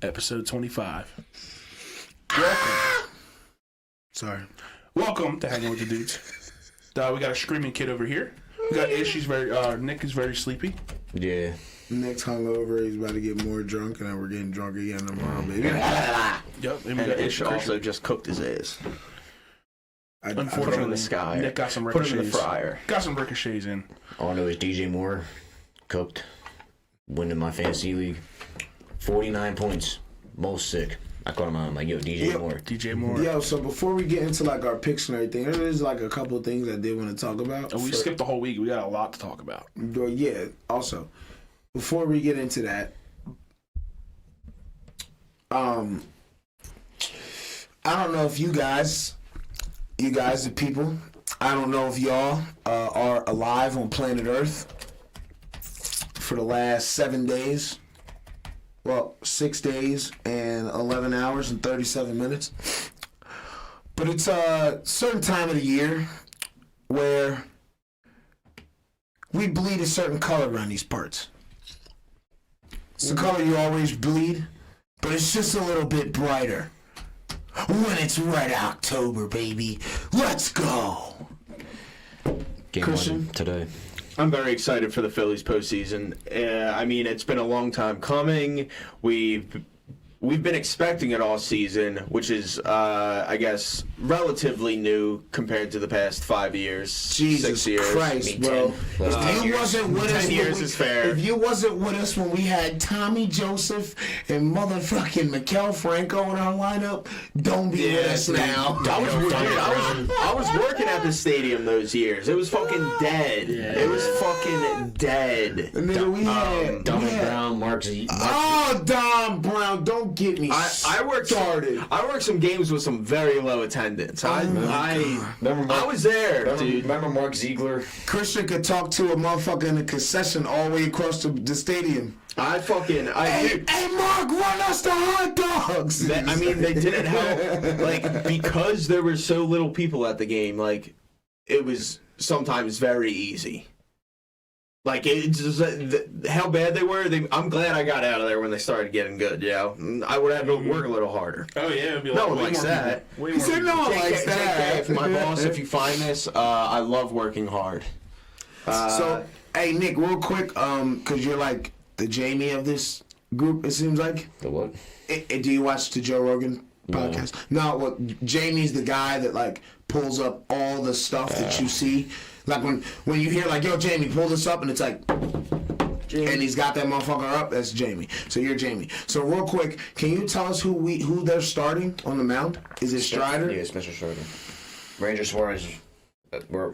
episode 25. Welcome to Hanging with the Dudes. We got a screaming kid over here. We got Ish. Nick is very sleepy. Yeah. Nick's hungover. He's about to get more drunk, and then we're getting drunk again tomorrow, baby. Yep. And we got Ish also just cooked his ass. Unfortunately, put him in the sky. Nick got some Put ricochets. him in the fryer. Got some ricochets in. All I know is DJ Moore cooked, winning my fantasy league. 49 points. Most sick. I called him out. I'm like, yo, DJ Moore. Yo, so before we get into like our picks and everything, there's like a couple of things I did want to talk about. We skipped the whole week. We got a lot to talk about. Yeah. Also, before we get into that, I don't know if you guys, the people, I don't know if y'all are alive on planet Earth for the last 7 days. Well, 6 days and 11 hours and 37 minutes. But it's a certain time of the year where we bleed a certain color around these parts. It's the color you always bleed, but it's just a little bit brighter. When it's Red October, baby. Let's go. Game Christian? one today. I'm very excited for the Phillies postseason. I mean, it's been a long time coming. We've been expecting it all season, which is, I guess, relatively new compared to the past 5 years, Jesus 6 years. Christ, bro. If you wasn't with us 10 years is fair. If you wasn't with us when we had Tommy Joseph and motherfucking Maikel Franco in our lineup, don't be with us now. I was working at the stadium those years. It was fucking dead. Yeah. It was fucking dead. Nigga, we had Donald Brown, Mark Z. Oh, Don Brown, don't get me I worked started. I worked some games with some very low attendance. I was there, dude. Remember Mark Ziegler? Christian could talk to a motherfucker in the concession all the way across the stadium. Hey, Mark, run us the hot dogs. I mean, they didn't help, like, because there were so little people at the game. Like, it was sometimes very easy. Like, it's just, how bad they were. I'm glad I got out of there when they started getting good. Yeah, I would have to work a little harder. Oh, yeah. It'd be No one likes that. He said no one likes that. My boss, if you find this, I love working hard. So, hey, Nick, real quick, because you're like the Jamie of this group, it seems like. The what? Do you watch the Joe Rogan podcast? No, well, Jamie's the guy that, like, pulls up all the stuff that you see. Like, when you hear, like, yo, Jamie, pull this up, and it's like, Jamie. And he's got that motherfucker up, that's Jamie. So you're Jamie. So real quick, can you tell us who they're starting on the mound? Is it Strider? Yeah, Spencer Strider. Ranger Suarez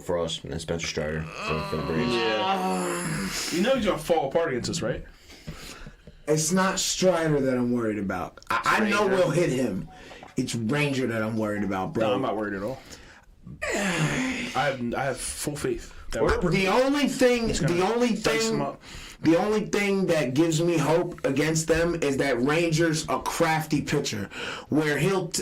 for us, and then Spencer Strider for the Braves. Yeah. You know he's going to fall apart against us, right? It's not Strider that I'm worried about. I know we'll hit him. It's Ranger that I'm worried about, bro. No, I'm not worried at all. I have full faith. The only thing that gives me hope against them is that Ranger's a crafty pitcher, where he'll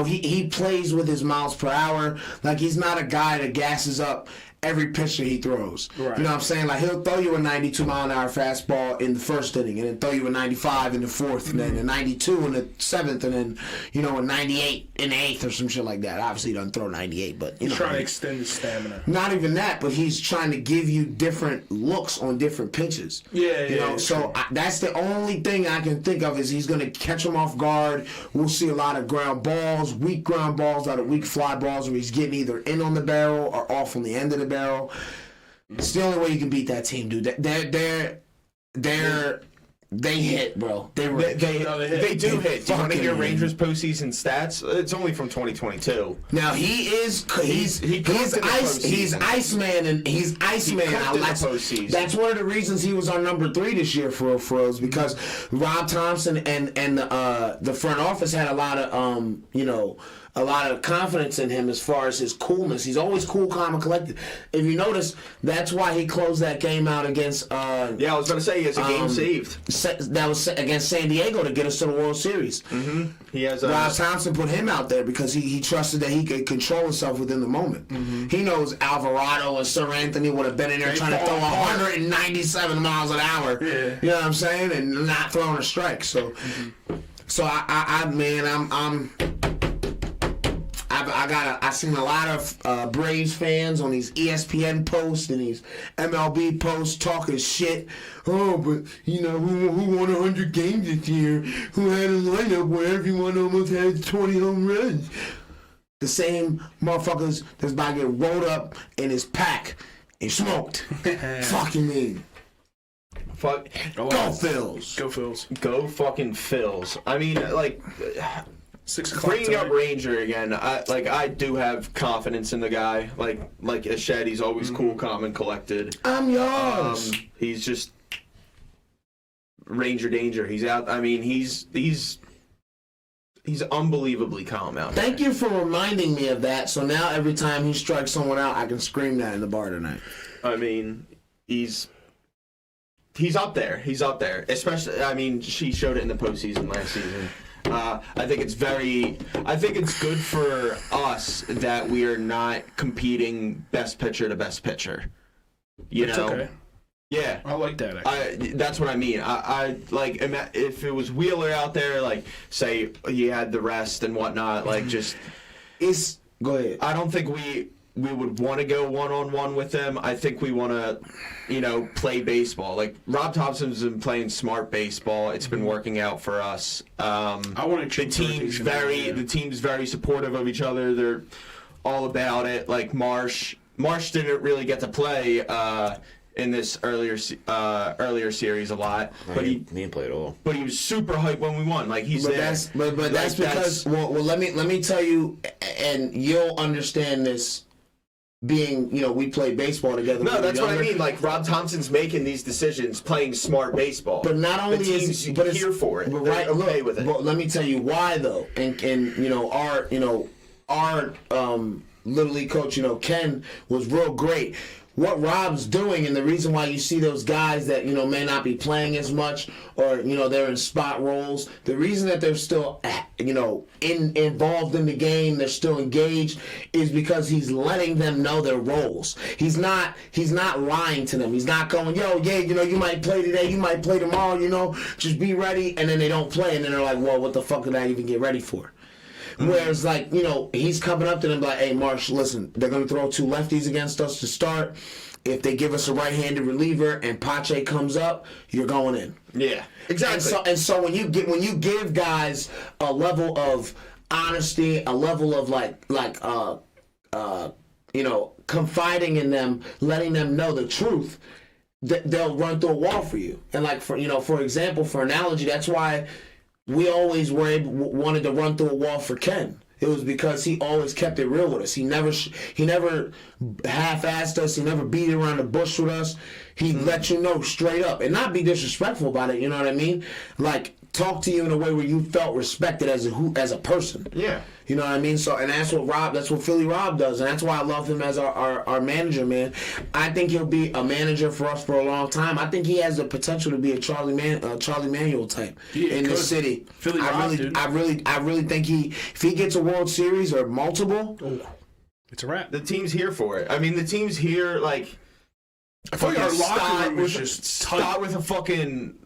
he plays with his miles per hour. Like, he's not a guy that gasses up every pitch that he throws. Right. You know what I'm saying? Like, he'll throw you a 92-mile-an-hour fastball in the first inning, and then throw you a 95 in the fourth, and then a 92 in the seventh, and then, a 98 in the eighth or some shit like that. Obviously, he doesn't throw 98, but, He's trying to extend his stamina. Not even that, but he's trying to give you different looks on different pitches. Yeah. So that's the only thing I can think of is he's going to catch him off guard. We'll see a lot of ground balls, weak ground balls, a lot of weak fly balls where he's getting either in on the barrel or off on the end of the barrel. It's the only way you can beat that team, dude. They hit, bro. They do hit. Do you want to hear fucking Rangers postseason stats? It's only from 2022. Now he's Iceman and he's Iceman. That's one of the reasons he was our number 3 this year for us, because Rob Thompson and the front office had a lot of confidence in him as far as his coolness. He's always cool, calm, and collected. If you notice, that's why he closed that game out against. I was going to say he has a game saved. That was against San Diego to get us to the World Series. Mm-hmm. He has. Rob Thompson put him out there because he trusted that he could control himself within the moment. Mm-hmm. He knows Alvarado and Sir Anthony would have been in there trying to throw 197 miles an hour. Yeah. You know what I'm saying, and not throwing a strike. So. Mm-hmm. So I seen a lot of Braves fans on these ESPN posts and these MLB posts talking shit. Oh, but you know who won 100 games this year? Who had a lineup where everyone almost had 20 home runs? The same motherfuckers that's about to get rolled up in his pack and smoked. Fucking me. Fuck. Go Phils. Go Phils. Go fucking Phils. I mean, like, 6 o'clock bringing up tonight. Ranger again. I do have confidence in the guy. Like Ashed, he's always cool, calm, and collected. I'm yours. He's just Ranger danger. He's out. I mean, he's unbelievably calm out there. Thank you for reminding me of that. So now every time he strikes someone out, I can scream that in the bar tonight. I mean, he's up there. He's up there. Especially, I mean, she showed it in the postseason last season. I think it's good for us that we are not competing best pitcher to best pitcher. You That's know? okay. Yeah. I like that, actually. That's what I mean. I like, if it was Wheeler out there, like, say he had the rest and whatnot, like, just... Go ahead. I don't think we would want to go one-on-one with them. I think we want to, play baseball. Like, Rob Thompson's been playing smart baseball. It's been working out for us. I want to The team's very supportive of each other. They're all about it. Like, Marsh didn't really get to play in this earlier series a lot, but he didn't play at all. But he was super hyped when we won. Like, he's there. That's because let me tell you, and you'll understand this. Being, we played baseball together. No, that's what I mean. Like, Rob Thompson's making these decisions, playing smart baseball. But not only is he here for it, but they're okay with it. But let me tell you why though. And our little league coach, Ken, was real great. What Rob's doing, and the reason why you see those guys that may not be playing as much, or they're in spot roles, the reason that they're still involved in the game, they're still engaged, is because he's letting them know their roles. He's not lying to them. He's not going, you might play today, you might play tomorrow, just be ready, and then they don't play, and then they're like, well, what the fuck did I even get ready for? Whereas, he's coming up to them like, hey, Marsh, listen, they're going to throw 2 lefties against us to start. If they give us a right-handed reliever and Pache comes up, you're going in. Yeah, exactly. And so when you give guys a level of honesty, a level of confiding in them, letting them know the truth, they'll run through a wall for you. And for example, for analogy, that's why we always wanted to run through a wall for Ken. It was because he always kept it real with us. He never half-assed us. He never beat around the bush with us. He let you know straight up and not be disrespectful about it. You know what I mean? Like, talk to you in a way where you felt respected as a person. Yeah. You know what I mean? So, and that's what Philly Rob does, and that's why I love him as our manager, man. I think he'll be a manager for us for a long time. I think he has the potential to be a Charlie Manuel type in the city. Philly Rob, dude. I really think if he gets a World Series or multiple, it's a wrap. The team's here for it. I mean, the team's here, like, I feel like our locker room was just start with a fucking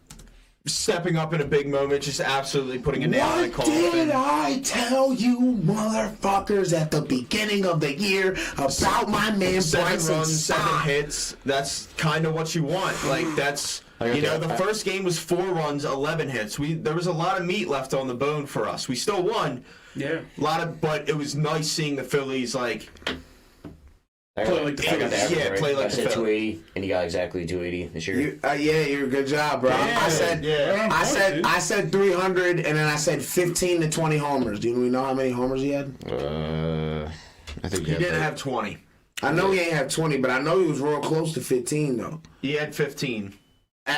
stepping up in a big moment, just absolutely putting a nail in the coffin. What did I tell you motherfuckers at the beginning of the year about my man 7 Bryson runs, Stott? 7 hits. That's kind of what you want. Like, that's, the first game was 4 runs, 11 hits. There was a lot of meat left on the bone for us. We still won. Yeah. But it was nice seeing the Phillies, like, play like the Phillies. Yeah, play like I the said Phillies. 280, and you got exactly 280 this year. You're a good job, bro. Yeah, I said 300, and then I said 15 to 20 homers. Do we know how many homers he had? I think He didn't have 20. I know he ain't have 20, but I know he was real close to 15 though. He had 15.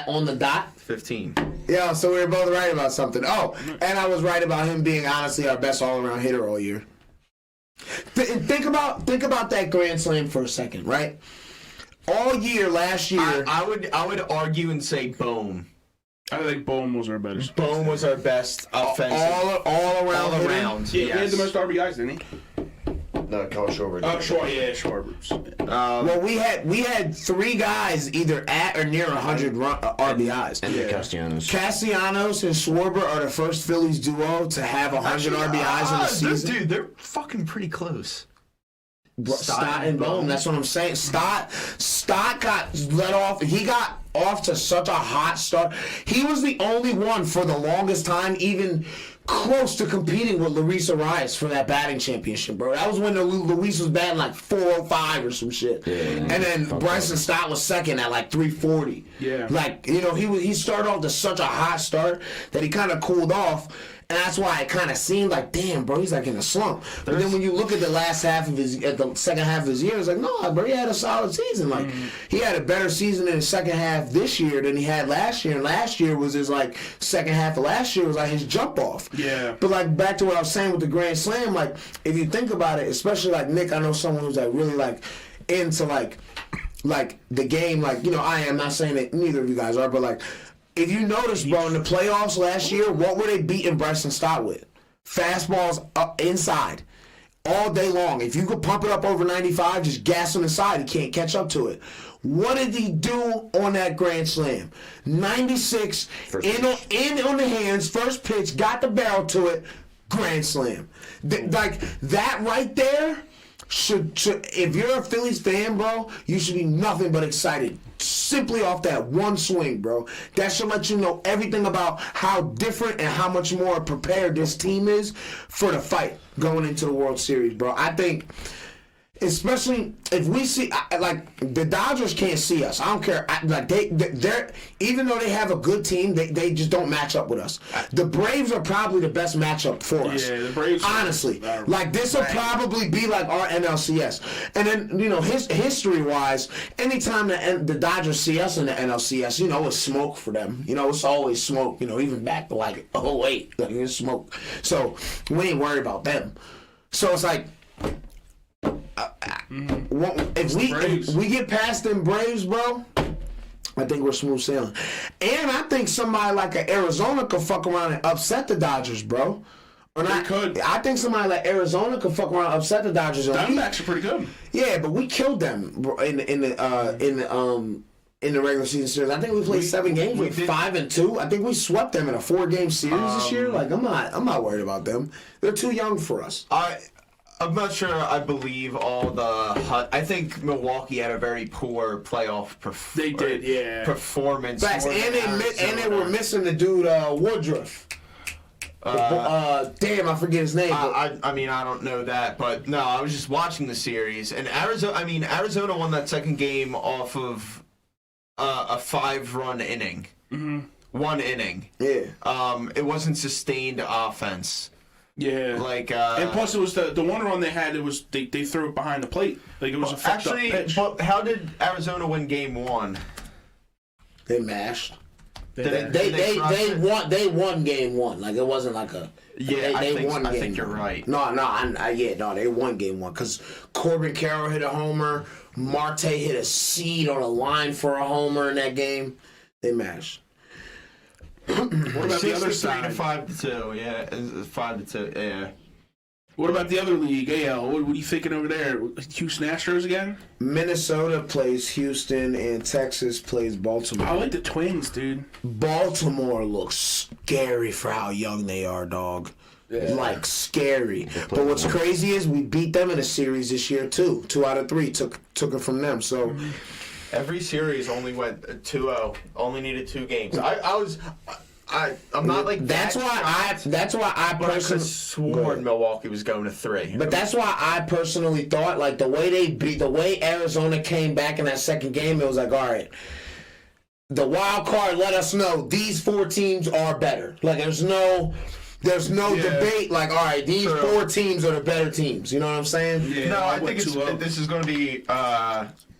On the dot? 15. Yeah, so we were both right about something. Oh, and I was right about him being honestly our best all-around hitter all year. Think about that grand slam for a second, right? All year last year, I would argue and say Bohm. I think Bohm was our better. Bohm was our best offensive. all around. All around. He had the Yes. most RBIs, didn't he? No, Carl Schwarber. Oh, Schwarber. Well, we had 3 guys either at or near 100 RBIs. And the Castellanos. Castellanos and Schwarber are the first Phillies duo to have 100 RBIs in the season. Dude, they're fucking pretty close. Stott and Bone. That's what I'm saying. Stott got let off. He got off to such a hot start. He was the only one for the longest time even close to competing with Luis Arias for that batting championship, bro. That was when Luis was batting like 405 or some shit. Yeah, and then Bryson Stott was second at like 340. Yeah. Like, you know, he started off to such a hot start that he kind of cooled off. And that's why it kind of seemed like, damn, bro, he's like in a slump. But then when you look at the second half of his year, it's like, no, bro, he had a solid season. Like, he had a better season in the second half this year than he had last year. And last year was his, like, second half of last year was like his jump off. Yeah. But, like, back to what I was saying with the Grand Slam, like, if you think about it, especially like Nick, I know someone who's like really like into like the game, like, you know, I am not saying that neither of you guys are, but like, if you notice, bro, in the playoffs last year, what were they beating Bryson Stott with? Fastballs up inside all day long. If you could pump it up over 95, just gas him inside. He can't catch up to it. What did he do on that Grand Slam? 96, in on the hands, first pitch, got the barrel to it, Grand Slam. Like, that right there should, if you're a Phillies fan, bro, you should be nothing but excited. Simply off that one swing, bro. That should let you know everything about how different and how much more prepared this team is for the fight going into the World Series, bro. I think, especially if we see, like, the Dodgers can't see us. I don't care. They're even though they have a good team, they just don't match up with us. The Braves are probably the best matchup for us. Yeah, the Braves. Honestly, like, this will probably be like our NLCS. And then, you know, history-wise, anytime the Dodgers see us in the NLCS, you know, it's smoke for them. You know, it's always smoke. You know, even back to like 08, like, it's smoke. So we ain't worried about them. So it's like, if we get past them Braves, bro, I think we're smooth sailing. And I think somebody like Arizona could fuck around and upset the Dodgers, bro. Or not? Could. I think somebody like Arizona could fuck around and upset the Dodgers. Diamondbacks are pretty good. Yeah, but we killed them bro, in the regular season series. I think we played 7 games with 5-2. I think we swept them in a 4-game series this year. Like, I'm not worried about them. They're too young for us. I'm not sure I believe all the... I think Milwaukee had a very poor playoff performance. Facts, and they were missing the dude Woodruff. Damn, I forget his name. I mean, I don't know that, but no, I was just watching the series, and Arizona won that second game off of a 5-run inning. Mm-hmm. 1 inning. Yeah. It wasn't sustained offense. Yeah, like and plus it was the one run they had. It was they threw it behind the plate. Like, it was a fucked up pitch. But how did Arizona win Game 1? They mashed. They won Game 1. Like, it wasn't like a. Yeah, they won. I think you're right. No, they won Game 1 because Corbin Carroll hit a homer. Marte hit a seed on a line for a homer in that game. They mashed. What about the other side? 5-2, yeah, 5-2, yeah. What about the other league, AL? What are you thinking over there? Houston Astros again? Minnesota plays Houston and Texas plays Baltimore. I like the Twins, dude. Baltimore looks scary for how young they are, dog. Yeah. Like, scary. But what's crazy is we beat them in a series this year too. 2 out of 3 took it from them. So. Every series only went 2-0. Only needed 2 games. I'm not like that's why I personally sworn Milwaukee was going to 3. But that's why I personally thought, like, the way Arizona came back in that second game, it was like, all right, the wild card let us know these 4 teams are better. Like, there's no debate. Like, all right, these 4 teams are the better teams. You know what I'm saying? Yeah, no, I think this is going to be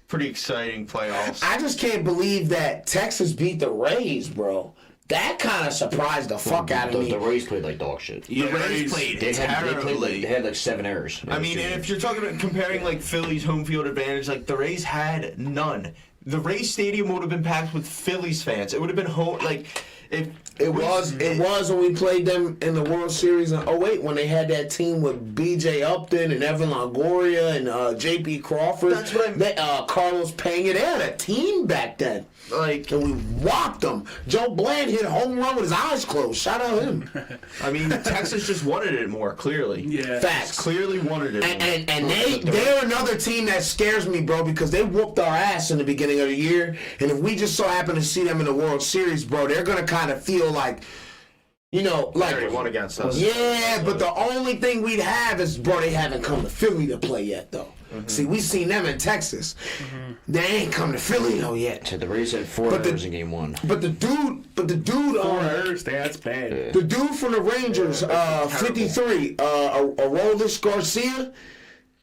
pretty exciting playoffs. I just can't believe that Texas beat the Rays, bro. That kind of surprised the fuck out of me. The Rays played like dog shit. The Rays played terribly. They had like 7 errors. I mean, and if you're talking about comparing like Philly's home field advantage, like the Rays had none. the Rays Stadium would have been packed with Phillies fans. It would have been home. Like, if It was when we played them in the World Series in '08 when they had that team with B.J. Upton and Evan Longoria and J.P. Crawford. That's what Carlos Pena. They had a team back then. Like, And we whopped them. Joe Bland hit a home run with his eyes closed. Shout out him. I mean, Texas just wanted it more, clearly. Yeah. Facts. Clearly wanted it more. And they're another team that scares me, bro, because they whooped our ass in the beginning of the year. And if we just so happen to see them in the World Series, bro, they're going to kind of feel like, you know, like. They won against us. Yeah, but the only thing we'd have is, bro, they haven't come to Philly to play yet, though. Mm-hmm. See, we seen them in Texas. Mm-hmm. They ain't come to Philly though yet. So the Rays had 4 errors in game 1. But the dude, 4 errors, that's bad. The dude from the Rangers, 53, Aroldis Garcia,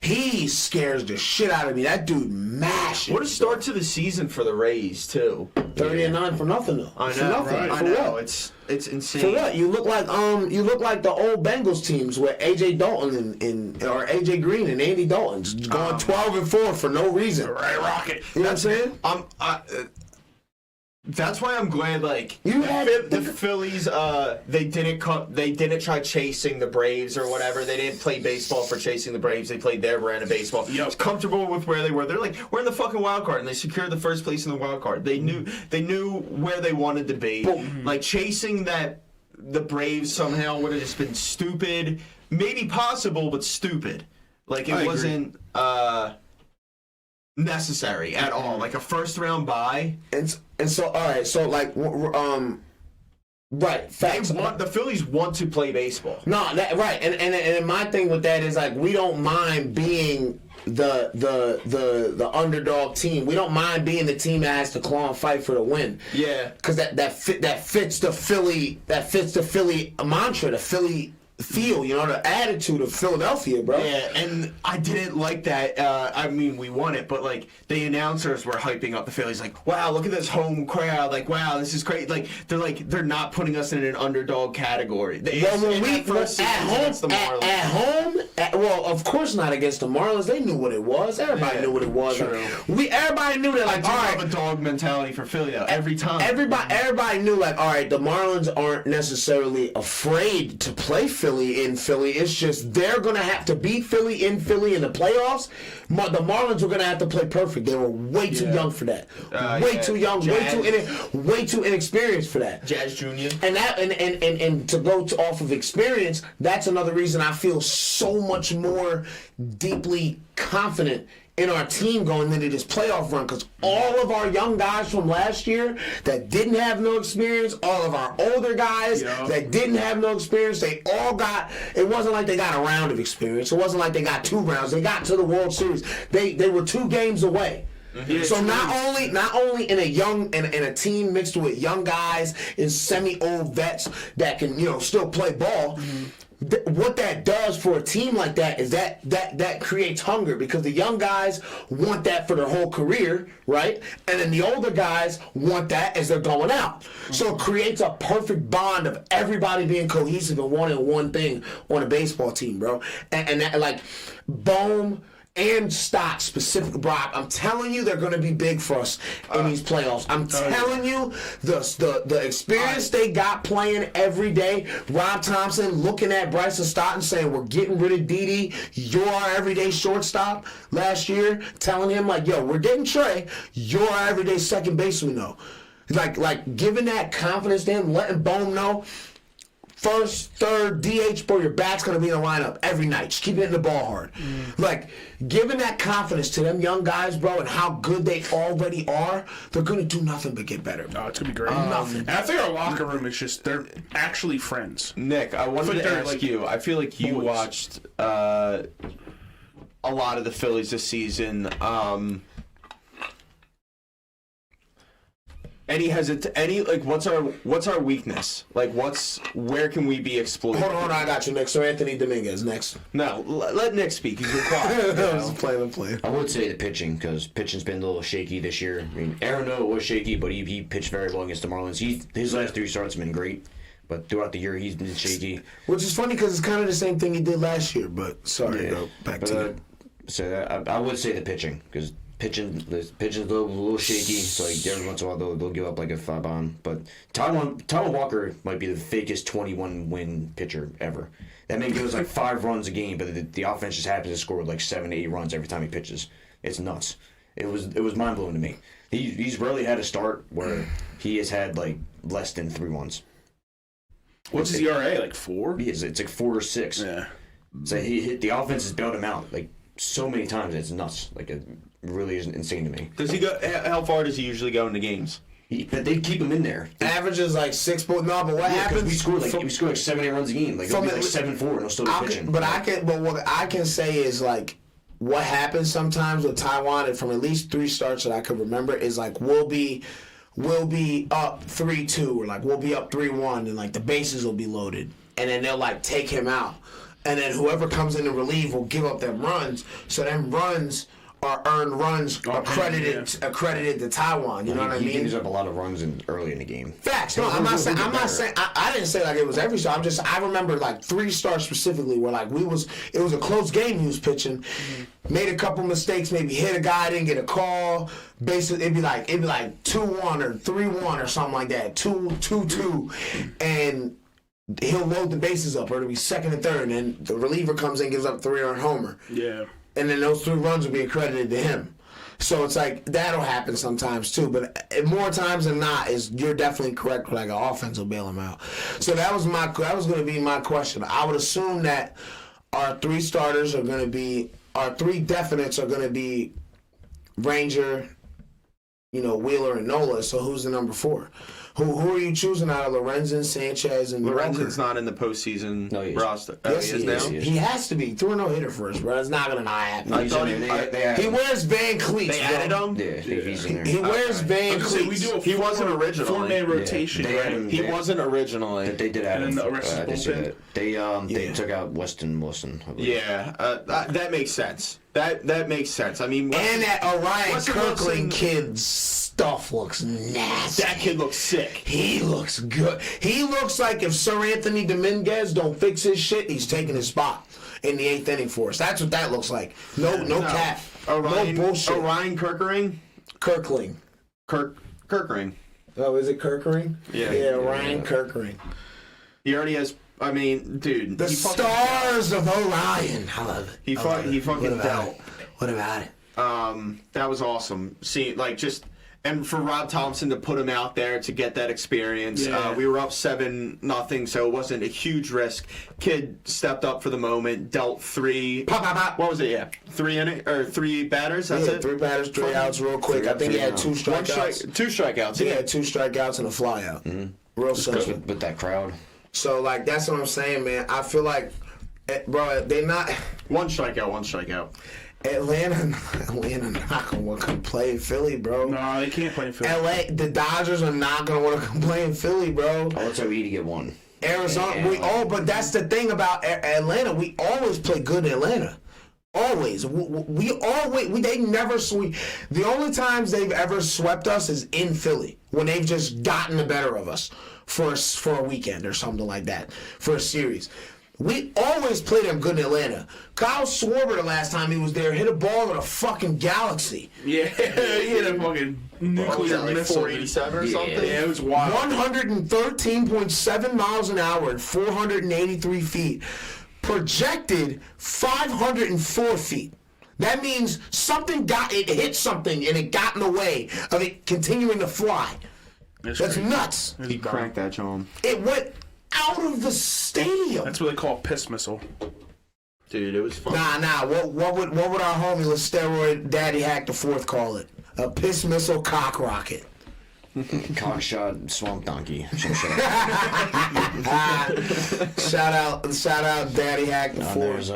he scares the shit out of me. That dude mashes. What a start to the season for the Rays too. 30-9 for nothing though. I know, for nothing. right? For I know. what? It's insane. For what? You look like the old Bengals teams with AJ Dalton or AJ Green and Andy Dalton just going 12-4 for no reason. Right, rocket. You know what I'm saying? That's why I'm glad, like, the Phillies, they didn't try chasing the Braves or whatever. They didn't play baseball for chasing the Braves. They played their brand of baseball. Yep. Was comfortable with where they were. They're like, we're in the fucking wild card, and they secured the first place in the wild card. They knew where they wanted to be. Like, chasing the Braves somehow would have just been stupid. Maybe possible, but stupid. Like, it wasn't necessary at all. Like a first round bye. And so all right, so like right, facts. The Phillies want to play baseball. No, right, and my thing with that is like we don't mind being the underdog team. We don't mind being the team that has to claw and fight for the win. Yeah, because that fits the Philly mantra, the Philly feel, you know, the attitude of Philadelphia, bro. Yeah, and I didn't like that. I mean, we won it, but like the announcers were hyping up the Phillies, like, "Wow, look at this home crowd! Like, wow, this is great!" Like, they're not putting us in an underdog category. Well, of course not against the Marlins. They knew what it was. Everybody knew what it was. True. Everybody knew that. Like, I have a dog mentality for Philly though. Every time, everybody knew, like, all right, the Marlins aren't necessarily afraid to play Philly in Philly. It's just they're going to have to beat Philly in Philly in the playoffs. The Marlins were going to have to play perfect. They were way too young for that. Way too young. Way too inexperienced for that. Jazz Jr. And that and to go off of experience, that's another reason I feel so much more deeply confident in our team going into this playoff run, because all of our young guys from last year that didn't have no experience, all of our older guys that didn't have no experience, they all got, it wasn't like they got a round of experience. It wasn't like they got 2 rounds. They got to the World Series. They were 2 games away. Mm-hmm. So not only in a team mixed with young guys and semi-old vets that can, you know, still play ball. Mm-hmm. What that does for a team like that is that creates hunger, because the young guys want that for their whole career, right? And then the older guys want that as they're going out. Mm-hmm. So it creates a perfect bond of everybody being cohesive and wanting one thing on a baseball team, bro. And that, like, Bohm and Stott specifically, bro, I'm telling you, they're going to be big for us in these playoffs. I'm telling you, the experience they got playing every day. Rob Thompson looking at Bryson Stott and saying, we're getting rid of Didi. You're our everyday shortstop last year. Telling him, like, yo, we're getting Trey. You're our everyday second baseman, though. Like giving that confidence to him, letting Bohm know, first, third, DH, bro, your back's going to be in the lineup every night. Just keep hitting the ball hard. Like, giving that confidence to them young guys, bro, and how good they already are, they're going to do nothing but get better. Oh, it's going to be great. Nothing. And I think our locker room is just, they're actually friends. Nick, I wanted to ask you, I feel like you watched a lot of the Phillies this season. What's our weakness? Like, where can we be exploited? Hold on, I got you, Nick. So Anthony Dominguez next. No, let Nick speak. He's been quiet. Just play. I would say the pitching, because pitching's been a little shaky this year. I mean, Aaron Noah was shaky, but he pitched very well against the Marlins. His last 3 starts have been great, but throughout the year he's been shaky. Which is funny because it's kind of the same thing he did last year. But sorry, back to you. So I would say the pitching, because pitching's a little shaky, so like every once in a while they'll give up like a 5-bomb. But Taiwan Walker might be the fakest 21-win pitcher ever. That man gives like 5 runs a game, but the offense just happens to score like 7 to 8 runs every time he pitches. It's nuts. It was mind blowing to me. He's rarely had a start where he has had like less than 3 runs. What's his ERA? Like 4? It's like 4 or 6. Yeah. So the offense has bailed him out like so many times. It's nuts. Like it really is insane to me. Does he go? How far does he usually go in the games? But they keep him in there. Averages like 6 points. No, but what happens? We score like 7, 8 runs a game. Like it'll be like 7-4, and he'll still be pitching. But what I can say is like what happens sometimes with Taiwan, and from at least 3 starts that I can remember, is like we'll be up 3-2, or like we'll be up 3-1, and like the bases will be loaded, and then they'll like take him out, and then whoever comes in to relieve will give up them runs. So them runs are earned runs accredited to Taiwan. You know what I mean? He gives up a lot of runs early in the game. Facts. No, I'm not saying. I didn't say like it was every start. I remember like 3 starts specifically where like it was a close game. He was pitching, made a couple mistakes, maybe hit a guy, didn't get a call. Basically, it'd be like 2-1 or 3-1 or something like that. 2-2, and he'll load the bases up, or it'll be second and third, and the reliever comes in, gives up 3-run homer. Yeah. And then those 3 runs will be accredited to him. So it's like that'll happen sometimes too, but more times than not, you're definitely correct. Like an offense will bail him out. So that was going to be my question. I would assume that our 3 starters are going to be, our 3 definites are going to be Ranger, Wheeler and Nola. So who's the number 4? Who are you choosing out of Lorenzen, Sanchez, and Lorenzen's not in the postseason roster. Yes, he is now? He has to be. He threw a no-hitter first, bro. It's not going to not happen. I thought he wears Van Cleats, They added him? Yeah, he's in there. He wears Van We Cleats. do He wasn't originally. 4-man rotation, They had right? him- He wasn't originally. They did add And him. then the rest I is did see bullpen? that. They took out Weston Wilson. I believe. Yeah, that makes sense. That makes sense. I mean, And that Orion Weston Kirkland Wilson- kid's stuff looks nasty. that kid looks sick. He looks good. He looks like if Sir Anthony Dominguez don't fix his shit, he's taking his spot in the 8th inning for us. That's what that looks like. No cap. Orion, no bullshit. Orion Kirkering? Kirkling. Kirkering. Oh, is it Kirkering? Yeah. Orion Kirkering. He already has. I mean, dude. The stars of Orion. I love it. He fucking dealt. What about it? That was awesome. See, like just. And for Rob Thompson to put him out there to get that experience, Yeah. we were up 7-0, so it wasn't a huge risk. Kid stepped up for the moment, dealt 3. Pop, pop, pop. What was it? Yeah, 3 batters. That's it. 3 batters, 3 outs, real quick. I think he had 2 strikeouts. 2 strikeouts. He had 2 strikeouts and a flyout. Real simple. With that crowd. So like that's what I'm saying, man. I feel like, bro, they not 1 strikeout. Atlanta not gonna want to come play in Philly, bro. No, they can't play in Philly. The Dodgers are not gonna want to come play in Philly, bro. Let's hope to get 1. Arizona, but that's the thing about Atlanta. We always play good in Atlanta. Always. They never sweep. The only times they've ever swept us is in Philly, when they've just gotten the better of us for a weekend or something like that, for a series. We always play them good in Atlanta. Kyle Schwarber, the last time he was there, hit a ball in a fucking galaxy. Yeah, he had a fucking nuclear like missile. 487 or something? Yeah, it was wild. 113.7 miles an hour at 483 feet. Projected 504 feet. That means it hit something and it got in the way of it continuing to fly. That's crazy. nuts. He cranked that, John. It went out of the stadium. That's what they call a piss missile. Dude, it was fun. Nah. What would our homie with steroid Daddy Hack the Fourth call it? A piss missile cock rocket. Cockshot swamp donkey. Shout out Daddy Hack the Fourth.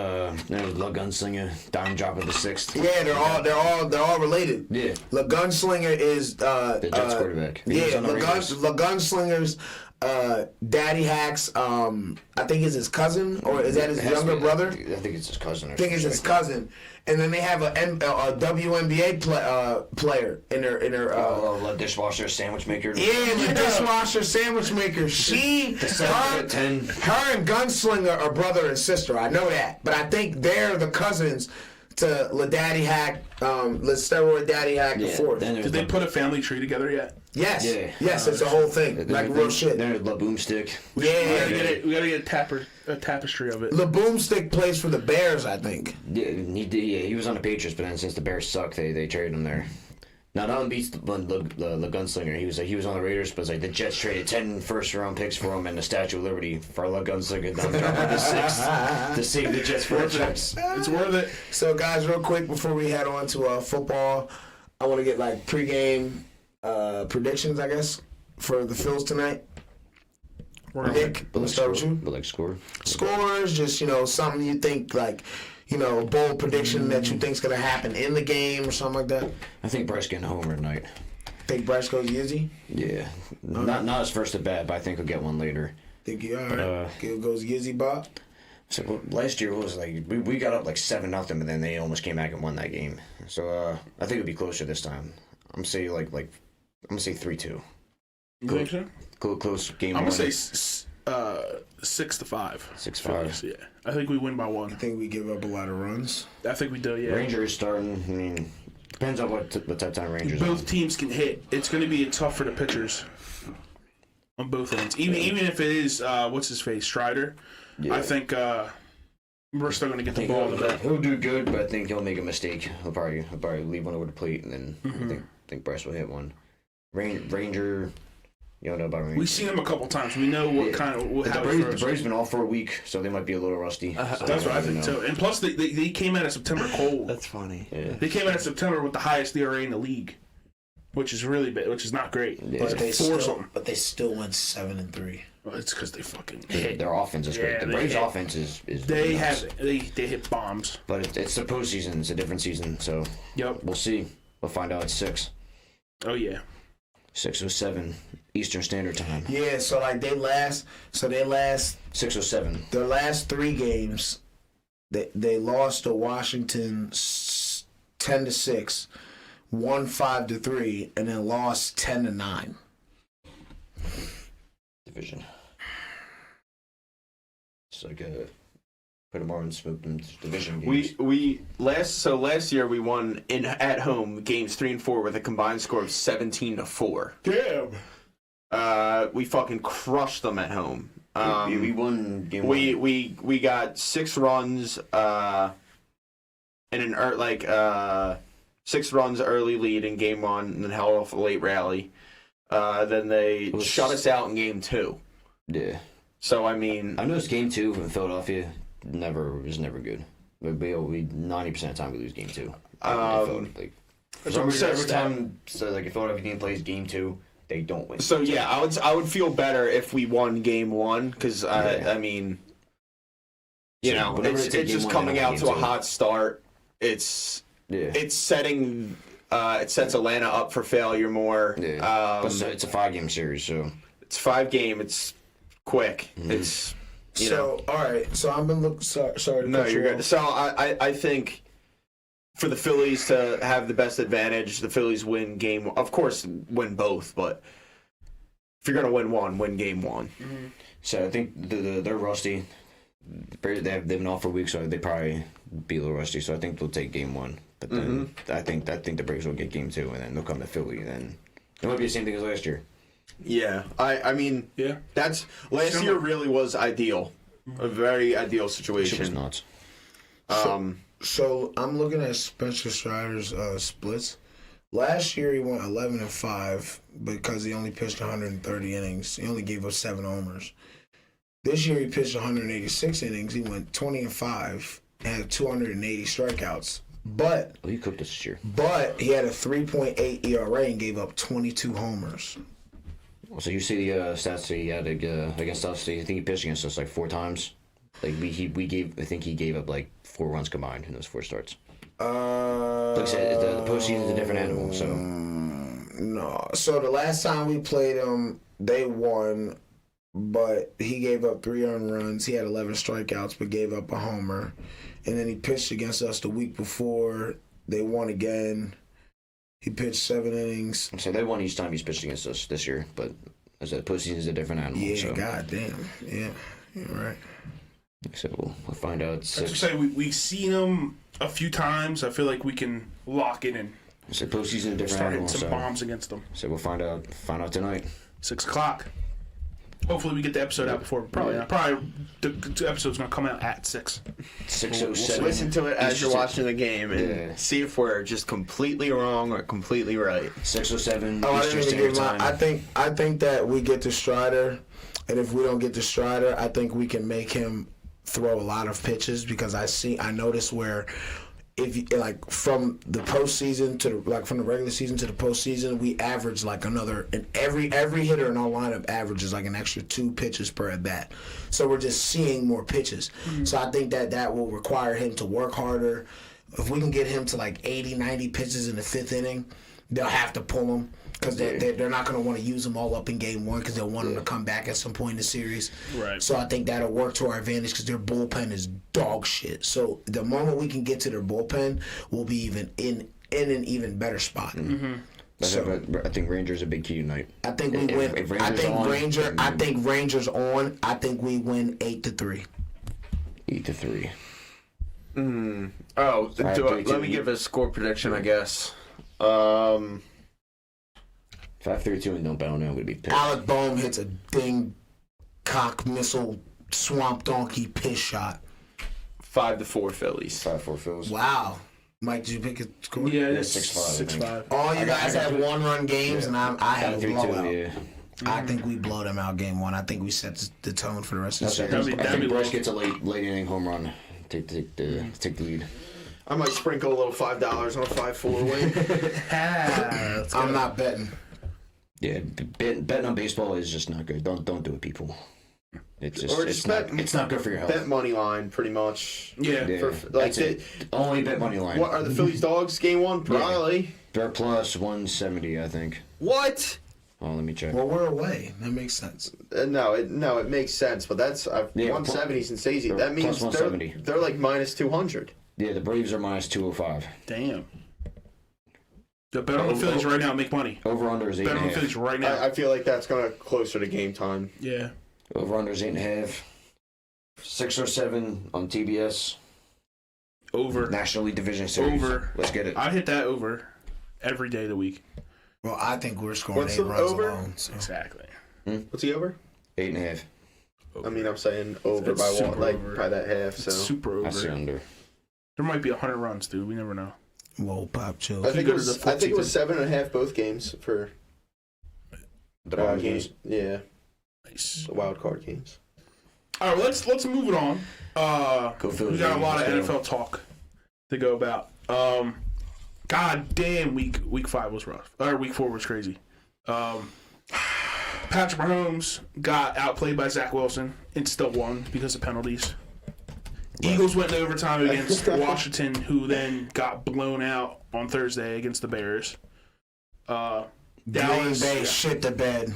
There's La Gunslinger, Dime Drop of the 6th. Yeah, they're all related. Yeah. La Gunslinger is The Jets quarterback. He was Yeah, on the Raiders. La Gunslinger's Daddy Hack's I think is his cousin, or is that his younger brother? I think it's his cousin. I think it's his cousin. And then they have a WNBA player in her the dishwasher sandwich maker. the dishwasher sandwich maker. Her and Gunslinger are brother and sister. I know that, but I think they're the cousins to LaDaddy Hack, let's steroid Daddy Hack the fourth. Then Did there's they put a family tree together yet? Yes. Yeah. Yes, it's a whole thing. Like real shit. Then there's La Boomstick. Yeah. We gotta get a tapestry of it. The Boomstick plays for the Bears, I think. Yeah, he was on the Patriots, but then since the Bears suck, they traded him there. Now, that one beats the Gunslinger. He was on the Raiders, but it's like the Jets traded 10 first-round picks for him and the Statue of Liberty for the Gunslinger down to 6 to save the Jets franchise. It's worth it. So, guys, real quick before we head on to football, I want to get like pregame predictions, I guess, for the Phils tonight. Nick, let's start with you. But like score. Scores, just something you think like. A bold prediction that you think's gonna happen in the game or something like that. I think Bryce getting a homer tonight. Think Bryce goes Yizzy? Yeah, not his first at bat, but I think he'll get one later. Think he all right? Goes Yizzy Bob. So last year was like we got up like 7-0, but then they almost came back and won that game. So I think it'll be closer this time. I'm gonna say I'm gonna say 3-2. You think so? Close game. I'm one. gonna say 6-5. 6-5. Yeah, I think we win by I 1. think we give up a lot of runs. I think we do. Yeah. Rangers starting. I mean, depends on what type of time Rangers. Both teams can hit. It's going to be tough for the pitchers on both ends. Even if it is what's his face Strider, Yeah. I think we're still going to get the ball in the bat. He'll do good, but I think he'll make a mistake. He'll probably leave one over the plate, and then I think Bryce will hit one. Ranger. You don't know about Rangers. We've seen them a couple times. We know what kind of The how Braves been off for a week, so they might be a little rusty. So That's what I think know. too. And plus, they came out of September cold. That's funny. Yeah. They came out of September with the highest ERA in the league, which is really bad, which is not great. Yeah. It's But they four something. still went 7-3. Well, it's because they fucking hit. Their offense is great. Yeah, The they Braves' hit. offense is They nuts. have they hit bombs. But it's the postseason. It's a different season, so Yep. we'll see. We'll find out at 6. Oh yeah. 6:07 Eastern Standard Time. Yeah, so like their last 6:07. 3 games, they lost to Washington 10-6, won 5-3, and then lost 10-9. Division. It's like a put them on some division games. Last year we won at home games 3 and 4 with a combined score of 17-4. Damn. We fucking crushed them at home. we won game 1. We got 6 runs and an 6 runs early lead in game 1 and then held off a late rally. Then they shut us out in game 2. Yeah. So I mean, I noticed game 2 in Philadelphia was never good. We 90% of the time we lose game 2. Every time if Philadelphia team plays game 2, they don't win. so yeah, I would feel better if we won game 1 because I mean, whenever it's they take game just 1, coming they don't out win to a game 2. hot start. It's setting it sets Atlanta up for failure more. Yeah. But it's a 5-game series, so It's 5-game. It's quick. Mm-hmm. It's So all right, so I've been looking. Sorry to no, cut you're you good. off. So I think for the Phillies to have the best advantage, the Phillies win game. Of course, win both, but if you're gonna win one, win game 1. Mm-hmm. So I think they're rusty. They've been off for a week, so they probably be a little rusty. So I think they'll take game 1. But then I think the Braves will get game 2, and then they'll come to Philly. And then it might be the same thing as last year. Yeah, I mean, Yeah. that's last year really was ideal, a very ideal Shit was situation. nuts. So I'm looking at Spencer Strider's splits. Last year he went 11-5 because he only pitched 130 innings. He only gave up 7 homers. This year he pitched 186 innings. He went 20-5 and had 280 strikeouts. But He cooked us this year. he had a 3.8 ERA and gave up 22 homers. So you see the stats that he had against us. I think he pitched against us like 4 times. Like I think he gave up like 4 runs combined in those 4 starts. Like I said, the postseason is a different animal. So No. So the last time we played him, they won, but he gave up 3 earned runs. He had 11 strikeouts, but gave up a homer. And then he pitched against us the week before. They won again. He pitched 7 innings. they won each time he's pitched against us this year. But as I said, postseason is a different animal. Yeah, so. goddamn. Yeah, you're right. So we'll find out. As I say, we've seen him a few times. I feel like we can lock in and So postseason a different start hitting animal. some So, bombs against them. so we'll find out tonight. 6 o'clock. Hopefully we get the episode out before. Probably not. Probably the episode's gonna come out at 6. 6:07. Listen to it as you're watching the game and Yeah. see if we're just completely wrong or completely right. 6:07 Oh, I Eastern didn't even Standard give Time. I think that we get the Strider, and if we don't get the Strider, I think we can make him throw a lot of pitches because I noticed where if you, like from the postseason to from the regular season to the postseason, we average like another, and every hitter in our lineup averages like an extra 2 pitches per at bat. So we're just seeing more pitches. So I think that will require him to work harder. If we can get him to like 80, 90 pitches in the 5th inning, they'll have to pull him because they're not going to want to use them all up in game 1 because they'll want him to come back at some point in the series. Right. So I think that'll work to our advantage because their bullpen is dog shit. So the moment we can get to their bullpen, we'll be even in an even better spot. I think Rangers a big key tonight. I think we win. If I Rangers think on, Rangers on. I think we win 8-3. 8-3. Oh, let me 5-3-2. give a score prediction, I guess. 5-3-2 and don't bow now would be pissed. Alec Boehm hits a ding cock missile swamp donkey piss shot. 5-4 Phillies. 5-4 Phils. Wow. Mike, did you pick a score? Yeah, Yeah, it's 6-5, 6-5. All you guys I have got- 1-run games, and I have a 5-3-2, blowout. yeah. I think we blow them out game 1. I think we set the tone for the rest of the I series. that'd think be Bryce low. gets a late inning home run. Take the lead. I might sprinkle a little $5 on a 5-4 win. I'm not betting. Yeah, betting on baseball is just not good. Don't do it, people. It's just, Or just bet- it's not good for your health. Bet money line, pretty much. Yeah. Yeah, Like that's it. Only bet money line. What are the Phillies dogs game 1? Probably. They're plus 170, I think. What? Oh, let me check. Well, we're away. That makes sense. No, it makes sense, but that's Yeah, 170's and Stacey. they're That means plus 170. they're like minus 200. Yeah, the Braves are minus 205. Damn. So bet on the Phillies right now and make money. Over under is Bet on the 8.5. Phillies right now. I feel like that's gonna closer to game time. Yeah. Over under is 8.5. 6 or 7 on TBS. Over. National League Division Series. Over. Let's get it. I hit that over every day of the week. Well, I think we're scoring What's 8 the runs over? alone. So. Exactly. What's he over? 8.5. I mean, I'm saying over It's by super one, like over. by that half. So It's super I see over. under. There might be 100 runs, dude. We never know. Whoa, pop, chill. I think go it to was. the I think it was 14th. 7.5 both games for The Braves. games. Yeah, Nice. the wild card games. All right, let's move it on. Go Phillies. We got a lot of Let's go. NFL talk to go about. God damn, week 5 was rough. Or week 4 was crazy. Patrick Mahomes got outplayed by Zach Wilson and still won because of penalties. Eagles went to overtime against Washington, who then got blown out on Thursday against the Bears. Green Dallas, Bay shit the bed.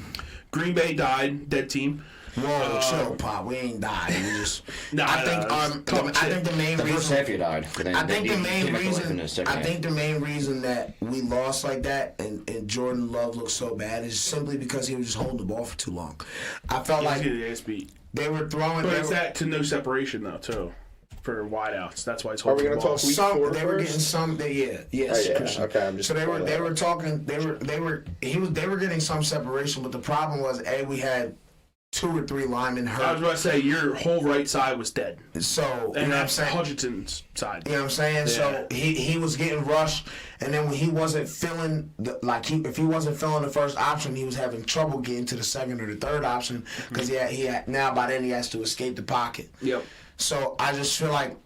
Green Bay died, dead team. Whoa, chill, pop. We ain't died. We just. Nah, I think the main The first reason. half you died. but then I think they the main came back to life in reason. the second I half. think the main reason that we lost like that and Jordan Love looked so bad is simply because he was just holding the ball for too long. I felt like the ass beat. they were throwing. But they it's were- that to no separation though too, for wideouts. That's why it's Are we holding gonna the ball. talk week Some 4 they were first? getting some. Yes, Oh, yeah, Christian. okay, I'm just so they were following. talking. They were getting some separation, but the problem was we had 2 or 3 linemen I was hurt. about to say your whole right side was dead, So you and know what I'm that's saying. Hutchinson's side. You know what I'm saying? So he was getting rushed, and then when he wasn't feeling if he wasn't feeling the first option, he was having trouble getting to the second or the third option because he had now by then he has to escape the pocket. Yep. So I just feel like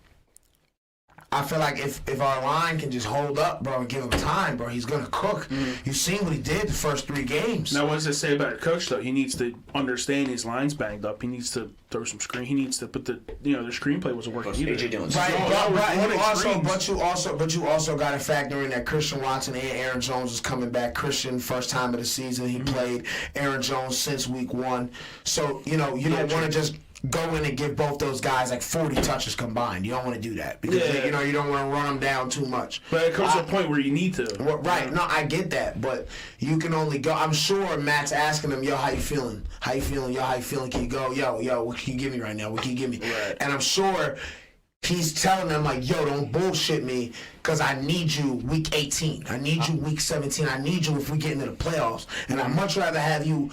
if our line can just hold up, bro, and give him time, bro, he's gonna cook. You've seen what he did the first 3 games. Now, what does that say about a coach though? He needs to understand his line's banged up. He needs to throw some screen. He needs to put the screenplay wasn't working either. AJ Dillon. Right, No, but you also got to factor in that Christian Watson and Aaron Jones is coming back. Christian, first time of the season he played. Aaron Jones since week 1. So you don't want to just. go in and give both those guys like 40 touches combined. You don't want to do that because you don't want to run them down too much. But it comes to a point where you need to. Well, right? No, I get that, but you can only go. I'm sure Matt's asking him, "Yo, how you feeling? How you feeling? Yo, how you feeling? Can you go? Yo, what can you give me right now? What can you give me?" Right. And I'm sure he's telling them like, "Yo, don't bullshit me, because I need you week 18. I need you week 17. I need you if we get into the playoffs. And I'd much rather have you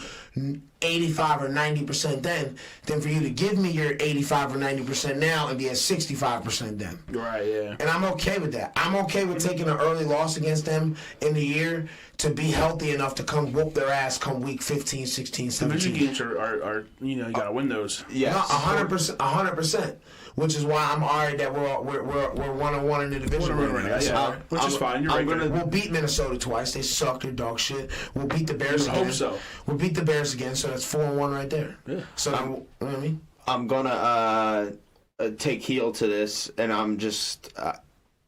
85 or 90% then than for you to give me your 85 or 90% now and be at 65% then." Right, yeah. And I'm okay with that. I'm okay with taking an early loss against them in the year to be healthy enough to come whoop their ass come week 15, 16, 17. Division games are you gotta win those. Yes. No, 100%. Which is why I'm alright that we're 1-1 in the division right now. Yeah, which is fine. You're right. We'll beat Minnesota twice. They suck. They're dog shit. We'll beat the Bears I again. hope so. We'll beat the Bears again. So that's 4-1 right there. Yeah. So you know what I mean? I'm gonna take heel to this, and I'm just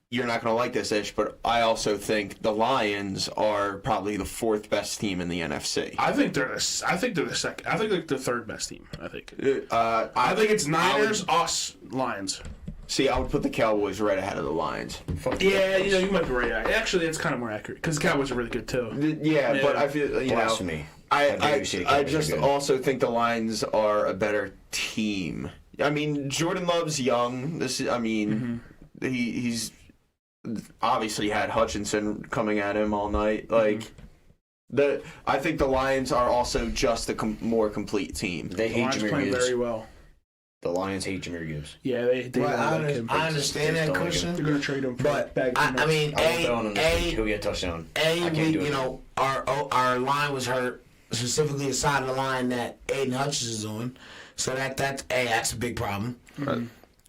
you're not gonna like this, Ish, but I also think the Lions are probably the fourth best team in the NFC. I think they're the second. I think they're the third best team. I think. I think it's Niners, us, Lions. See, I would put the Cowboys right ahead of the Lions. Yeah, you might be right. Actually, it's kind of more accurate because the Cowboys are really good too. Yeah, but I feel Blasphemy. I just also think the Lions are a better team. I mean, Jordan Love's young. He's obviously had Hutchinson coming at him all night. Like I think the Lions are also just a more complete team. They The hate Lions Jameer playing Gibbs. very well. The Lions hate Jameer Gibbs. Yeah, they Well, don't like him. I understand that, Don't like him. Christian. They're gonna trade him for But bag I mean, I won't bet on him this week. He'll get a touchdown. I can't do it. Our line was hurt, specifically the side of the line that Aiden Hutchins is on. So that's a big problem. Right.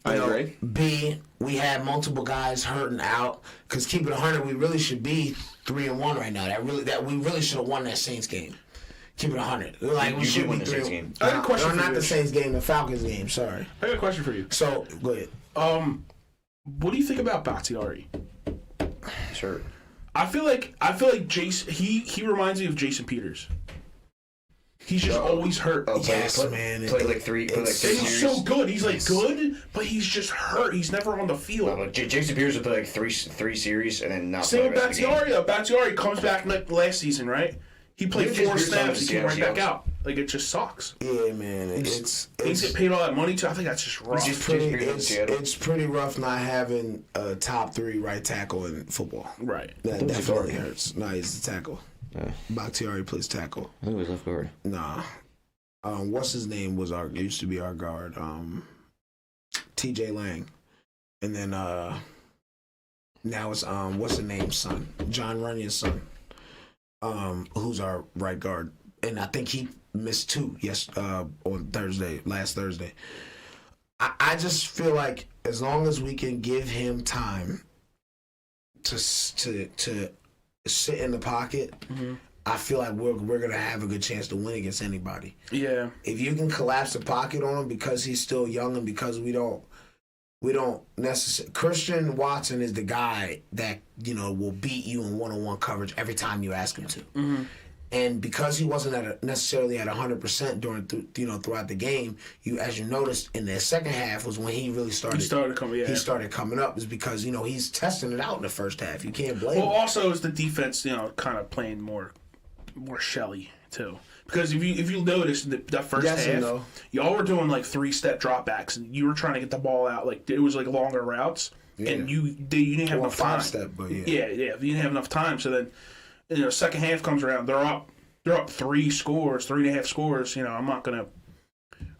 I agree. B, we had multiple guys hurting out. Because keep it 100, we really should be 3-1 right now. We really should have won that Saints game. Keep it 100. Like we You should did win be the Saints game. I have a question for not you, the Ish. Saints game, the Falcons game. Sorry. I got a question for you. So go ahead. What do you think about Bakhtiari? Sure. I feel like Jason. He reminds me of Jason Peters. He's just always hurt. Yes, man. Play like three And he's series. so good. He's like good, but he's just hurt. He's never on the field. No, but Jason Peters would play like three series and then not Same play with the rest of the game. Bakhtiari though. Bakhtiari comes back last season, right? He played Jason 4 Peters snaps. He came right back Seahawks. out. Like it just sucks. Yeah, man. It's He's getting paid all that money too. I think that's just rough. Just- it's pretty rough not having a top 3 right tackle in football. Right. That Who's the definitely guard? hurts. No, he's the tackle. Bakhtiari plays tackle. I think it was left guard. Nah. What's his name used to be our guard. TJ Lang. And then now it's what's the name's son? John Runyon's son. Who's our right guard. And I think he missed 2 on last Thursday. I just feel like as long as we can give him time to sit in the pocket, I feel like we're gonna have a good chance to win against anybody. Yeah. If you can collapse the pocket on him because he's still young and because we don't necessarily. Christian Watson is the guy that will beat you in one-on-one coverage every time you ask him to. Mm-hmm. And because he wasn't necessarily at 100% throughout the game, as you noticed in the second half was when he really started. He started coming. Yeah. He started coming up is because he's testing it out in the first half. You can't blame Well, him. also is the defense, kind of playing more shelly too. Because if you notice that first Yes and half, no. y'all were doing like 3-step dropbacks, and you were trying to get the ball out. Like it was like longer routes, and you didn't have enough time. 5-step, but yeah. Yeah, you didn't have enough time. So then, second half comes around, they're up 3.5 scores. We're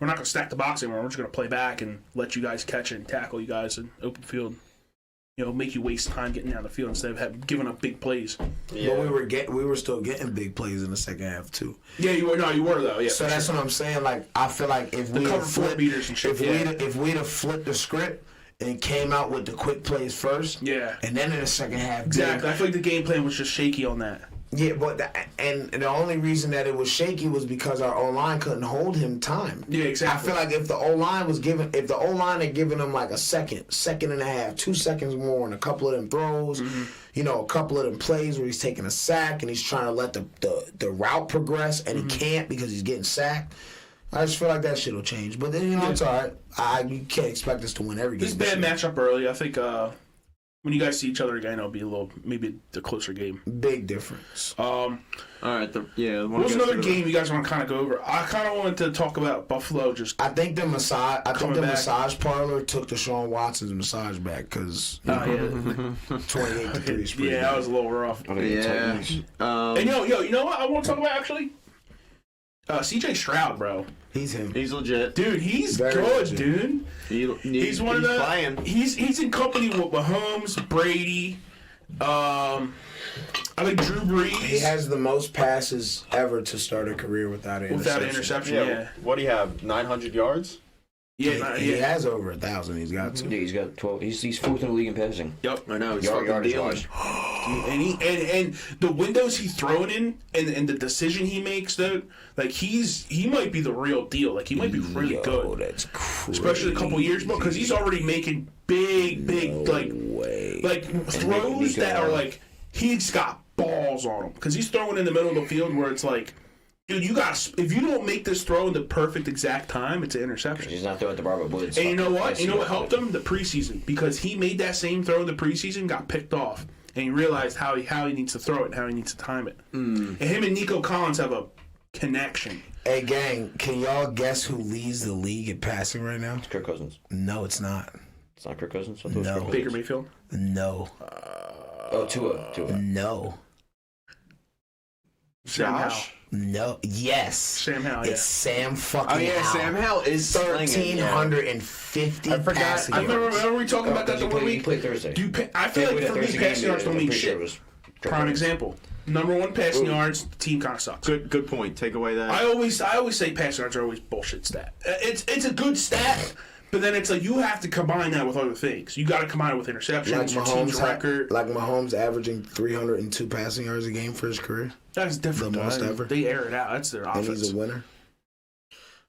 not gonna stack the box anymore. We're just gonna play back and let you guys catch it and tackle you guys in open field. Make you waste time getting down the field instead of giving up big plays. Yeah. But we were still getting big plays in the second half too. Yeah, you were. No, you were though. Yeah. So that's what I'm saying. Like I feel like if we cover 4 beaters and shit. if we'd have flipped the script and came out with the quick plays first, Yeah. and then in the second half, Exactly. I feel like the game plan was just shaky on that. Yeah, but the only reason that it was shaky was because our O line couldn't hold him time. Yeah, exactly. I feel like if the O line had given him like a second and a half, 2 seconds more, and a couple of them throws, a couple of them plays where he's taking a sack and he's trying to let the route progress and he can't because he's getting sacked. I just feel like that shit will change. But then, it's all right. You can't expect us to win every game. This bad matchup early. I think when you guys see each other again, it'll be maybe the closer game. Big difference. All right. What was another game you guys want to kind of go over? I kind of wanted to talk about Buffalo. I think the back. massage parlor took Deshaun Watson's massage back because 28-3 is pretty yeah, that was a little rough. Yeah. And you know what I want to talk about actually? CJ Stroud, bro. He's him. He's legit. Dude, he's Very good, legit. dude. He's one of the. Playing. He's in company with Mahomes, Brady. I think Drew Brees. He has the most passes ever to start a career without an interception. Yeah. What do you have? 900 yards? Yeah. He has over 1,000. He's got to. Yeah, he's got 12. He's fourth in the league in passing. Yep. I know. He's Yardage wise. And the windows he's throwing in and the decision he makes, though, like he might be the real deal. Like he might be really good. That's crazy. Especially a couple years ago, because he's already making big like throws that are like he's got balls on him because he's throwing in the middle of the field where it's like, dude, if you don't make this throw in the perfect exact time, it's an interception. He's not throwing the Robert Woods. And you know what? You know what helped him? The preseason, because he made that same throw in the preseason, got picked off, and he realized how he needs to throw it and how he needs to time it. And him and Nico Collins have a connection. Hey, gang, can y'all guess who leads the league in passing right now? It's Kirk Cousins. No, it's not. It's not Kirk Cousins. I thought it was No. Kirk Cousins. Baker Mayfield. No. Tua. No. Sam Howell. No. Yes. Sam Howell. It's Sam fucking Oh, yeah. Howell. Sam Howell is slinging, yeah. 1,350 I forgot. passing I yards. remember we talking about that the one He week. played Thursday. I feel like for me, passing yards don't mean shit. Prime example. Number one passing yards, the team kind of sucks. Good point. Take away that. I always say passing yards are always bullshit stat. It's a good stat, but then it's like you have to combine that with other things. You got to combine it with interceptions, your team's record. Like Mahomes averaging 302 passing yards a game for his career. That's different. The most ever. They air it out. That's their And offense. he's a winner.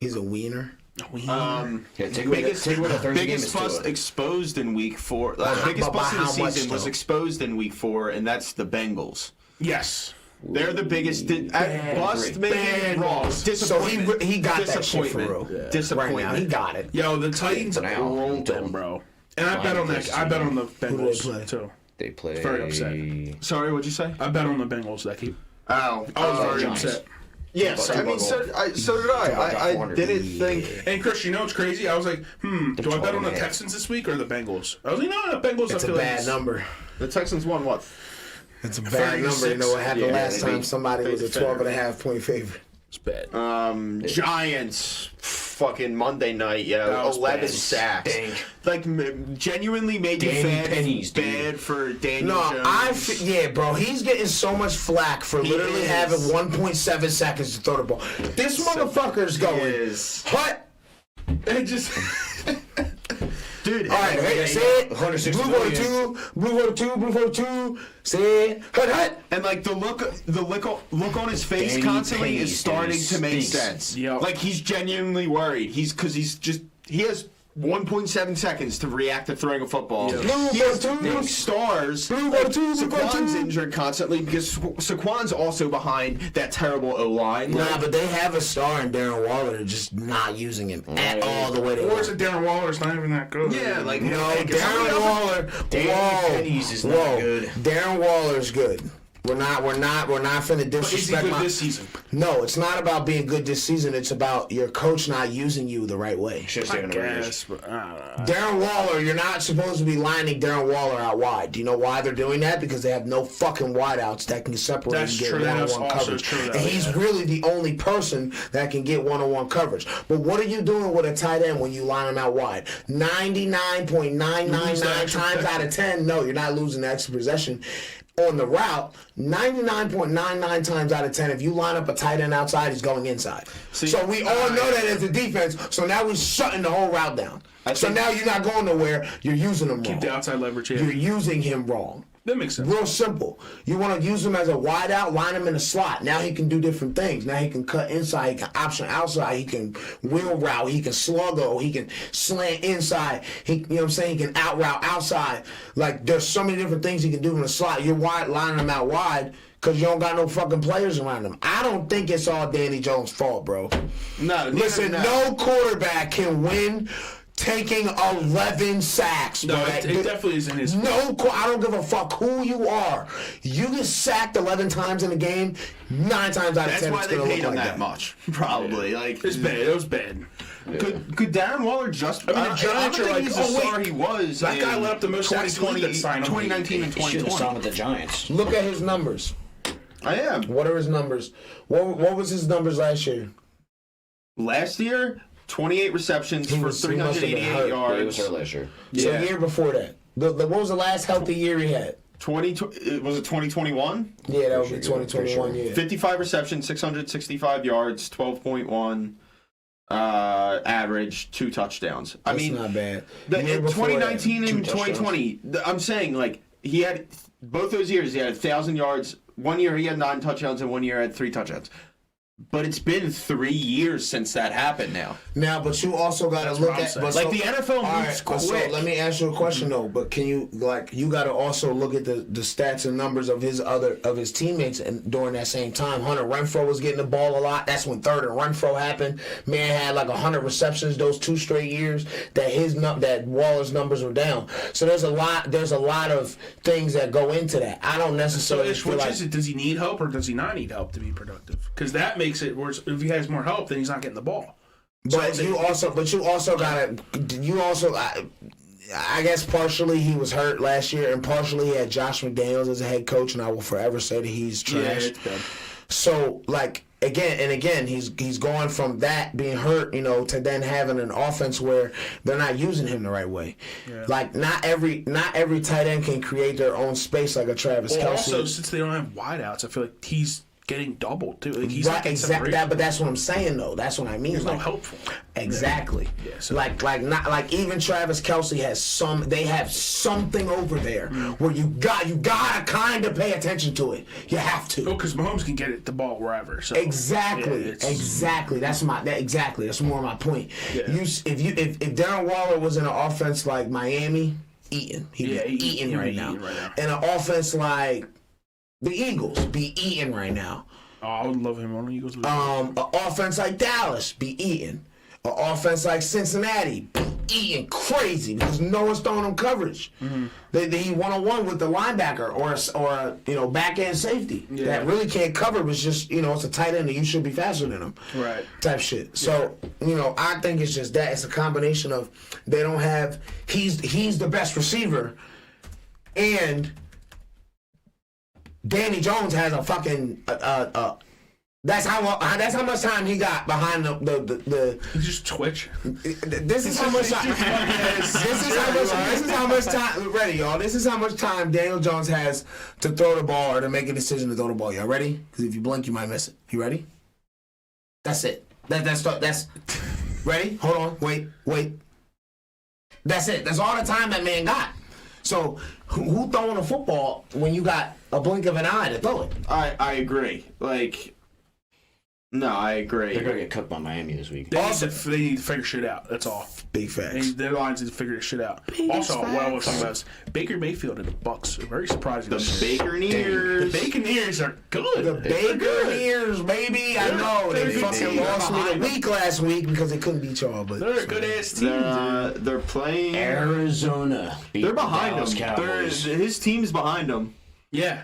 He's a wiener. Yeah, take away that Thursday game biggest is bust Tua. exposed in week 4. Biggest but by bust of the how much, season was though? exposed in week 4, and that's the Bengals. Yes. They're the biggest bust, maybe Bad wrong. loss. So Disappointment. he got that shit for real. Disappointment. Right Disappointment. now, he got it. Yo, the Titans Yeah, for now. rolled them, bro. And I bet on that. I bet on the do they Bengals play? too. They play. Very upset. Sorry, what'd you say? I bet on the Bengals that game. Oh, I was very Giants. upset. yes. I mean, so did I. I didn't think. And Chris, you know what's crazy? I was like, do I bet on the 12.5. Texans this week or the Bengals? I was like, no, the Bengals. It's I a feel bad like number. The Texans won what? It's a bad 36. number. You know what happened Yeah, last they time? beat- Somebody they was a defended. 12.5-point favorite. it's bad. Giants. Fucking Monday night, That was 11 bad. sacks. Dang. Like, genuinely made you Danny Pennies, dude. bad for Daniel No, Jones. yeah, bro. He's getting so much flack for literally is. having 1.7 seconds to throw the ball. This motherfucker's going. is. Hut. It just. Dude, All right, yeah, say yeah. it. 160 Blue million. 42, blue 42, blue 42. Say it. Hut, hut. and like the look on his face Danny constantly Pennies, is starting dude, to make stinks. sense. Yep. Like he's genuinely worried. He has 1.7 seconds to react to throwing a football. Yeah. He has no stars. Blue Like, 42, blue Saquon's 42. injured constantly because Saquon's also behind that terrible O-line. Nah, but they have a star in Darren Waller. They're just not using him at all the way they Or is want. it Darren Waller's not even that good? Yeah, like No, like, if somebody Darren else- Waller. Danny Whoa, Pennies is not whoa. good. Darren Waller's good. We're not finna But is he disrespect good my. this season? No, it's not about being good this season. It's about your coach not using you the right way. Should have I stayed on the Raiders. guess, but I don't know. Darren Waller, you're not supposed to be lining Darren Waller out wide. Do you know why they're doing that? Because they have no fucking wideouts that can separate That's and get true. That is one-on-one also coverage. true, though, And he's yeah. really the only person that can get one-on-one coverage. But what are you doing with a tight end when you line him out wide? 99.999 times out of 10, no, you're not losing the extra possession. On the route, 99.99 times out of 10, if you line up a tight end outside, he's going inside. So we all know that as a defense, so now we're shutting the whole route down. So now you're not going nowhere, you're using him wrong. Keep the outside leverage You're here. using him wrong. That makes sense. Real simple. You want to use him as a wide out, line him in a slot. Now he can do different things. Now he can cut inside, he can option outside, he can wheel route, he can sluggo, he can slant inside. You know what I'm saying? He can out route outside. Like there's so many different things he can do in the slot. You're lining him out wide because you don't got no fucking players around him. I don't think it's all Danny Jones' fault, bro. No, Listen, no quarterback can win taking 11 sacks. No, bro. it definitely isn't his fault. I don't give a fuck who you are. You get sacked 11 times in a game, 9 times out of 10 That's why it's they going to paid look him like that much. Probably. Like, It's bad. It was bad. Could Darren Waller just? I mean, the Giants are like, he's the oh, wait, star he was. that guy in let up the most sacks in the league that signed him. 2019 and He should have signed 2020. with the Giants. Look at his numbers. I am. What are his numbers? What was his numbers last year? Last year, 28 receptions He for must have been hurt. 388 Yeah, he was yards. hurt last year. So Yeah. the year before that. What was the last healthy year he had? 20 was it 2021? Yeah, that would be Pretty sure, 2021, pretty yeah. 55 receptions, 665 yards, 12.1 average, 2 touchdowns. I That's mean, not bad. The, Year in before 2019 that, and 2 touchdowns. 2020, I'm saying, like, he had both those years, he had 1,000 yards. One year he had 9 touchdowns, and one year had 3 touchdowns. But it's been 3 years since that happened now. Now, but you also got to That's look what I'm at saying. but Like, so- the NFL all moves right, but so quick. let me ask you a question though. But can you you got to also look at the stats and numbers of his teammates and during that same time. Hunter Renfrow was getting the ball a lot. That's when third and Renfrow happened. Man had like 100 receptions those 2 straight years. That Waller's numbers were down. So there's a lot of things that go into that. I don't So, necessarily Ish, feel which like is it? Does he need help or does he not need help to be productive? Because that makes it worse. If he has more help, then he's not getting the ball. But you also gotta. I guess partially he was hurt last year, and partially he had Josh McDaniels as a head coach, and I will forever say that he's trash. it's bad. So like again, he's going from that being hurt, to then having an offense where they're not using him the right way. Yeah. Like not every tight end can create their own space like a Travis Well, Kelce. also, since they don't have wideouts, I feel like he's getting doubled too. Like he's not Right, getting exactly. separation. But that's what I'm saying though. That's what I mean. There's no Like, help for him. Exactly. Yeah, so- like even Travis Kelce has they have something over there where you gotta kind of pay attention to it. You have to. Oh, because Mahomes can get it the ball wherever. So Exactly. yeah, it's- Exactly. That's more my point. Yeah. If Darren Waller was in an offense like Miami, eating. He'd Yeah, be eating he'd right be now. eating right now. And an offense like the Eagles be eating right now. Oh, I would love him on the Eagles. An offense like Dallas be eating. An offense like Cincinnati be eating crazy because no one's throwing them coverage. He 1-on-1 with the linebacker or a back end safety that really can't cover, but just it's a tight end and you should be faster than him. Right. Type shit. So I think it's just that it's a combination of they don't have he's the best receiver and Danny Jones has a fucking that's how much time he got behind the He just twitch. this is how much time this is how much time ready y'all this is how much time Daniel Jones has to throw the ball or to make a decision to throw the ball. Y'all ready? Because if you blink you might miss it. You ready? That's it. That's ready? Hold on. Wait. That's it. That's all the time that man got. So who throwing a football when you got a blink of an eye to throw it? I agree. No, I agree. They're gonna get cooked by Miami this week. They need to figure shit out. That's all. Big facts. Their lines need to figure this shit out. Also, what I was talking about is Baker Mayfield and the Bucks are very surprising. The this year. Baconeers. The Baconeers are good. The Baconeers, baby. I know. They they're fucking good. lost me Behind the them. week last week because they couldn't beat y'all. But They're a good ass team. They're playing. Arizona. Beat They're behind the Dallas him. Cowboys. His team's behind him. Yeah.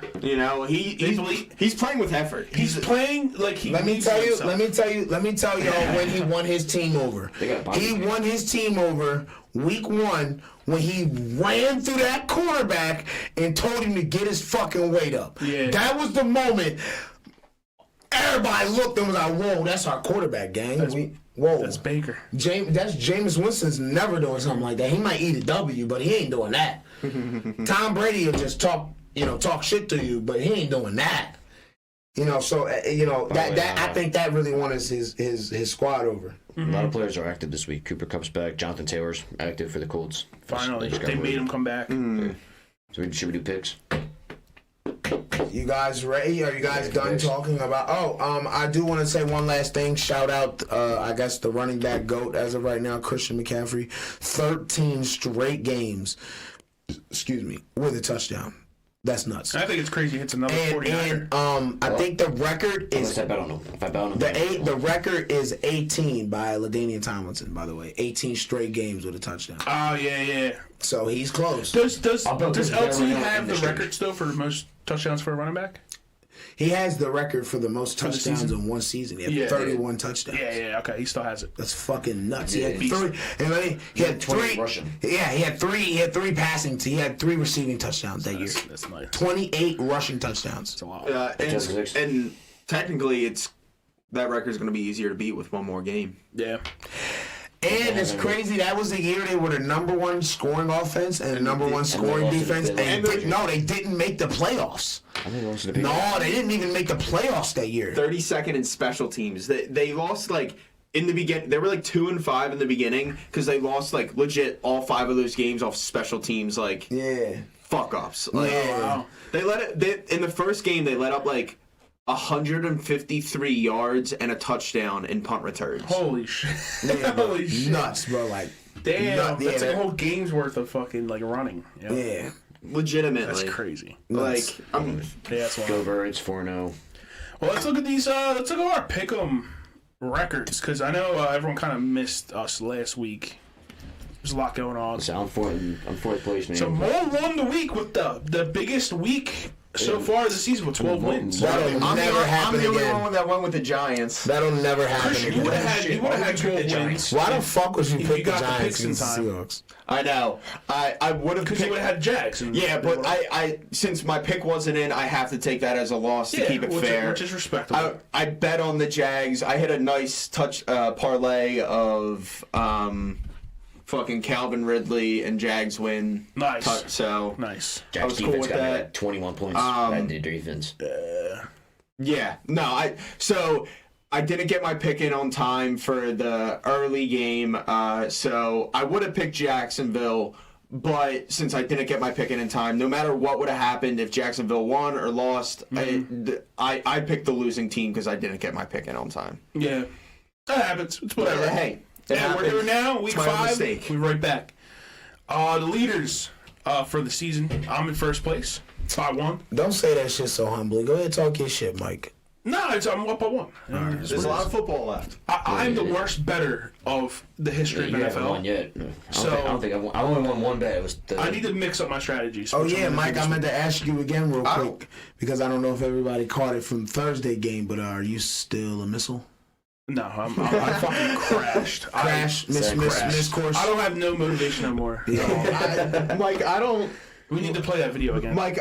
He's playing with effort. He's playing like he. let me needs tell you himself. when he won his team over. They got a bye He week. won his team over week 1 when he ran through that quarterback and told him to get his fucking weight up. Yeah. That was the moment. Everybody looked and was like, "Whoa, that's our quarterback, gang." Whoa, That's Baker. That's Jameis Winston's never doing something like that. He might eat a W, but he ain't doing that. Tom Brady will just talk shit to you, but he ain't doing that. So that I think that really won his squad over. A lot of players are active this week. Cooper Kupp's back. Jonathan Taylor's active for the Colts. Finally, Just got they word. made him come back. So should we do picks? You guys ready? Are you guys done talking about? I do want to say one last thing. Shout out, I guess the running back GOAT as of right now, Christian McCaffrey, 13 straight games. Excuse me, with a touchdown. That's nuts. I think it's crazy. It's another 49er. And I think the record is Unless I bet on him. If I bet on him, the record is 18 by LaDainian Tomlinson. By the way, 18 straight games with a touchdown. Oh yeah. So he's close. Does I'll bet LT there's better have the industry. record still for most touchdowns for a running back? He has the record for the most the touchdowns season? in one season. He had 31 touchdowns. Yeah. Okay, he still has it. That's fucking nuts. Yeah, he had three. And then he had 20 three. rushing. Yeah, he had three passing. He had 3 receiving touchdowns that year. That's nice. 28 rushing touchdowns. That's a lot. And technically, that record's going to be easier to beat with one more game. Yeah. And it's crazy. That was the year they were the number 1 scoring offense and the number 1 scoring lost to the defense. And Bills. they didn't make the playoffs. I think they lost to the No, they didn't even make the playoffs that year. 32nd in special teams. They lost like in the beginning. They were like 2-5 in the beginning because they lost like legit all 5 of those games off special teams. Like fuck ups. Like, Yeah. They in the first game they let up like 153 yards and a touchdown in punt returns. Holy shit. Yeah, bro. Holy shit. Nuts, bro. Like, Damn. That's yeah, like a whole game's worth of fucking like running. Yeah. yeah. Legitimately. That's crazy. Nuts. Like I'm Yeah, that's Go wild. Birds 4-0. Well, let's look at these. Let's look at our pick'em records because I know everyone kind of missed us last week. There's a lot going on. So I'm fourth place, man. So Mo won the week with the biggest week so far this season with 12 wins. That'll never happen I'm the only again. one that went with the Giants. That'll never happen Christian, you would again. have had 12 wins. Why the fuck would you If pick you the got the Giants picks in and the time. Seahawks? I know. I would have Because picked. you would have had Jags. Yeah, but I since my pick wasn't in, I have to take that as a loss to keep it fair. Which is respectable. I bet on the Jags. I hit a nice parlay of fucking Calvin Ridley and Jags win. Nice. So Nice. I was Jack's cool defense with got me that. like 21 points. That did defense. Yeah, no, I didn't get my pick in on time for the early game, so I would have picked Jacksonville, but since I didn't get my pick in time, no matter what would have happened if Jacksonville won or lost, I picked the losing team because I didn't get my pick in on time. Yeah. That happens. It's whatever. Hey, Yeah, we're here now, week It's my own 5. mistake. We're right back. The leaders for the season. I'm in first place. 5-1. Don't say that shit so humbly. Go ahead and talk your shit, Mike. No, I'm up by 1. There's a lot of football left. I'm the worst bettor of the history You of haven't won NFL. yet. I don't think I only won one bet. It was I need to mix up my strategies. Oh which yeah, I'm gonna Mike, do I this meant week. to ask you again real quick because I don't know if everybody caught it from Thursday game, but are you still a missile? No, I fucking crashed. Crash, miss course. I don't have no motivation no more. Mike, I don't. We need to play that video again. Mike,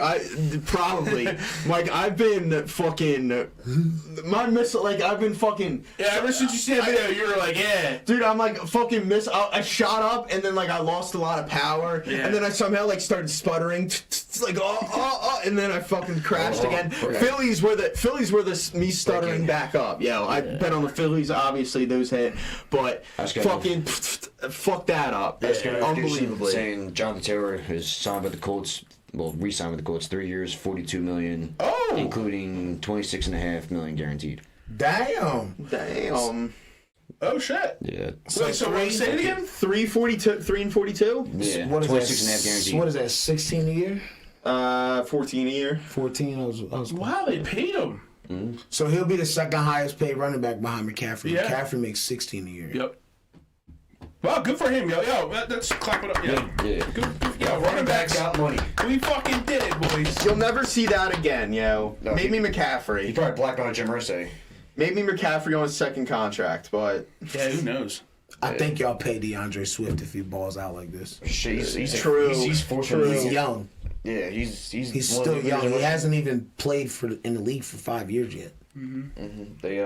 Mike, I've been fucking. My missile, like, I've been fucking. Yeah, ever since you see that video, you were like, yeah. Dude, I'm like fucking I shot up and then like I lost a lot of power and then I somehow like started sputtering like and then I fucking crashed again. Okay. Phillies were me stuttering back up. Yo, I bet on the Phillies. Obviously those hit, but That's good. fucking fuck that up. Unbelievably. Saying Jonathan Taylor is signed with the Colts. Well, re-signed with the Colts, 3 years, $42 million, including $26.5 million guaranteed. Damn. Oh, shit. Yeah. Wait, so wait, say it again? 342, 3 and 42. Yeah. What is 26.5 guaranteed. What is that? 16 a year? 14 a year. 14. I was. Wow, they paid him. So he'll be the second highest paid running back behind McCaffrey. Yeah. McCaffrey makes 16 a year. Yep. Well, good for him, yo. Let's clap it up. Yeah. Yeah. Yo, running backs. Got money. We fucking did it, boys. You'll never see that again, yo. No, Maybe He McCaffrey. probably blacked on Jim Irsay. Maybe McCaffrey on his second contract, but Yeah, who knows? I think y'all pay DeAndre Swift if he balls out like this. Shit, he's True. He's fortunate. He's young. Yeah, he's He's one of still the young. leaders He in hasn't even played in the league for 5 years yet. They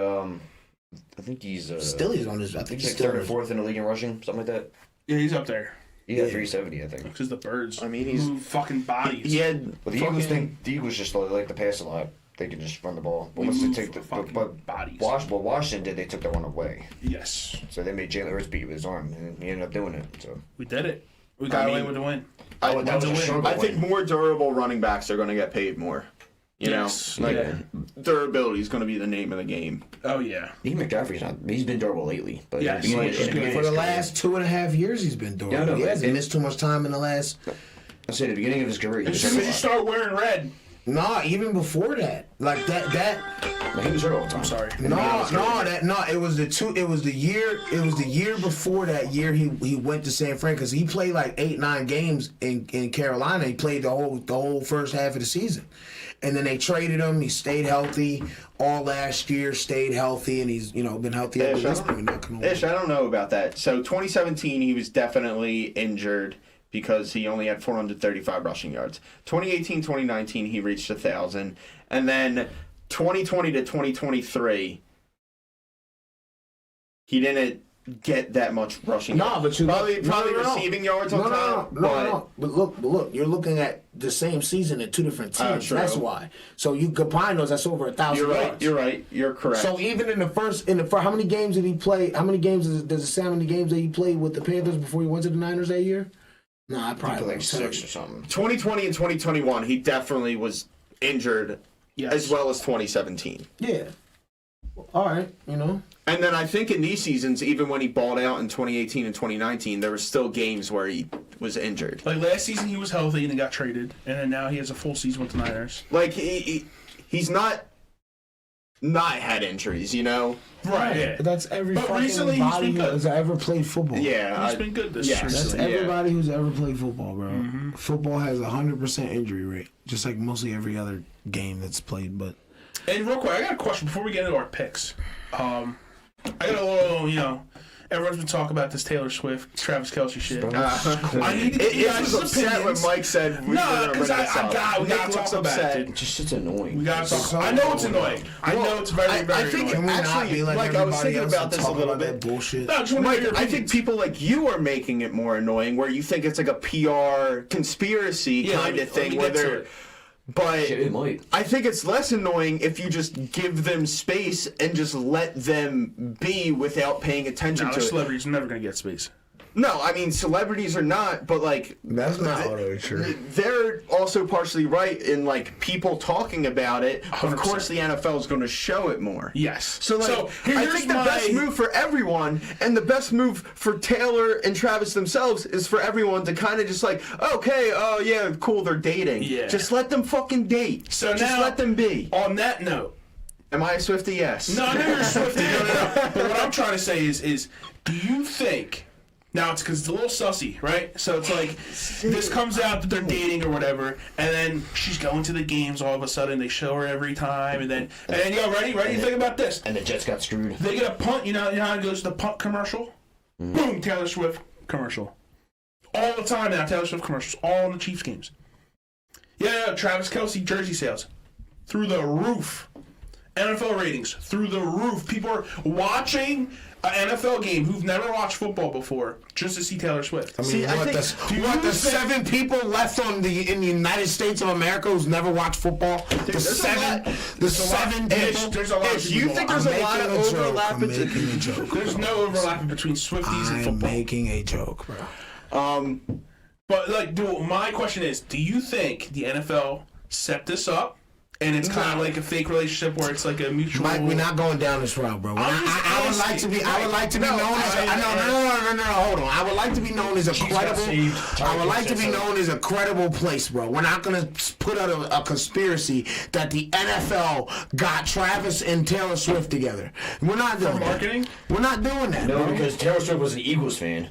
I think he's Still, he's on his. I think he's he's like still third on or his. fourth in the league in rushing, something like that. Yeah, he's up there. He got 370, I think. Because the birds. I mean, he's- move fucking bodies. he had But the Eagles think the Eagles just like to pass a lot. They can just run the ball. But once they move take the fucking but bodies. what Washington did, they took that one away. Yes, So they made Jalen Hurts beat with his arm, and he ended up doing it. So we did it. We got away mean, with the win. that was a win. struggle. I think more durable running backs are going to get paid more. You Yes. know, like Yeah. durability is going to be the name of the game. Oh yeah. Even McCaffrey's not. He's been durable lately, but Yes, in the he beginning- is in good. beginning For of the his career- last 2.5 years, he's been doing Yeah, I it. know, He but hasn't it- missed too much time in the last I say the beginning of his career. He As was soon hurt as a you lot. start wearing red. Nah, even before that, like that. He was hurt all the time. I'm sorry. It was the year before that year he went to San Fran because he played like 8-9 games in Carolina. He played the whole first half of the season, and then they traded him. He stayed healthy all last year, stayed healthy, and he's been healthy up to this point. I don't know about that. So 2017, he was definitely injured because he only had 435 rushing yards. 2018, 2019, he reached 1,000. And then 2020 to 2023, he didn't get that much rushing yards. But probably receiving yards on top. No. But look, you're looking at the same season in two different teams. True. That's why. So you combine those, that's over 1,000 yards. You're right. You're correct. So even in the first, how many games did he play? How many games does it say how many games that he played with the Panthers before he went to the Niners that year? No, I probably like 6 or something. 2020 and 2021, he definitely was injured, as well as 2017. Yeah. All right, And then I think in these seasons, even when he balled out in 2018 and 2019, there were still games where he was injured. Like last season, he was healthy and he got traded, and then now he has a full season with the Niners. Like he's not had injuries, Right. Yeah. But that's every But fucking recently, he's body been who good. has ever played football. Yeah, He's been good this yes. season. That's Yeah. everybody who's ever played football, bro. Football has 100% injury rate, just like mostly every other game that's played. But And real quick, I got a question before we get into our picks. I got a little, everyone's been talking about this Taylor Swift, Travis Kelce shit. I need to get you It guys' was upset when opinions. Mike said we No, were because we gotta talk about it. It's just annoying. We gotta talk. So I know it's annoying. I know it's very, very I think annoying. we not actually, be like I was everybody thinking else about and this a talk little about bit. that bullshit. No, I just want to Mike, hear your I think opinions. people like you are making it more annoying, where you think it's like a PR conspiracy kind of thing, where let me get to they're. it. But Shit, it might. I think it's less annoying if you just give them space and just let them be without paying attention No, to the it. celebrities are never gonna get space. No, I mean celebrities are not, but like That's not totally true. they're also partially right in like people talking about it. Of 100%. course, the NFL is going to show it more. Yes. So like, I here's think the best move for everyone, and the best move for Taylor and Travis themselves, is for everyone to kind of just like, okay, oh yeah, cool, they're dating. Yeah. Just let them fucking date. So just now, let them be. On that note, Am I a Swiftie? Yes. no, I know you're a Swiftie. No. But what I'm trying to say is, do you think? Now it's because it's a little sussy, right? So it's like this comes out that they're dating or whatever, and then she's going to the games. All of a sudden, they show her every time, and then ready? Think about this. And the Jets got screwed. They get a punt. You know how it goes to the punt commercial? Boom, Taylor Swift commercial. All the time now, Taylor Swift commercials. All in the Chiefs games. Yeah, Travis Kelce jersey sales through the roof. NFL ratings through the roof. People are watching an NFL game who've never watched football before just to see Taylor Swift. I mean, See, I think- the 7 people left in the United States of America who's never watched football? there's a lot. The 7 people. There's a lot of If you people think who there's are- a lot of overlap I'm making a joke. there's no overlap between Swifties and I'm football. making a joke, bro. But like, my question is, do you think the NFL set this up? And it's kind of like a fake relationship where it's like a mutual. Mike, we're not going down this route, bro. I would like to be. I would like to be known as. No. Hold on. I would like to be known as a credible. I would like to be known as a credible place, bro. We're not gonna put out a conspiracy that the NFL got Travis and Taylor Swift together. We're not doing that. marketing? We're not doing that, No, bro. because Taylor Swift was an Eagles fan.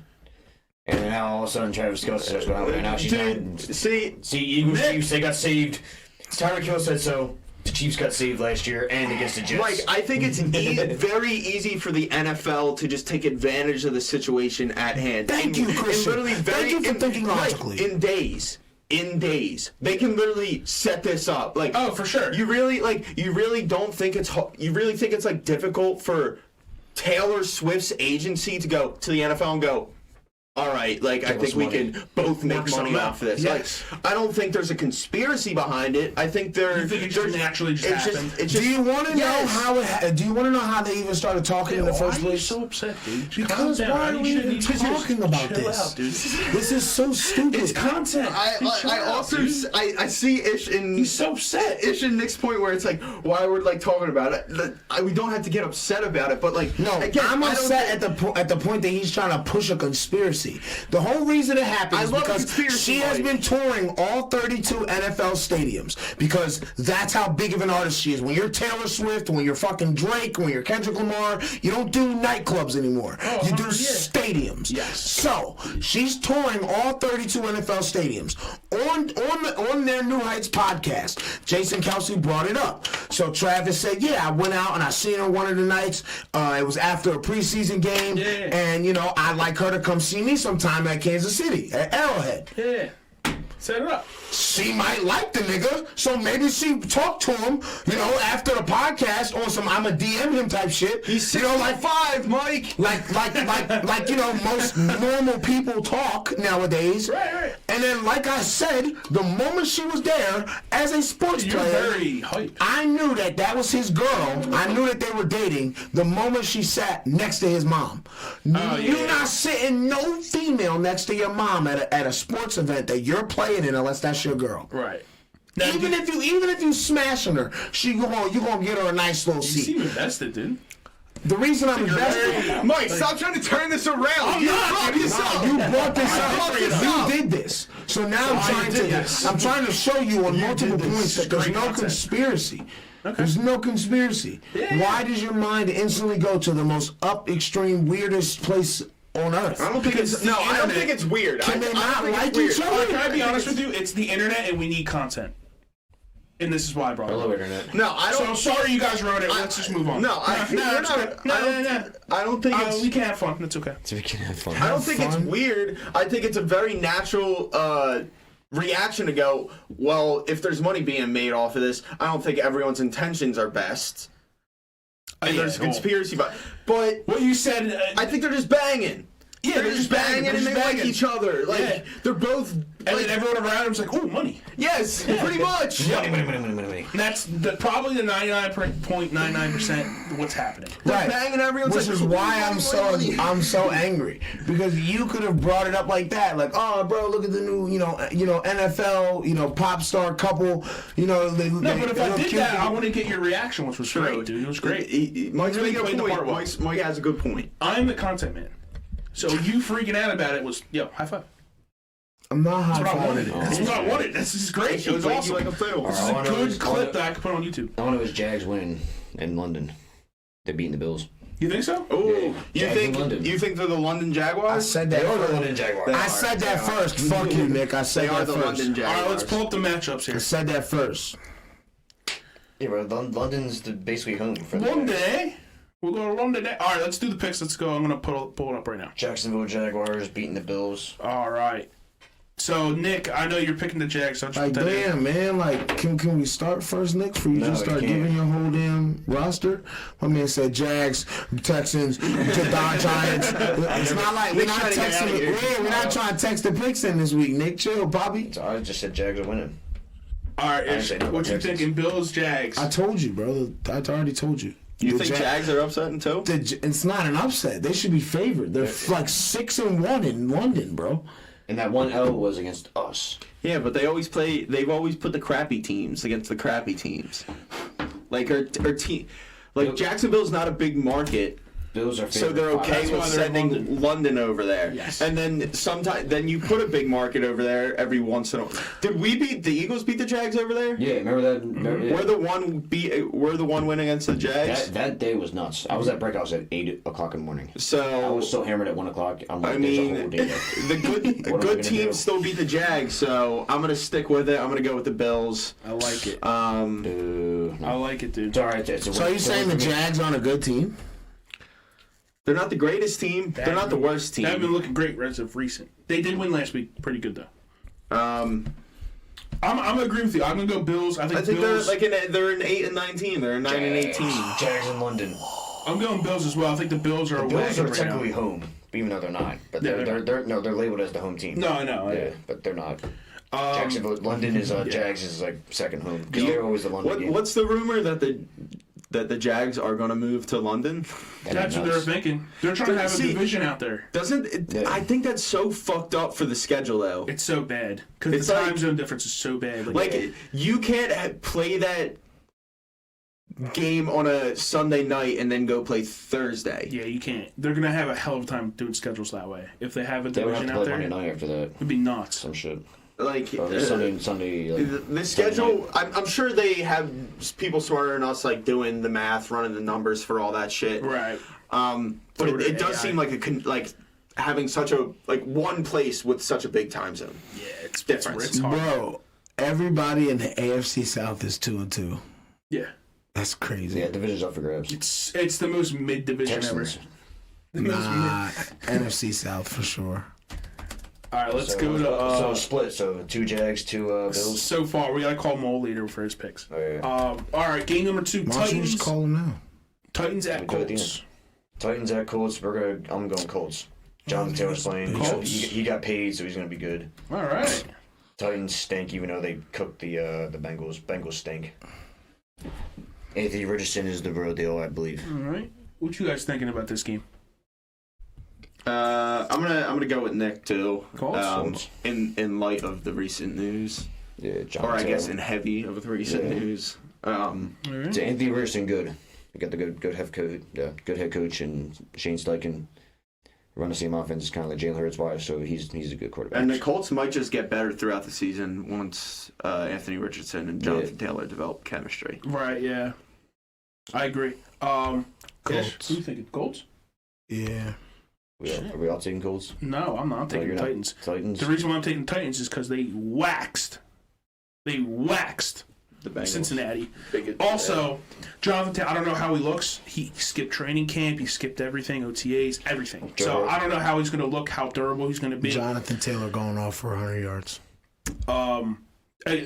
And then now all of a sudden Travis Kelce starts going out there. Now she's not. See, Eagles, Chiefs, they got saved. Tyreek Hill said so. The Chiefs got saved last year and against the Jets. Like, I think it's very easy for the NFL to just take advantage of the situation at hand. Thank you, Christian. And literally Thank you for thinking logically. In days, they can literally set this up. Like, Oh, for sure. You really don't think it's you really think it's like difficult for Taylor Swift's agency to go to the NFL and go, all right, like, I Give us think we money. can both make Work money something off out. this. Yes. Like, I don't think there's a conspiracy behind it. I think You think it just naturally just happened? It's Do just, you want to Yes. know how it? Do you want to know how they even started talking in the first Why are you place? so upset, dude? Because Calm down. why are we even talking about chill this? out, dude. This is so stupid. It's content. I also I see Ish in He's so upset. Ish in Nick's point where it's like, why we're like talking about it. We don't have to get upset about it, but like, No, again, I'm I don't upset think- at the point that he's trying to push a conspiracy. conspiracy. The whole reason it happened I is love because conspiracy, she has Mike. been touring all 32 NFL stadiums because that's how big of an artist she is. When you're Taylor Swift, when you're fucking Drake, when you're Kendrick Lamar, you don't do nightclubs anymore. You do 100, yeah. stadiums. Yes. So she's touring all 32 NFL stadiums. On their New Heights podcast, Jason Kelsey brought it up. So Travis said, "Yeah, I went out and I seen her one of the nights. It was after a preseason game, and you know I'd like her to come see me sometime at Kansas City at Arrowhead." Yeah. Set it up. She might like the nigga, so maybe she talked to him, you know, after the podcast on some "I'ma DM him" type shit. He's 6'5", you know, like Mike. like you know, most normal people talk nowadays. Right. And then, like I said, the moment she was there as a sports You're player, very hyped. I knew that was his girl. I knew that they were dating the moment she sat next to his mom. You're not sitting no female next to your mom at a sports event that you're playing in unless that's your girl. Right. Now, Even if you smashing her, you gonna get her a nice little you seat. seem invested, dude. The reason I'm invested. Mike, stop trying to turn this around. You brought this up. You brought this up. You You did this. So now I'm trying to show you on multiple points that there's no conspiracy. There's no conspiracy. Why does your mind instantly go to the most extreme, weirdest place on earth? I don't think it's I don't think it's weird. Can they not think like it's weird. each other? Can I be honest with you? It's the internet, and we need content. And this is why I brought it I up. love internet. No, I So don't. sorry you guys wrote it. Let's just move on. No, it's good. I don't think it's. We can have fun. That's okay. So we can have fun. I don't think it's weird. I think it's a very natural reaction to go, well, if there's money being made off of this, I don't think everyone's intentions are best. And there's a conspiracy, but What you said. I think they're just banging. Yeah, They're just banging and they like each other. Like they're both. And then everyone around him's like, "Oh, money." Yes, pretty much. Money. And that's probably the 99.99% what's happening. They're banging everyone's Which like, is why I'm so angry, because you could have brought it up like that, like, "Oh, bro, look at the new, NFL, pop star couple, No, but if I did that, I want to get your reaction, which was Sure. great, dude. It was great. Mike's really making a played the part well. point. Mike has a good point. I'm the content man. So you freaking out about it was, high five. I'm not high That's what I wanted. fiving. That's what I wanted. This is great. It was awesome. Like a fiddle. This is a good clip that I could put on YouTube. I want to know is Jags winning in London. They're beating the Bills. You think so? Oh, Yeah. you Jags in think London. they're the London I Jaguars? said that. They are the first. London Jaguars. I said that first. Fuck you, Nick. I said They are that the first. London All Jaguars. right, let's pull up the matchups I here. said that first. Yeah, bro. London's basically home for the London, Jags. eh? We'll go to London. All right, let's do the picks. Let's go. I'm going to pull it up right now. Jacksonville Jaguars beating the Bills. All right. So, Nick, I know you're picking the Jags. So I'll just Like, put that in. damn, man. Like, can we start first, Nick? For you No, just we start can't. giving your whole damn roster? My man said Jags, Texans, Giants. It's not like we're not trying to get out of texting. here. Yeah, we're not trying to text the picks in this week, Nick. Chill, Bobby. So I just said Jags are winning. All right, didn't say no what you about Texans. thinking? Bills, Jags. I told you, bro. I already told you. You The think Jags are upsetting too? It's not an upset. They should be favored. They're like 6-1 in London, bro. And that 1-0 was against us. Yeah, but they've always put the crappy teams against the crappy teams. Like our team, like Jacksonville's not a big market. Bills are So favored. they're okay That's with why they're in sending London over there. Yes. And then then you put a big market over there every once in a while. Did the Eagles beat the Jags over there? Yeah, remember that? Remember, yeah. We're the one win against the Jags. That day was nuts. I was at breakouts at 8 o'clock in the morning. I So was so hammered at 1 o'clock. I'm like, I there's a mean, whole day left. the good What am I good gonna teams do? still beat the Jags. So I'm gonna stick with it. I'm gonna go with the Bills. I like it. No. I like it, dude. It's all right. It's a So are you saying the Jags aren't a good team? They're not the greatest team. They're not the worst They haven't been team. looking great as of recent. They did win last week. Pretty good, though. I'm gonna agree with you. I'm gonna go Bills. I think Bills. They're an 8-9 team. They're a 9-18. Jags in London. I'm going Bills as well. I think the Bills are a Bills wagon are right technically now. home, even though they're not. But Yeah, they're labeled as the home team. No, I know. Yeah, but they're not. Jacksonville, London is Jags is like second home because they're always the London game. What's the rumor that the Jags are going to move to London? That's what they're thinking. They're trying to have a division out there. I think that's so fucked up for the schedule though. It's so bad because It's the time like- zone difference is so bad. Like you can't play that game on a Sunday night and then go play Thursday. Yeah, you can't. They're gonna have a hell of a time doing schedules that way. If they have a They would have division to out play there, Monday night after that. it'd be nuts. Some shit. Like Or Sunday. Like, the schedule, I'm sure they have people smarter than us, like doing the math, running the numbers for all that shit. Right. But it does AI. seem like having such a one place with such a big time zone. Yeah, it's different. It's hard. Bro, everybody in the AFC South is 2-2. Yeah. That's crazy. yeah, division's up for grabs. It's the most mid division ever. Texans. The most Nah, mid. NFC South for sure. All right, let's So, go to. so split. So 2 Jags, 2 Bills. So far, we gotta call Mole leader for his picks. Oh, yeah. All right, game number 2. Why don't you just Titans. call him now? Titans at We do it at the Colts. Titans at Colts. I'm going Colts. Jonathan Taylor's playing. Colts. He got paid, so he's gonna be good. All right. Titans stink, even though they cooked the Bengals. Bengals stink. Anthony Richardson is the real deal, I believe. All right. What you guys thinking about this game? I'm gonna go with Nick too. Colts? In light of the recent news, Yeah, Jonathan or I guess in Taylor. heavy of the recent Yeah. news. All It's right. Anthony Richardson good. You got the good head coach, and Shane Steichen run the same offense. It's kind of like Jalen Hurts' wife, so he's a good quarterback. And the Colts might just get better throughout the season once Anthony Richardson and Jonathan Taylor develop chemistry. Right. Yeah. I agree. Ish, Colts. who you thinking? Colts? Yeah. Are we all taking Colts? No, I'm not. I'm taking you're not. Titans. Titans. The reason why I'm taking Titans is because they waxed The Bengals. Cincinnati. Big- Also, Jonathan Taylor, I don't know how he looks. He skipped training camp. He skipped everything, OTAs, everything. So I don't know how he's going to look, how durable he's going to be. Jonathan Taylor going off for 100 yards.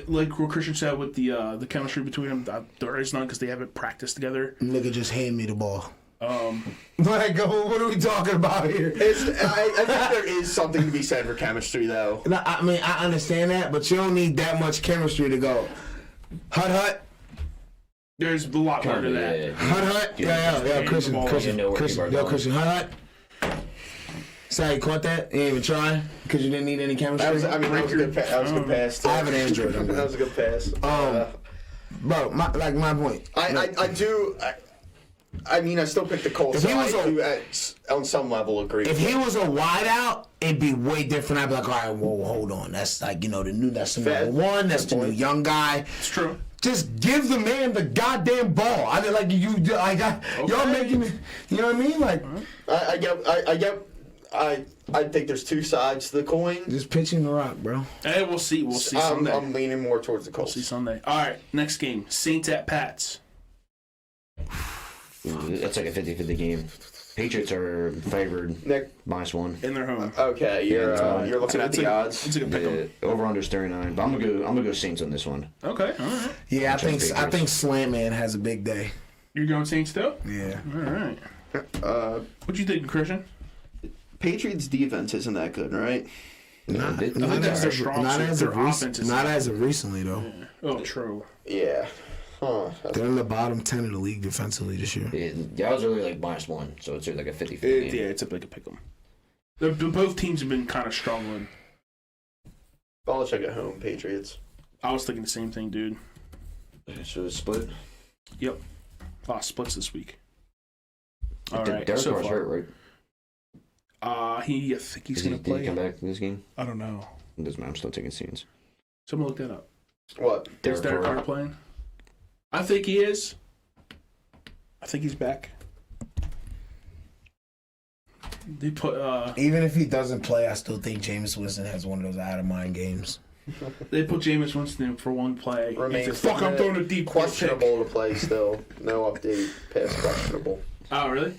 Like what Christian said with the chemistry between them, there is none because they haven't practiced together. Nigga, just hand me the ball. Like, what are we talking about here? I think there is something to be said for chemistry, though. No, I mean, I understand that, but you don't need that much chemistry to go. Hut. There's a lot more to that. Hut. Yeah, Christian. You know where Christian. people are Yo, going. Christian. Hut. Sorry, you caught that? You ain't even try? Because you didn't need any chemistry? That was a good pass. That was a good pass. I have an Android. That was a good pass. Bro, my point. I mean, I still pick the Colts. If he was on some level, agree. If he was a wideout, it'd be way different. I'd be like, all right, whoa, hold on. That's like, that's the Fair. number one. That's Good the new point. young guy. It's true. Just give the man the goddamn ball. I mean, like y'all making me. You know what I mean? Like, I think there's two sides to the coin. just pitching the rock, bro. Hey, we'll see. We'll see Sunday. I'm leaning more towards the We'll Colts. see Sunday. All right, next game. Saints at Pats. That's like a 50-50 game. Patriots are favored Nick, -1. In their home. okay, you're looking at the odds. It's a good pick 'em. Over under 39. But I'm gonna go Saints on this one. Okay, all right. Yeah, I Patriots. think Slam Man has a big day. You're going Saints still? Yeah. All right. What you think, Christian? Patriots defense isn't that good, right? Not that's their strong suit. as Their of offense is- not as of recently though. Oh, true. Yeah. Huh. They're in the bottom 10 of the league defensively this year. Yeah, I was really like -1, so it's like a 50-50 Yeah, game. it's a big pick 'em. Both teams have been kind of struggling. Belichick at home, Patriots. I was thinking the same thing, dude. So it's split. Yep. Splits this week. All right. Derek So Carr's far, hurt, right? I think he's going to Did he play. come back in this game? I don't know. It doesn't matter. I'm still taking scenes. Someone look that up. What? Is Derek Carr playing? I think he is. I think he's back. They put Even if he doesn't play, I still think Jameis Winston has one of those out of mind games. Jameis Winston in for one play. Remains He said, fuck, I'm throwing a deep questionable to play still. No update. Pass questionable. Oh, really?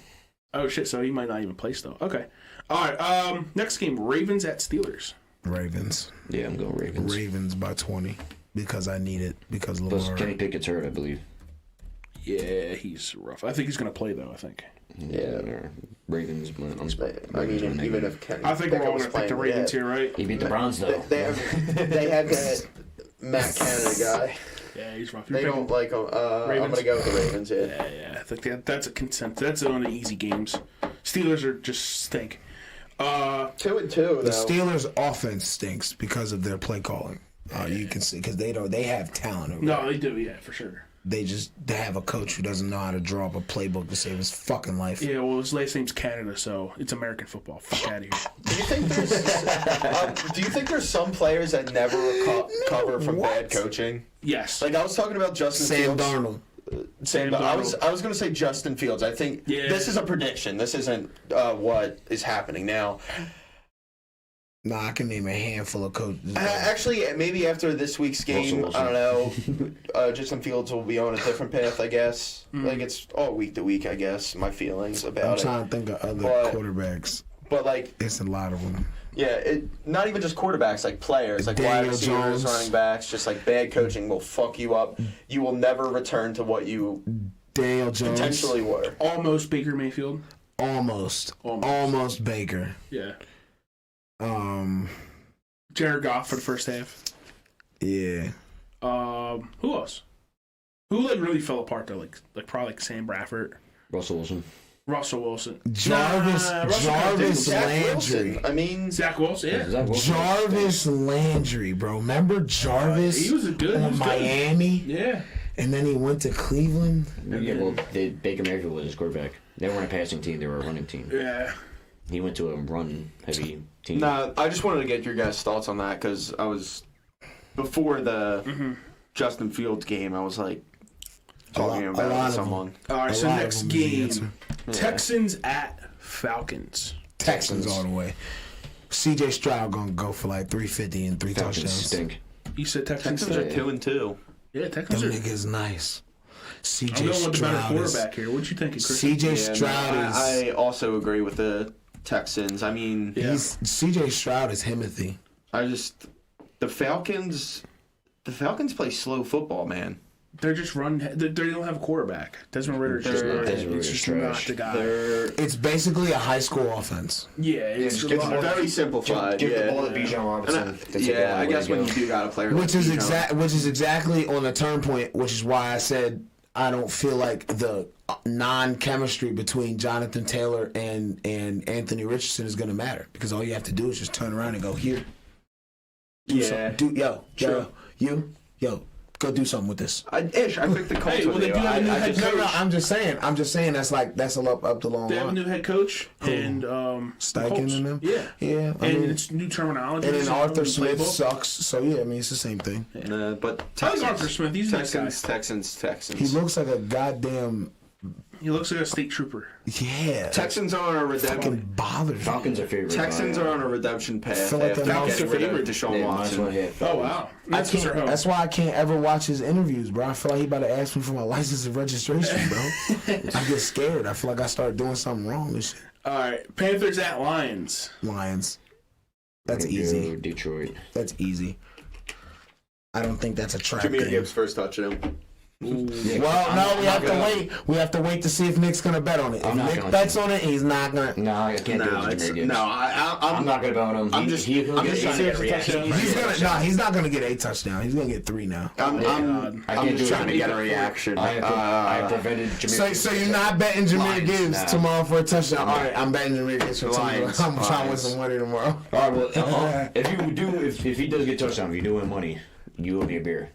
Oh, shit. So he might not even play still. Okay. All right. Next game, Ravens at Steelers. Ravens. Yeah, I'm going Ravens. Ravens by 20 because I need it because Plus, Lamar. Kenny Pickett's hurt, I believe. Yeah, he's rough. I think he's going to play, though, I think. Yeah. Ravens. I mean, even if Kenny I think we're all Pickett going to pick the playing, Ravens yeah. here, right? He beat the Browns, though. They have that Matt Canada guy. Yeah, he's rough. They don't like him. I'm Ravens? gonna go with the Ravens. Yeah. Yeah. I think that's a consent. That's one of the easy games. Steelers are just stink. 2-2 The though. Steelers' offense stinks because of their play calling. You can see because they have talent over No, there. they do. Yeah, for sure. they have a coach who doesn't know how to draw up a playbook to save his fucking life. Yeah, well, his last name's Canada, so it's American football. Fuck out of here. Do you think there's some players that never recover from bad coaching? Yes. Like I was talking about Justin Sam Fields. Darnold. Sam I Darnold. was going to say Justin Fields. I think this is a prediction. This isn't what is happening now. Nah, I can name a handful of coaches. Actually, maybe after this week's game, Wilson. I don't know. Justin Fields will be on a different path, I guess. Like it's all week to week, I guess. My feelings I'm about it. trying to think of other quarterbacks. But like, It's a lot of them. yeah, not even just quarterbacks, like players, like Daniel wide receivers, Jones. running backs. Just like bad coaching will fuck you up. You will never return to what you Daniel Jones. potentially were. Almost Baker Mayfield. Almost Baker. Yeah. Jared Goff for the first half. Yeah. Who else? Who like really fell apart though? Like probably like Sam Bradford, Russell Wilson. Russell Wilson, Jarvis Zach Landry. Wilson. I mean, Zach Wilson. Yeah, Zach Wilson. Jarvis Landry, bro. Remember Jarvis he was a good. he on was good. Miami? Yeah. And then he went to Cleveland. Yeah, well, Baker Mayfield was his quarterback. They weren't a passing team; they were a running team. Yeah. He went to a run-heavy team. nah, I just wanted to get your guys' thoughts on that because I was before the Justin Fields game. I was like talking a about it lot with of someone. All right. A So lot of next them is the game, answer. Texans at Falcons. Texans all the way. CJ Stroud gonna go for like 350 and 3 Falcons touchdowns. stink. You said Texans. Texans are 2-2. Yeah, Texans Them are. niggas nice. I'm CJ going with the better Stroud is. quarterback here. What you thinking, Chris? CJ Stroud is. I also agree with the Texans. I mean, Yeah. CJ Stroud is Himothy. the Falcons play slow football, man. They're just run. They don't have a quarterback. Desmond Ritter's just not. Desmond It's Ritter's just not trash. the guy. It's basically a high school offense. Yeah, it's just a give lot the of- ball- Very simplified. Give yeah. the ball to Bijan Robinson. And That's a I way guess to when go. you do got a player, Which like is Bijan. which is exactly on the turn point, which is why I said I don't feel like the non-chemistry between Jonathan Taylor and Anthony Richardson is going to matter because all you have to do is just turn around and go here. Yeah. Yo, go do something with this. I picked the Colts. Hey, well, with they you. do have a new I head just- coach. No, I'm just saying that's up the long They have a line. new head coach and Steichen Colts. and them? Yeah, Yeah, I and mean, it's new terminology. and then so Arthur new Smith playbook. sucks. So yeah, I mean it's the same thing. But I like Arthur Smith. He's a nice guy. Texans. He looks like a goddamn He looks like a state trooper. yeah. Texans are on a redemption. fucking bothers me. Falcons are favorite. Texans are on a redemption path. feel like after they're getting not rid of favorite. Deshaun Watson. Oh wow, I that's just their can't, home. that's why I can't ever watch his interviews, bro. I feel like he about to ask me for my license and registration, bro. I get scared. I feel like I start doing something wrong and shit. All right, Panthers at Lions. Lions. That's Gonna go easy. Detroit. That's easy. I don't think that's a trap Jameer game. Gibbs first touchdown. Well, no, we have to wait. We have to wait to see if Nick's gonna bet on it. If I'm not Nick gonna. bets on it, he's not gonna. No, I can't do it. Jameer Gibbs. I'm I'm not gonna bet on him. I'm just- He'll I'm get just he's trying to gonna get reaction. reaction. He's not gonna get a touchdown. He's gonna get 3 now. I'm I can't just do it. trying to get a reaction. I have prevented Jameer. So you're not betting Jameer Lions, Gibbs nah. tomorrow for a touchdown? All right, I'm betting Jameer Gibbs for a touchdown. Lions, I'm trying to win Lions. some money tomorrow. All right, well, if he does get touchdown, if you do win money, you owe me a beer.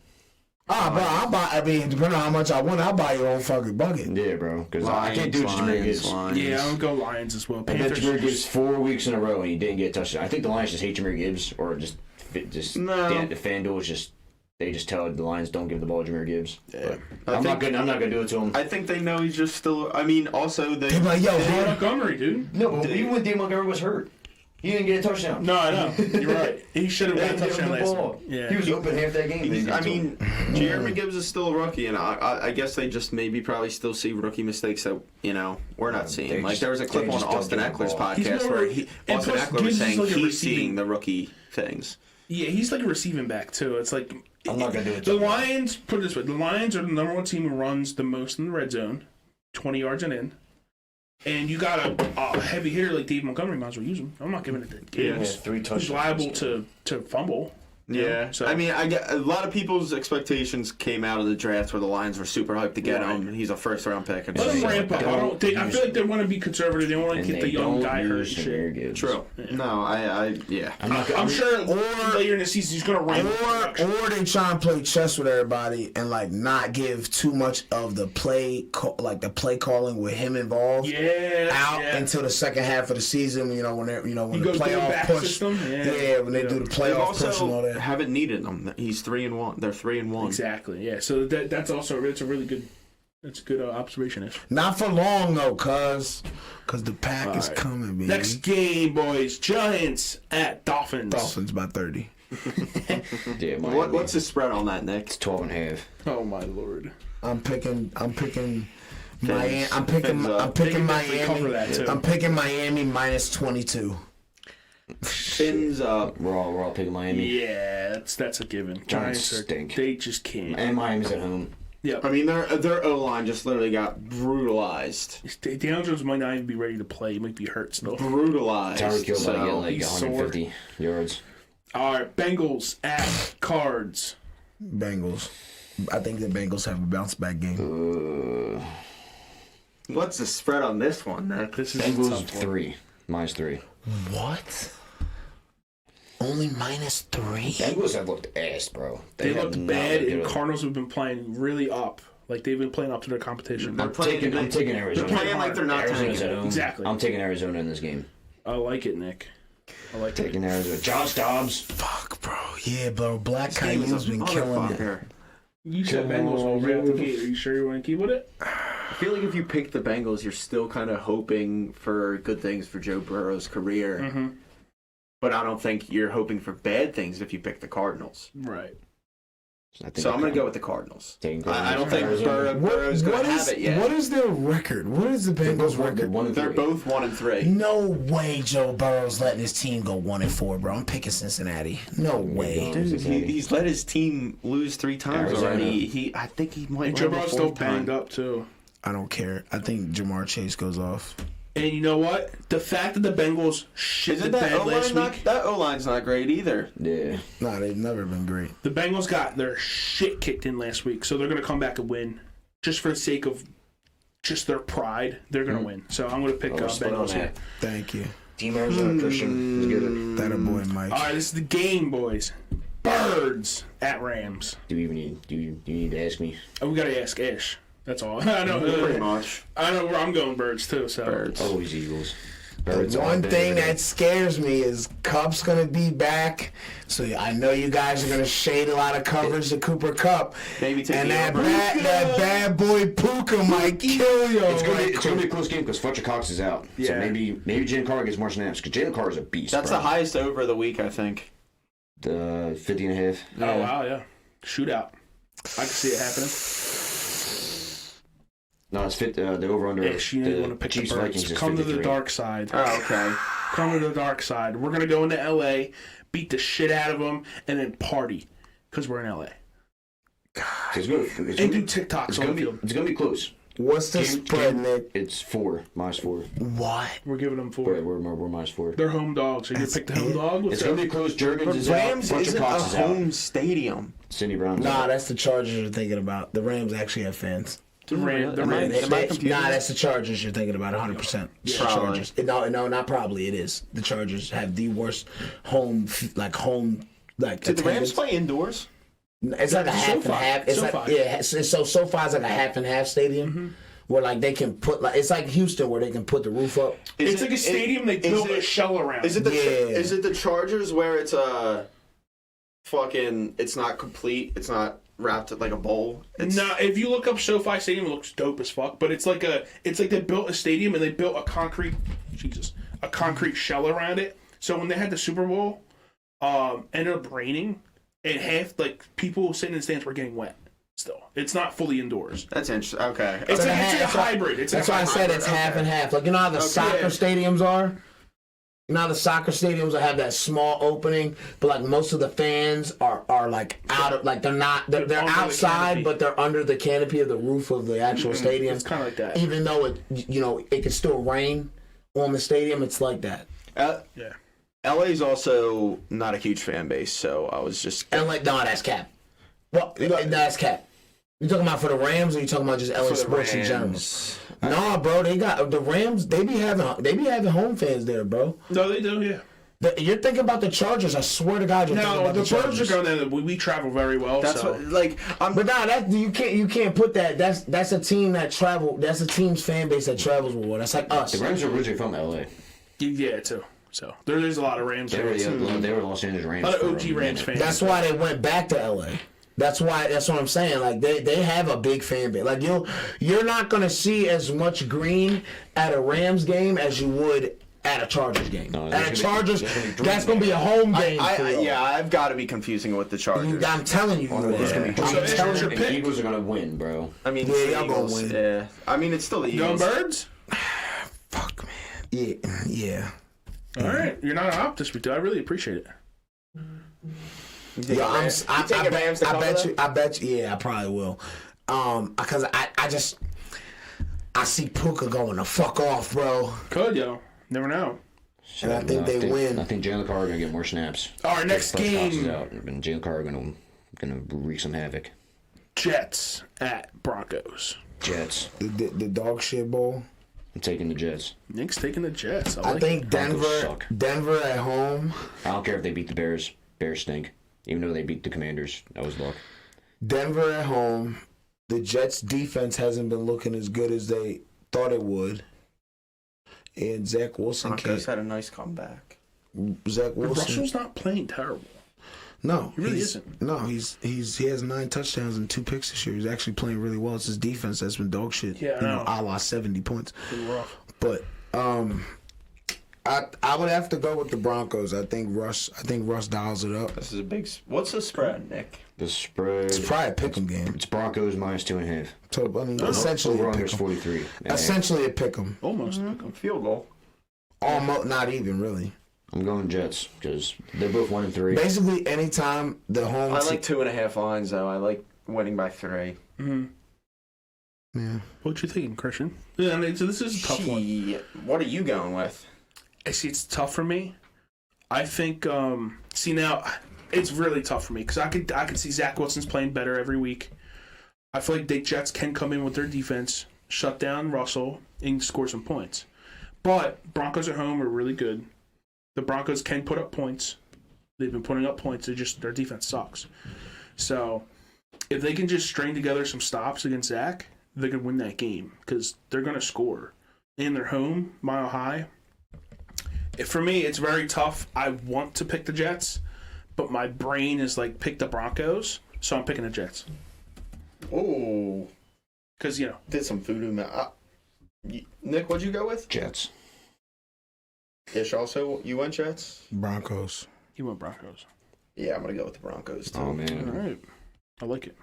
Bro, I'll buy. I mean, depending on how much I win, I'll buy your own fucking bucket. Yeah, bro, because I can't do it to Jameer Gibbs. Yeah, I'll go Lions as well. I bet Panthers. Jameer Gibbs 4 weeks in a row and he didn't get a touchdown. I think the Lions just hate Jameer Gibbs, or just No. the FanDuel is just they just tell the Lions don't give the ball to Jameer Gibbs. Yeah. I'm not gonna do it to him. I think they know he's just still. I mean, also they. They're like, yo, Dave man, Montgomery, dude. No, but even when Dave Montgomery was hurt, he didn't get a touchdown. No, I know. You're right. He should have They got a didn't give him touchdown the last ball. week. Yeah. He was open half that game. I mean, Jeremy Gibbs is still a rookie, and I guess they just maybe probably still see rookie mistakes that we're not seeing. they Like just- there was a clip they on just don't Austin give the Eckler's ball. He's podcast more- where and Austin plus, Eckler was Gibbs is saying like a he's receiving- seeing the rookie things. Yeah, he's like a receiving back too. It's like I'm not gonna do it The to him. Lions, put it this way, the Lions are the number one team who runs the most in the red zone, 20 yards and in. And you got a heavy hitter like Dave Montgomery, might as well use him. I'm not giving it to He Gibbs. had 3 He's touchdowns. liable to fumble. Yeah, So I mean, I get a lot of people's expectations came out of the draft where the Lions were super hyped to get him. He's a first-round pick. And let him Yeah. ramp up. I feel like they want to be conservative. They don't want to get the young guy hurt and shit. True. No, yeah. I'm sure later in the season he's going to ramp up. Or they try and play chess with everybody and like not give too much of the play calling with him involved. Until the second half of the season. You know when the playoff push. When they do the playoff push and all that. Haven't needed him. He's 3-1. They're 3-1. Exactly. Yeah. So that's also a really good. That's a good observation. Not for long though, cause the pack is coming, baby. Next game, boys. Giants at Dolphins. Dolphins by 30. Yeah, What's the spread on that, Nick? It's 12.5. Oh my lord. I'm picking Miami. I'm They picking can definitely cover Miami. that, too. I'm picking Miami minus 22. Fins up. We're all picking Miami. Yeah, that's a given. Giants stink. They just can't. And Miami's at home. Yeah. I mean, their O-line just literally got brutalized. Daniel Jones might not even be ready to play. He might be hurt still. Brutalized. Tyreek Hill might get like he's 150 yards. All right, Bengals at Cards. Bengals. I think the Bengals have a bounce back game. What's the spread on this one, Nick? This is a Bengals tough one. 3. Minus 3. What? Only minus 3? Bengals have looked ass, bro. They have looked not bad, looked and good. Cardinals have been playing really up. Like they've been playing up to their competition. They're I'm taking Arizona. They're playing like they're not Arizona's at tanking. home. Exactly. I'm taking Arizona in this game. I like it, Nick. I like it. Taking Arizona. Josh Dobbs. Fuck, bro. Yeah, bro. Black This game is Caillou's a been killing it. motherfucker. You said Bengals right out the gate. Are you sure you want to keep with it? I feel like if you pick the Bengals, you're still kind of hoping for good things for Joe Burrow's career. Mm-hmm. But I don't think you're hoping for bad things if you pick the Cardinals. Right. So I'm going to go with the Cardinals. Taking I don't think Arizona. Burrow's going to have it yet. What is their record? What is the Bengals record? They're both 1-3. No way Joe Burrow's letting his team go 1-4, bro. I'm picking Cincinnati. No way. Dude, he's let his team lose 3 times Arizona. already. I think he might. And Joe win the Burrow's still 4th time. banged up too. I don't care. I think Jamar Chase goes off. And you know what? The fact that the Bengals shit the Isn't that bed last O-line week, that O-line's not great either. Yeah. Nah, they've never been great. the Bengals got their shit kicked in last week, so they're going to come back and win. Just for the sake of just their pride, they're going to win. So I'm going to pick split on Bengals here. that. Thank you. Team Arizona, Christian. Let's get it. That a boy, Mike. All right, this is the game, boys. Birds at Rams. Do you need to ask me? Oh, we got to ask Ish. That's all. I know. Pretty much. I know where I'm going birds too. So Birds. Always Eagles. The Birds one all day, thing every day. that scares me is Cup's gonna be back, so I know you guys are gonna shade a lot of coverage to Cooper Cup, Maybe take and the that over. bad boy Puka might kill you. It's gonna be a close game because Fletcher Cox is out. So Yeah. maybe Jalen Carter gets more snaps because Jalen Carter's a beast. That's bro. the highest over of the week, I think. The 50.5. Oh wow, yeah, shootout. I can see it happening. No, it's the over under. Ish, you want to pick Chiefs the birds. Vikings is Come to the 53. dark side. Oh, okay. Come to the dark side. We're gonna go into LA, beat the shit out of them, and then party because we're in LA. It's gonna And do TikToks it's on gonna the be field. it's gonna be close. What's the spread, Nick? It's 4 minus 4. What? We're giving them We're 4. minus 4. They're home dogs. So you That's pick the home it? dog. Let's It's go. gonna be close. Jurgens But is Rams out. Fletcher isn't a Cox is out. home stadium. Cindy Brown's Nah, out. that's the Chargers you're thinking about. The Rams actually have fans. The Rams. Am I confused? Nah, that's the Chargers you're thinking about 100%. It's the Probably. Chargers. No, not probably. It is. The Chargers have the worst home. Did the Rams attendance. play indoors? It's like a half and SoFi. half. It's like SoFi. yeah. So SoFi's like a half and half stadium, where like they can put like it's like Houston where they can put the roof up. It's like a stadium they built a shell around. Is it the Yeah. is it the Chargers where it's fucking it's not complete, it's not wrapped like a bowl? It's, No, if you look up SoFi Stadium, it looks dope as fuck. But it's like they built a stadium and they built a concrete shell around it. So when they had the Super Bowl, ended up raining, and half like people sitting in the stands were getting wet. Still, it's not fully indoors. That's interesting. Okay. It's like a a half- that's why- hybrid. That's why I said it's half and half. Like you know how the soccer stadiums are. You know how the soccer stadiums will have that small opening, but like most of the fans are like out of like they're under the outside, canopy. but they're under the canopy of the roof of the actual stadium. It's kind of like that. Even though it can still rain on the stadium, it's like that. Yeah. LA's also not a huge fan base, so I was just. LA, no, that's cap. Well, that's cap. You talking about for the Rams, or you talking about just LA sports in general? Nah, bro, they got the Rams. They be having home fans there, bro. No, they do. Yeah. You're thinking about the Chargers. I swear to God, you're thinking about the Chargers. Birds are going there. We travel very well. That's so. what, like. But nah, that you can't put that. That's a team that travel. That's a team's fan base that travels with. That's like us. The Rams are originally from LA. Yeah, too. So there's a lot of Rams They were fans. they were Los Angeles Rams. A lot of for OG a Rams minute. fans. That's why they went back to LA. That's what I'm saying. Like they have a big fan base. Like you're not gonna see as much green at a Rams game as you would at a Chargers game. No, at a Chargers, that's gonna be a home game. I've got to be confusing it with the Chargers. I'm telling you, It's gonna be So it's your the pick. Eagles are gonna win, bro. I mean, Yeah, it's the y'all gonna Eagles. win. Yeah, I mean, it's still the Going Eagles. Birds? Fuck, man. Yeah. All right. You're not an optimist, but I really appreciate it. Yeah, I bet you. Yeah, I probably will. Because I see Puka going the fuck off, bro. Could, yo. Never know. And I think they win. I think Jalen Carr are gonna get more snaps. Our next Plus tosses game, out, and Jalen Carr gonna wreak some havoc. Jets at Broncos. Jets. The dog shit bowl. I'm taking the Jets. Nick's taking the Jets. I think Broncos suck. Denver at home. I don't care if they beat the Bears. Bears stink. Even though they beat the Commanders, that was luck. Denver at home. The Jets' defense hasn't been looking as good as they thought it would. And Zach Wilson Broncos had a nice comeback. Zach Wilson. Russell's not playing terrible. No, He really isn't. No, he has 9 touchdowns and 2 picks this year. He's actually playing really well. It's his defense that's been dog shit. Yeah, I know. A la 70 points. Been rough. But I would have to go with the Broncos. I think Russ dials it up. This is a big. What's the spread, Nick? The spread. It's probably a pick'em game. It's Broncos minus 2.5. So I mean, essentially a Over-under is pick'em. 43. Essentially a pick'em. Almost. Field goal. Almost not even really. I'm going Jets because they're both 1-3. Basically, anytime the home. I like 2.5 lines though. I like winning by 3. Mm-hmm. Yeah. What you thinking, Christian? Yeah, I mean, so this is a tough one. What are you going with? I see it's tough for me. I think. See now, it's really tough for me because I could see Zach Wilson's playing better every week. I feel like the Jets can come in with their defense, shut down Russell, and score some points. But Broncos at home are really good. The Broncos can put up points. They've been putting up points. Their defense sucks. So if they can just string together some stops against Zach, they could win that game because they're going to score. And they're home, Mile High. For me, it's very tough. I want to pick the Jets, but my brain is like, pick the Broncos, so I'm picking the Jets. Oh, Because, did some voodoo. Nick, what'd you go with? Jets. Ish also, you went Jets? Broncos. you went Broncos. Yeah, I'm going to go with the Broncos too. Oh, All man. right. I like it.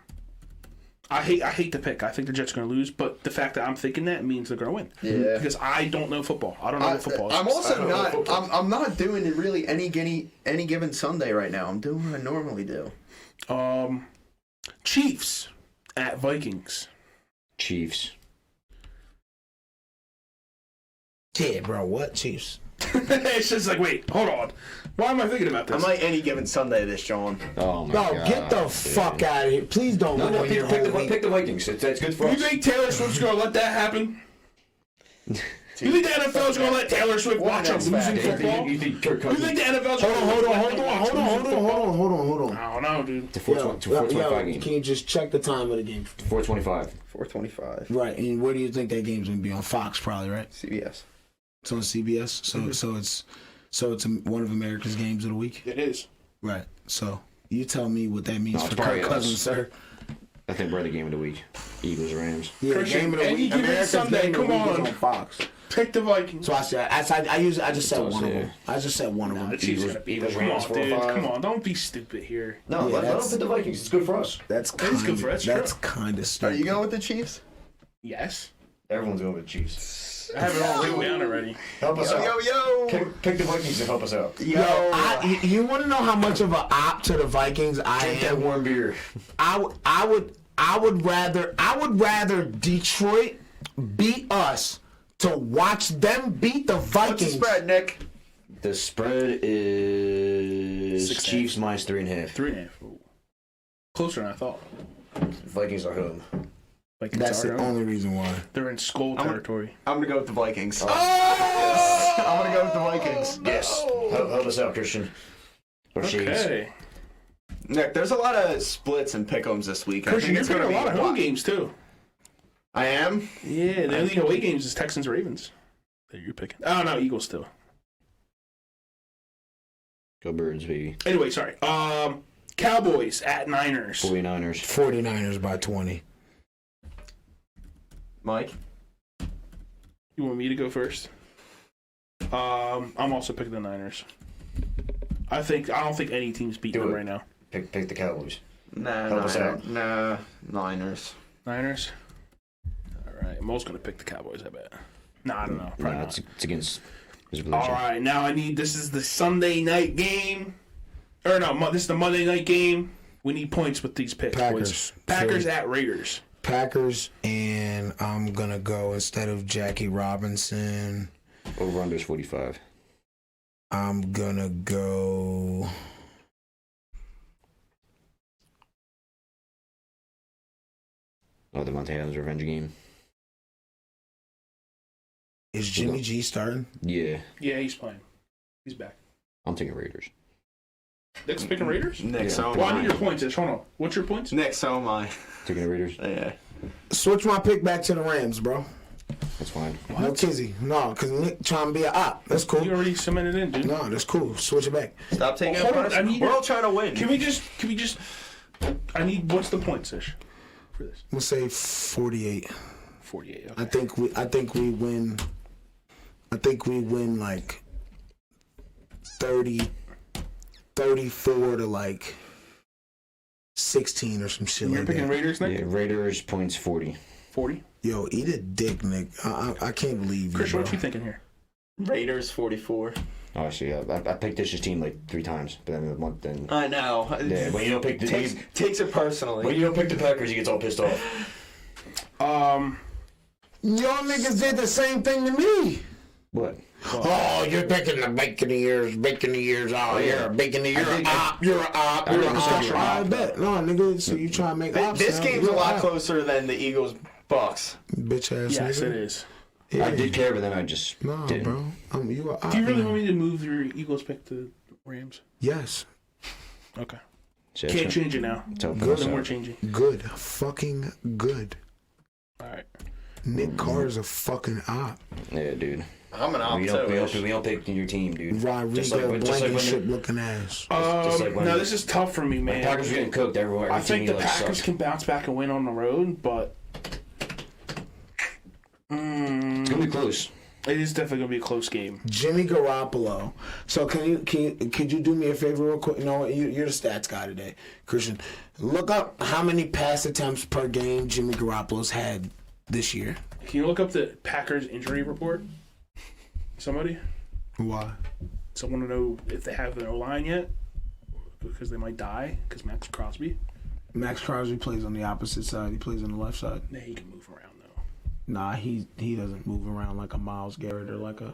I hate the pick. I think the Jets are going to lose, but the fact that I'm thinking that means they're going to win. Yeah. Because I don't know football. I don't know what football is. I'm also not. football. I'm not doing it really any given Sunday right now. I'm doing what I normally do. Chiefs at Vikings. Chiefs. Yeah, bro. What Chiefs? It's just like, wait, hold on. Why am I thinking about this? I'm like any given Sunday this, John. Oh, my No, God. get the dude. fuck out of here. Please don't No, ruin your pick whole week. the Vikings. That's good for You us. think Taylor Swift's going to let that happen? You think the NFL's going to let Taylor Swift watch a losing football? You think Kirk You Cousins? think the NFL's going to Hold on. I don't know, dude. It's a 425 game. Can you just check the time of the game? 425. 425. Right, and where do you think that game's gonna be on? Fox, probably, right? CBS. It's on CBS. So it's one of America's games of the week. It is. Right. So you tell me what that means No, for it's probably Kirk Cousins, us. sir. I think we're the game of the week. Eagles, Rams. Yeah, Christian, game of the any week. given America's Sunday, game of the come week is on. Fox. Pick the Vikings. So I just said one of Yeah. them. I just said one of The them. Chiefs Eagles- gonna beat Eagles, them. Come Rams, on, dude. 4-5. Come on. Don't be stupid here. No, Yeah, let them that's- pick the Vikings. It's good for us. That's That is good for us, That's true. kind of Are stupid. you going with the Chiefs? Yes. Everyone's going with the Chiefs. I have it all written down already. Help us Yo, yo. Pick the Vikings and help us out. Yo, you want to know how much of an op to the Vikings I Drink that am? warm beer. I would rather Detroit beat us to watch them beat the What's the Vikings. spread, Nick? The spread is 6.5. Chiefs minus 3.5. 3.5. Ooh. Closer than I thought. Vikings are home. Like That's the only reason why. They're in skull territory. I'm gonna go with the Vikings. Oh! I'm gonna go with the Vikings. Yes. Help us out, Christian. Or Shades. Okay. Nick, there's a lot of splits and pick'ems this week. Christian, you're it's gonna picking a lot of home lot. games too. I am. Yeah, the only away games is Texans Ravens. That you're picking. Oh no, Eagles still. Go Birds, baby. Anyway, sorry. Cowboys at Niners. 49ers. 49ers by 20. Mike. You want me to go first? I'm also picking the Niners. I don't think any team's beating Do them it. right now. Pick the Cowboys. Nah, us out. Niners. Niners. All right, Mo's gonna pick the Cowboys. I bet. No, I don't know. Probably No, not. it's against his All religion. right, now this is the Sunday night game. Or no, this is the Monday night game. We need points with these picks. Packers. Boys. Packers at Raiders. Packers, and I'm gonna go instead of Jackie Robinson. Over under is 45. I'm gonna go. Oh, the Monte Adams revenge game. Is Jimmy G starting? Yeah. Yeah, he's playing. He's back. I'm taking Raiders. Nick's picking Raiders? Nick, Yeah. so am Well, I need I. your points. Hold on. What's your points? Nick, so am I. Taking the Raiders? Yeah. Switch my pick back to the Rams, bro. That's fine. No Kizzy. No, because Nick trying to be a op. That's cool. You already cemented in, dude. No, that's cool. Switch it back. Stop taking Hold it on, personal. I need We're your- all trying to win. Can we just I need what's the points ish for this? We'll say 48. 48. Okay. I think we win. I think we win like 34 to like 16 or some shit You're like picking that. Raiders, Nick? Yeah, Raiders points 40. 40. Yo, eat a dick, Nick. I can't believe you, Christian, bro. what you thinking here? Raiders 44. Oh, actually, I picked this team like 3 times, but then I know. yeah, when you don't pick the Takes it personally. when you don't pick the Packers, he gets all pissed off. Y'all niggas did the same thing to me. What? Oh, you're picking the bacon ears. Oh, you're a bacon ear. You're a op. You're a op. I You're a didn't say op. you're I an op, bet. No, nigga. So you try to make ops. This now. game's a You're lot op. closer than the Eagles Bucks. Bitch ass Yes, nigga. it is. Yeah. I did care, but then I just No, didn't. bro. You a op. Do you really now. want me to move your Eagles pick to Rams? Yes. Okay. So Can't change it now. It's helping Good. us No more out. changing. Good. Fucking good. All right. Nick Carr is a fucking op. Yeah, dude. I'm an We don't pick your team, dude. Rodrigo Just like Blankenship when looking ass. just like when No, the- this is tough for me, the man. Packers were getting cooked everywhere. I Every think team, the like, Packers sucked. can bounce back and win on the road, but It's gonna be close. it is definitely gonna be a close game. Jimmy Garoppolo. So could you do me a favor real quick? You know what? You're the stats guy today, Christian. Look up how many pass attempts per game Jimmy Garoppolo's had this year. Can you look up the Packers injury report? Somebody? Why? Someone to know if they have an O-line yet? Because they might die. Because Max Crosby. Max Crosby plays on the opposite side. He plays on the left side. Nah, he can move around though. Nah, he doesn't move around like a Myles Garrett or like a.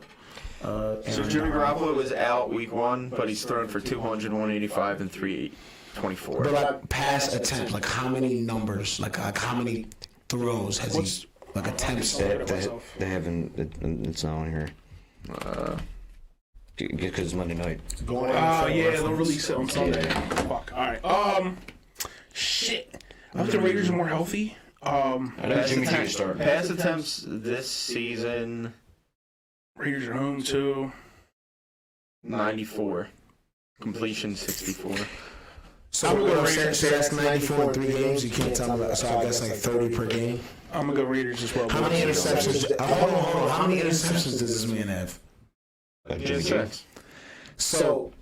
So Aaron Jimmy Donald. Garoppolo was out week 1, but he's thrown for 200, 185, and 324. But like pass attempt, like how many numbers, like how many throws has he, like attempts? They haven't. It's not on here. Because it's Monday night. Going Oh yeah, they'll release it on Sunday. Fuck. All right. Shit. I think the Raiders are more healthy. I know Jimmy G is starting. Pass attempts this season, Raiders are home too. 94. Completion 64. So we're gonna say that's 94 in 3 games. You can't tell me that. So I guess like 30 per game. I'm gonna go Raiders as well. How many interceptions? Hold on. How many interceptions does this man have? Jimmy G. So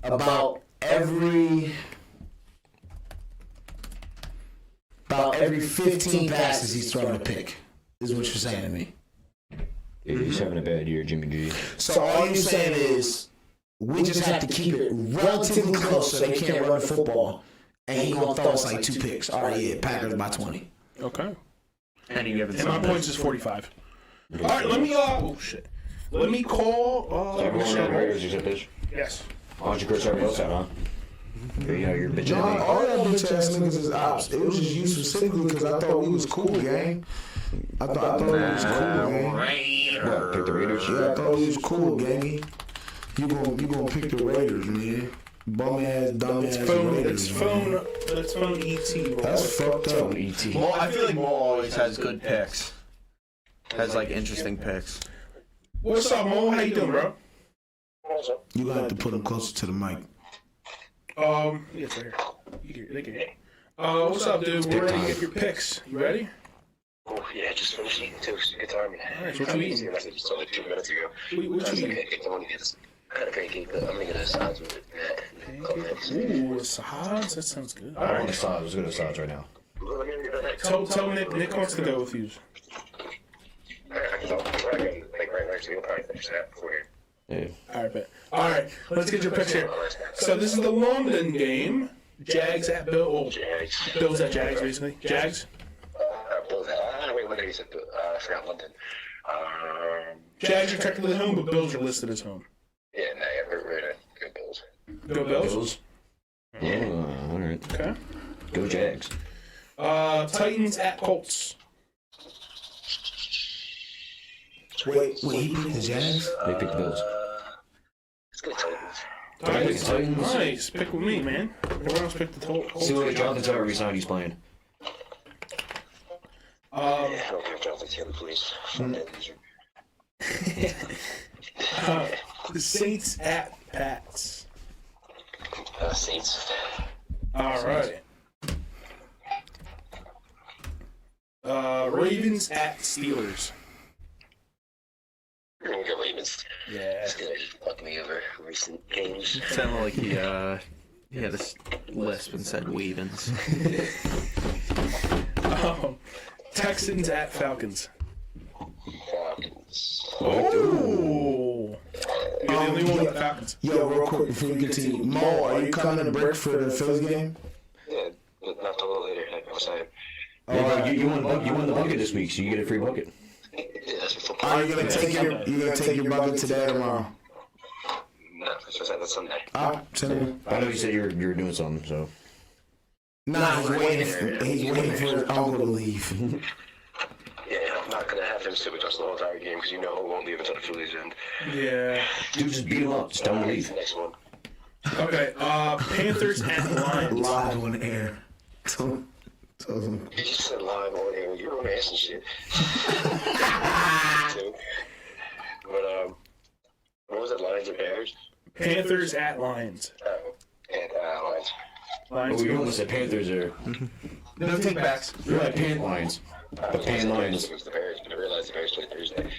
about every 15 passes he's throwing a pick, is what you're saying to me. Yeah, he's having a bad year, Jimmy G. So all you're saying is we just have to keep it relatively close so they can't run football, and he gonna throw us like 2 picks. All right, yeah, Packers by 20. Okay. And you have And my points is 45. All right, let me. Oh shit. Let me call. So everyone had Raiders except Fish. Yes. Why don't you curse everybody else out, huh? You're bitching No, at me. all y'all bitch ass niggas is ops. It was just you specifically because I thought we was cool, gang. I thought we was cool, gang. What, pick the Raiders? Yeah, I thought we was cool, gangy. You gonna pick the Raiders, man. Bum ass, dumb ass Raiders. It's phone ET. Bro. That's fucked up. E.T. Maul, I feel like Maul always has good picks. Has like interesting picks. What's up, Mo? How you doing, bro? You gonna have to put him closer to the mic. Yes, right here. They can hear. What's up, dude? We're ready to get your picks. You ready? Oh, yeah, just finished eating too. It's a good time. Nice. What you eating? I messaged just like 2 minutes ago. What you eating? I want to get this kind of pancake, but I'm going to get a sides with it. Ooh, salads? That sounds good. I want the sides. Let's go to the sides right now. Tell Nick wants to go with you. I can talk to you right next to you. I'll probably finish that before here. Yeah. All right, bet. All right, let's get your picks here. So this is the London game. Jags at Bill. Oh, Jags. Bill's at Jags, basically. Jags. Wait, what did he say? I forgot London. Jags are technically home, but Bills are listed as home. Yeah, no, yeah, we're gonna go Bills. Go Bills. Bills? Oh, all right. Okay. Go Jags. Titans at Colts. Wait, he picked the Jags? They pick the Bills. Let's go Titans. Titans. Nice. Pick with me, man. Everyone else picked the Colts. See what Jonathan Taylor every time he's playing. Yeah, I don't care if Jonathan Taylor, please. The Saints at Pats. Saints. All right. Ravens at Steelers. We're gonna go Ravens. Yeah. It's gonna fuck me over recent games. Sounded like he had a lisp and said Weavens. Texans at Falcons. Falcons. Oh. You're the only one with the Falcons. Yo, real quick before we continue. Mo, are you coming to break for the Phillies game? Yeah, but not till a little later. I was saying. Yeah, bro, you won the bucket this week, so you get a free bucket. Yeah, that's for football. Are you gonna take your bucket today or tomorrow? No, that's Sunday. Send I know you said you were doing something, so. Nah, he's waiting for his uncle to leave. Yeah, I'm not gonna have him sit with us the whole entire game because you know he won't leave until the Phillies end. Yeah. Dude, just beat him up. Just tell him to leave. Next one. Okay. Panthers at Lions. Live on air. You just said live on air. You're on ass and shit. But what was it? Lions or Bears? Panthers at Lions. Oh, and Lions. Lions. Oh, you almost said Panthers there. No takebacks. You're like Pan Lions. The Pan Lions. It was the Bears, but I realized the Bears played Thursday.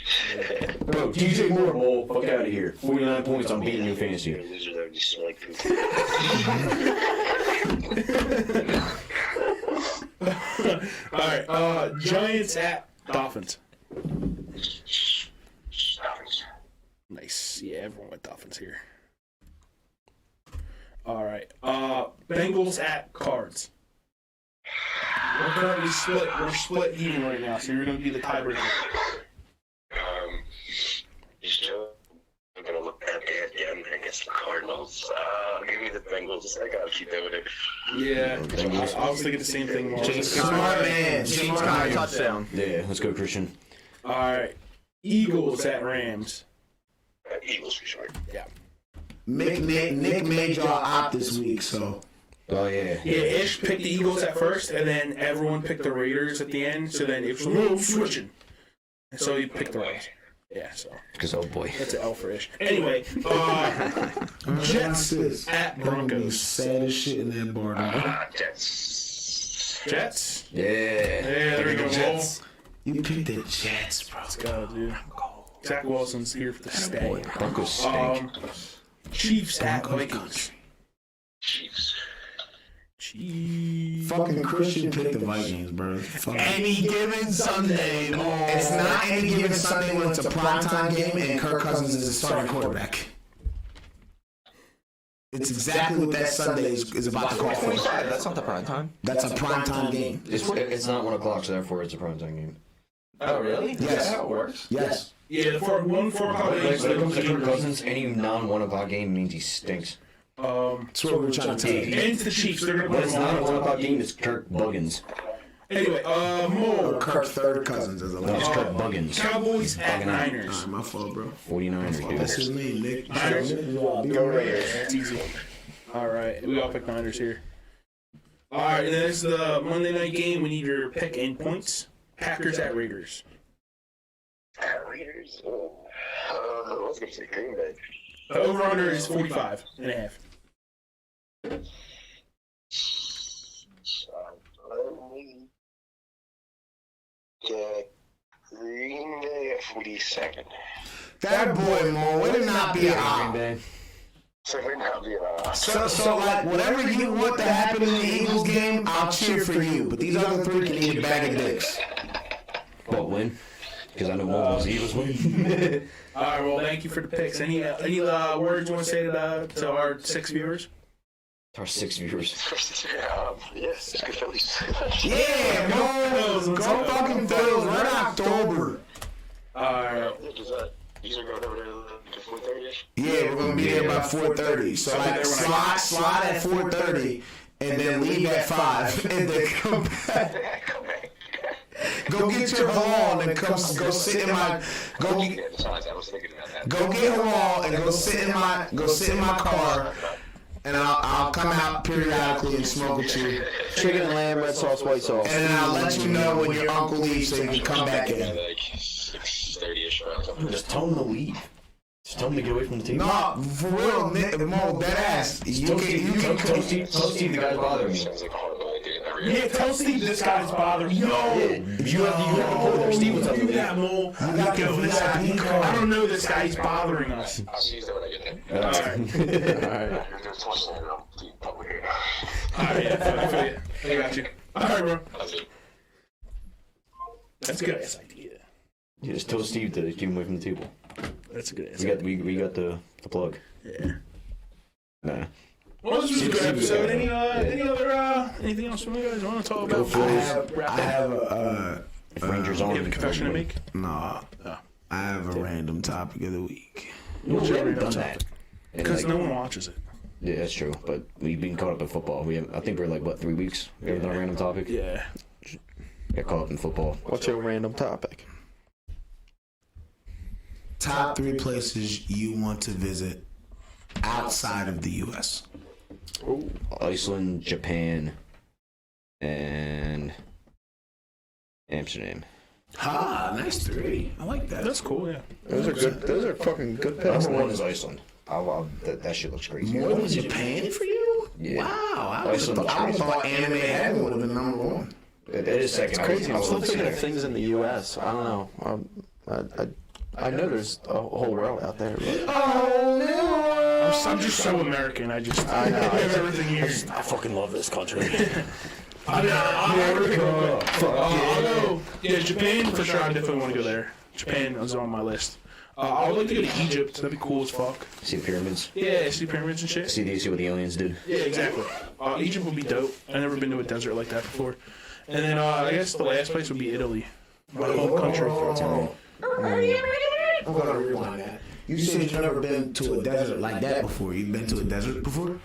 Bro, DJ Moore, bowl. Fuck out of here. 49 points on beating your You're a fantasy. loser though. You smell like poop. All right. Giants at Dolphins. Dolphins. Nice. Yeah, everyone went Dolphins here. All right. Bengals at Cards. We're currently split. We're split even right now, so you're going to be the tiebreaker. I'm gonna look at it again against the Cardinals. Give me the Bengals. I gotta keep doing it. Yeah. I was thinking the same thing. Smart man. James Conner touchdown. Yeah, let's go, Christian. All right. Eagles at Rams. Eagles for sure. Yeah. Nick made y'all opt this week, so. Oh, yeah. Yeah, Ish picked the Eagles at first, and then everyone picked the Raiders at the end. So then it was a little switching. And so he picked the Rams. Yeah, so Because, oh, boy. that's an L for Ish. Anyway, Jets at Broncos. Sad as shit in that bar. Jets. Jets? Yeah. Yeah, there we go. Jets. You picked the Jets, bro. Let's go, dude. Zach Wilson's here for the stay. Broncos stink. Chiefs at Vikings. Chiefs. Chiefs. Fucking Christian picked the Vikings, bro. Any given Sunday. It's not any given Sunday when it's a primetime game and Kirk Cousins is a starting quarterback. It's exactly what that Sunday is about to call for. That's not the prime time. That's a primetime game. It's not 1 o'clock, so therefore it's a primetime game. Oh, really? Is Yes. that how it works? Yes. Yeah, the 4 o'clock game. When it comes to Kirk Cousins, any non-1 o'clock game means he stinks. That's what we were trying to tell you. And to the Chiefs, they're going to When put it's him not a on. 1 o'clock game, it's Kirk Buggins. Anyway, more. Kirk's third cousins as a No, it's last. Kirk Buggins. Cowboys at Niners. My fault, bro. 49er, That's dude. his name, Nick. Niners. Go Raiders. That's easy. All right, we all pick Niners here. All right, and then it's the Monday night game. We need your pick and points. Packers at Raiders. Raiders? I was going to say Green Bay. The over-under is 45.5. Let me get Green Bay at 42nd. That boy, Mo, would it not be Green odd? Bay. So we're not being So, like, whatever you want to happen in the Eagles game, I'll cheer for you. But these other three can eat a bag of dicks. But win. Because I know more of the Eagles win. All right, well, thank you for the picks. Any words you want to say to our 6 viewers? Our 6 viewers. Yes, it's good Phillies. Yeah, Mo, go fucking Phils. We're in October. All right. These are going over there to 4:30ish. Yeah, we're gonna be there by 4:30. So like slide at 4:30, and then leave at 5, and then come back. Come back. Go get your halal and come go sit in my go Yeah, besides, I was thinking about that. go get halal and go sit in my car, and I'll come out periodically and smoke with you, Chicken and lamb, red sauce, white sauce. and then I'll let you know when your uncle leaves so you can come back in. Like 6:30ish around something. Just tell him to leave. Just tell him to get away from the table. No, for real, Nick, Mo, that ass. You can Tell Steve the guy's bothering me. Sounds like a horrible idea. Yeah, tell Steve this guy's bothering you. You have to go there. Steve will tell Do you. that, Mo. got the VIP card. I don't know this guy. He's bothering us. I'll see you there when I get there. All right. Alright. There's 20 minutes. I'll keep up here. All right, yeah, I got you. All right, bro. That's a good ass idea. You just tell Steve to keep him away from the table. That's a good ass We got the plug. Yeah. Nah. Well, this was a good episode. Any other anything else from you guys want to talk about? I have a If Rangers on. You have a confession to make? no. Oh. I have a random topic of the week. We haven't done that. And, Because like, no one watches it. yeah, that's true. But we've been caught up in football. I think we're like, what, 3 weeks? We haven't done a random topic? Yeah. Got caught up in football. What's your random topic? Top 3 places you want to visit outside of the U.S. Iceland, Japan, and Amsterdam. Ha, nice 3. I like that. That's cool, yeah. Those are good. Those are fucking good picks. Number 1 is Iceland. That shit looks crazy. More than Japan for you? Yeah. Wow, I Iceland. would have thought Anime Heaven would have been number 1. It is second. Crazy. I'm still I was thinking of second. things in the U.S. I don't know. I know there's a whole world out there. But I'm just so American. I know. I know. have everything here. I fucking love this country. I'll go. Yeah, Japan for sure. I definitely want to go there. Japan is on my list. I would like to go to Egypt. That'd be cool as fuck. See the pyramids. Yeah, see pyramids and shit. See what the aliens did. Yeah, exactly. Egypt would be dope. I've never been to a desert like that before. And then I guess the last place would be Italy, my home country. I'm going to rewind that. You said you've never been to a desert like that before. You've been to a desert before?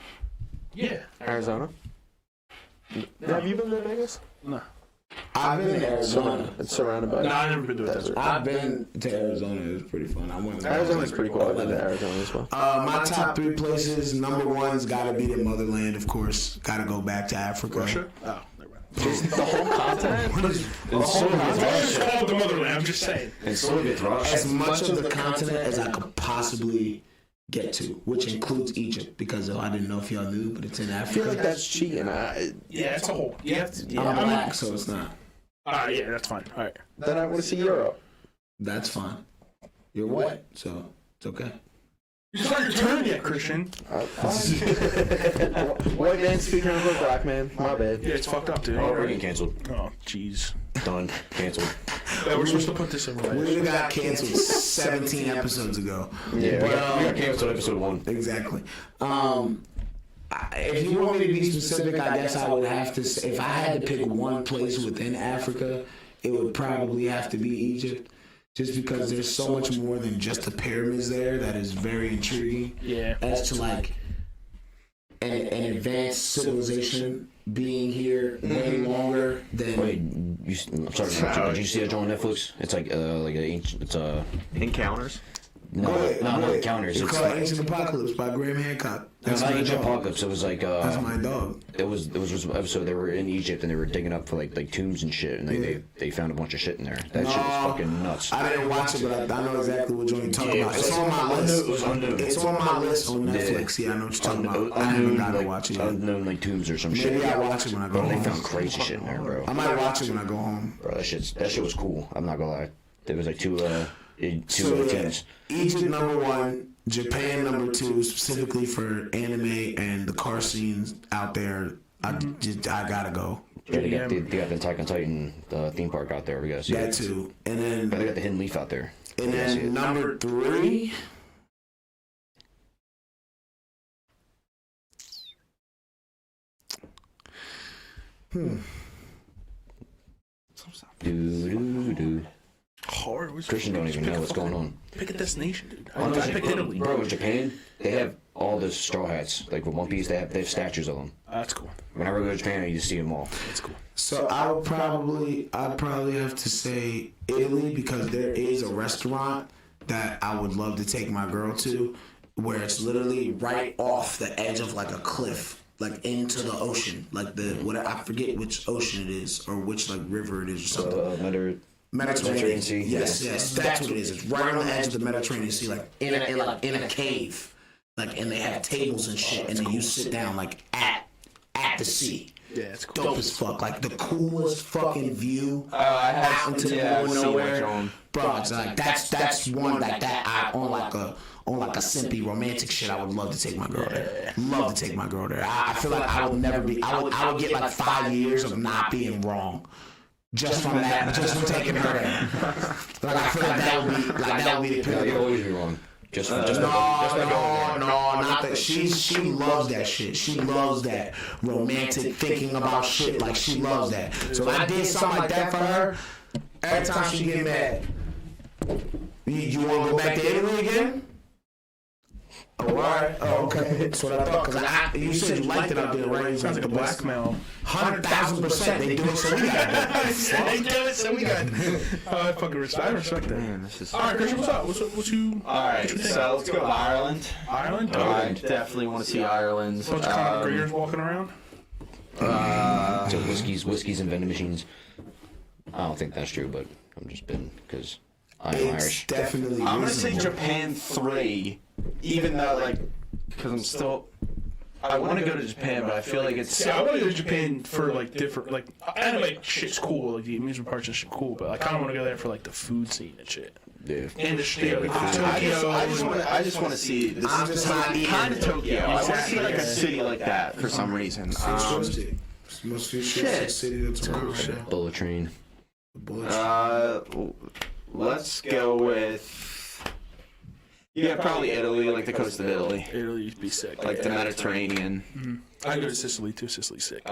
Yeah. Arizona. Have you been to Vegas? No. I've been to Arizona. It's surrounded by. No, I've never been to a desert. I've been to Arizona. It was pretty fun. I went. Arizona's pretty cool. I've been to Arizona as well. My top 3 places. Number 1's got to be the motherland, of course. Got to go back to Africa. Russia? Oh, never mind. The whole continent. Russia's called the motherland. I'm just saying. And Soviet Russia. As much of the continent as I could possibly get to, which includes Egypt, because I didn't know if y'all knew, but it's in I feel like Africa. that's cheating. Yeah, it's a whole. You have to. Yeah, I'm black, so it's not. yeah, that's fine. All right. Then I want to see Europe. That's fine. You're white, so it's okay. It's not your turn yet, Christian. White man speaking of a black man. My bad. Yeah, it's fucked up, dude. Oh, we're getting canceled. Oh, jeez. Done. Canceled. Yeah, we're supposed to put this in We got canceled 17 episodes ago. Yeah, we got canceled episode 1. Exactly. If you want me to be specific, I guess I would have to say, if I had to pick one place within Africa, it would probably have to be Egypt. Just because there's so much more than just the pyramids there that is very intriguing. Yeah. As to like an advanced civilization being here way longer than. Wait, I'm sorry to interrupt you, did you see that on Netflix? It's like an ancient. It's Encounters. Go ahead. not Encounters. It's called Ancient Apocalypse by Graham Hancock. That's not my Ancient dog. Apocalypse. It was like That's my dog. It was just an episode. They were in Egypt and they were digging up for like tombs and shit, and they found a bunch of shit in there. That shit was fucking nuts. I didn't watch it, but I know exactly what joint you're talking about. It's on my list. It was unknown. It's on my list on Netflix. Yeah, I know what you're talking about. I haven't gotten to watch it yet. Unknown like tombs or some shit. Maybe I'll watch it when I go Bro, they home. found crazy shit in there, bro. I might watch it when I go home. Bro, that shit was cool. I'm not gonna lie. There was like two So, teams. Egypt number 1, Japan number 2, specifically for anime and the car scenes out there. I gotta go. Yeah, they got the Attack on Titan theme park out there. We gotta see That it. too, and then They got the Hidden Leaf out there. and We gotta see then it. number 3. Do. Hard. Christian don't even know what's going on. Pick a destination, dude. Oh, I picked Italy. Bro, in Japan, they have all the straw hats. Like with One Piece, they have statues of them. That's cool. Whenever I go to Japan, I used to see them all. That's cool. So I'd probably have to say Italy because there is a restaurant that I would love to take my girl to, where it's literally right off the edge of like a cliff, like into the ocean, like I forget which ocean it is or which like river it is or something. Mediterranean Sea. Yes, that's what it is. It's right on the edge of the Mediterranean Sea, like in a cave, like, and they have tables and shit, and then you sit down like at the sea. Yeah, it's cool. Dope as fuck, like the coolest fucking view I out have into the I've middle of seen nowhere, it, John. bro. It's like that's one like that. On like a simpy romantic shit. I would love to take my girl there. Love to take my girl there. I feel like I would never be. I would get like 5 years of not being wrong. Just from that, just from taking her there. Like I feel like that would be the Yeah, pinnacle. you'll always be wrong. Just No, not that. She loves that shit. She loves that romantic thinking about shit. Like she loves that. So if I did something like that for her, every time she get mad, you want to go back to Italy again? Oh, all right. Oh, okay. That's what I thought. Because you said you liked it out there, right? Sounds like a blackmail. 100,000%. They do it, so we got They do it, so we got. I fucking respect. I respect that. Man, this is. All right, Christian, what's up? What's you? Alright, so let's go to Ireland. Ireland. I definitely want to see Ireland. Bunch of Conor McGregors walking around. So whiskeys and vending machines. I don't think that's true, but I'm just been because I'm It's Irish. definitely I'm gonna say reasonable. Japan 3, even though like, because I'm still. I want to go to Japan, but I feel like it's. See, I want to go to Japan for like different, like anime shit's cool, like the amusement parks and shit cool, but I kind of want to go there for like the food scene and shit. Yeah. And the shit, like I Tokyo. just want to see this. I'm just not eating kind of Tokyo. I want to see like a Exactly. city like that for some reason. It's the most futuristic city that's around. Shit. Bullet train. Let's go with. Yeah, probably Italy, like the coast of Italy, Italy would be sick. like the Mediterranean. I'd go to Sicily too. Sicily's sick.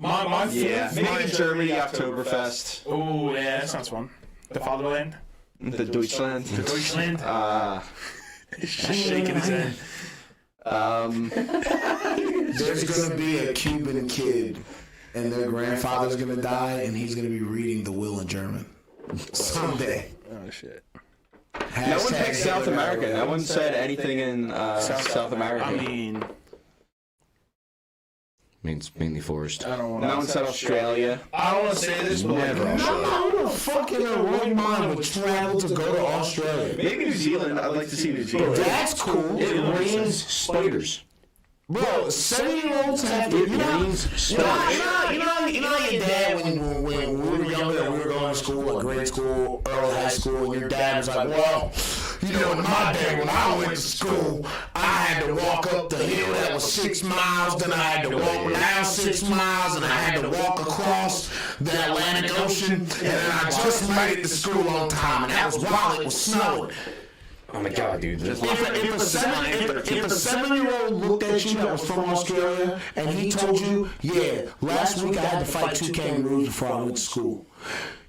My Yeah, maybe Germany Oktoberfest, Oh yeah, that sounds fun. The fatherland, the Deutschland. the Deutschland. He's just shaking his head. There's gonna be a Cuban kid, and their grandfather's gonna die, and he's gonna be reading the will in German someday. Oh shit. No one picked South America. No one said anything in South America. I mean, Means mainly forest. I don't want No to. one said Australia. I don't want to say this, but like, Who the fuck in their right mind would travel to go to Australia? Maybe New Zealand. I'd like to see New Zealand. That's cool. It rains spiders. Bro, 7-year-olds have to. It rains spiders. You know your dad when we were younger and we were going to school, like grade school, early high school, and your dad was like, well, you know, in my day when I went to school, I had to walk up the hill that was 6 miles, then I had to walk down 6 miles, and I had to walk across the Atlantic Ocean, and then I just made it to school on time, and that was while it was snowing. Oh my god, dude. If a 7-year-old looked at you that was from Australia and he told you, yeah, last week I had to fight 2 kangaroos before I went to school.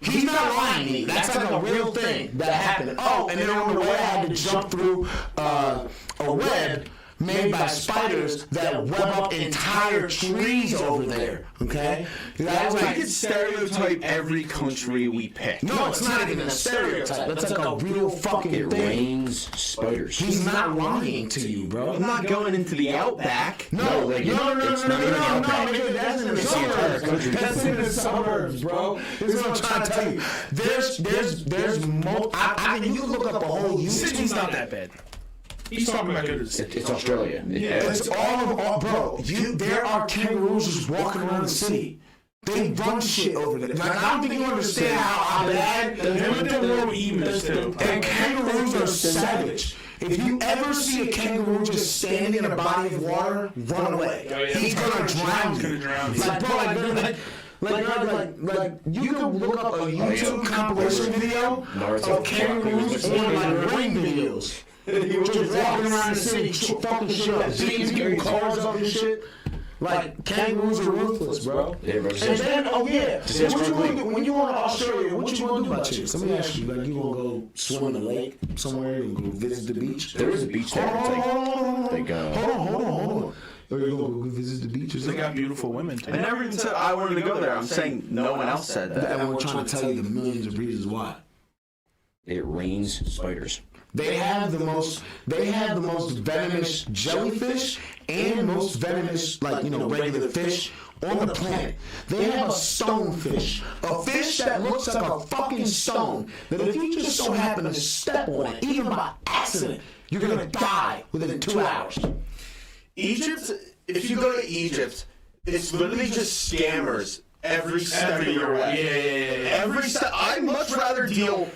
He's not lying to me. That's like a real thing that happened. Oh, and then on the way I had to jump through a web made by spiders that web up entire trees over there. Okay? That's We like, could stereotype every country we pick. no, it's not even a stereotype. That's like a real fucking It thing. rains spiders. He's not lying to you, bro. I'm not going into the outback. No, like, no, it's not even out back. nigga, that's in the It's the entire suburbs. country. That's in the suburbs, bro. This is what I'm trying to tell you. There's I mean, you can look up a whole YouTube. Sydney's not that bad. He's talking about good. It's Australia. It's all, bro. There are kangaroos just walking around the city. They run shit over there. Like, I don't think you understand how bad. They went to war with emus too. And kangaroos are savage. If you ever see a kangaroo just standing in a body of water, run away. Oh, yeah. He's gonna drown He's you. gonna drown you. Like, bro, like, you can look up a YouTube compilation video of kangaroos doing like rain videos. Just walking around the city, fucking shit up, beating people cars up and shit. Like, kangaroos are ruthless, bro. Yeah, bro. And then, oh yeah, what you gonna do when you go to Australia? What you gonna do about chicks? Let me ask you, like, you gonna go swim in the lake somewhere and go visit the beach? There is a beach there. It's like, Hold on. Are you gonna go visit the beach or They something? got beautiful women too. I never even said I wanted to go there. I'm saying no one else said that. And we're trying to tell you the millions of reasons why. it rains spiders. They have the most venomous jellyfish and most venomous, like, regular fish on the planet. They have a stonefish, a fish that looks like a fucking stone, that if you just so happen to step on it, even by accident, you're gonna die within 2 hours. Egypt, if you go to Egypt, it's literally just scammers every step of your way. Yeah. Every step. I'd much rather deal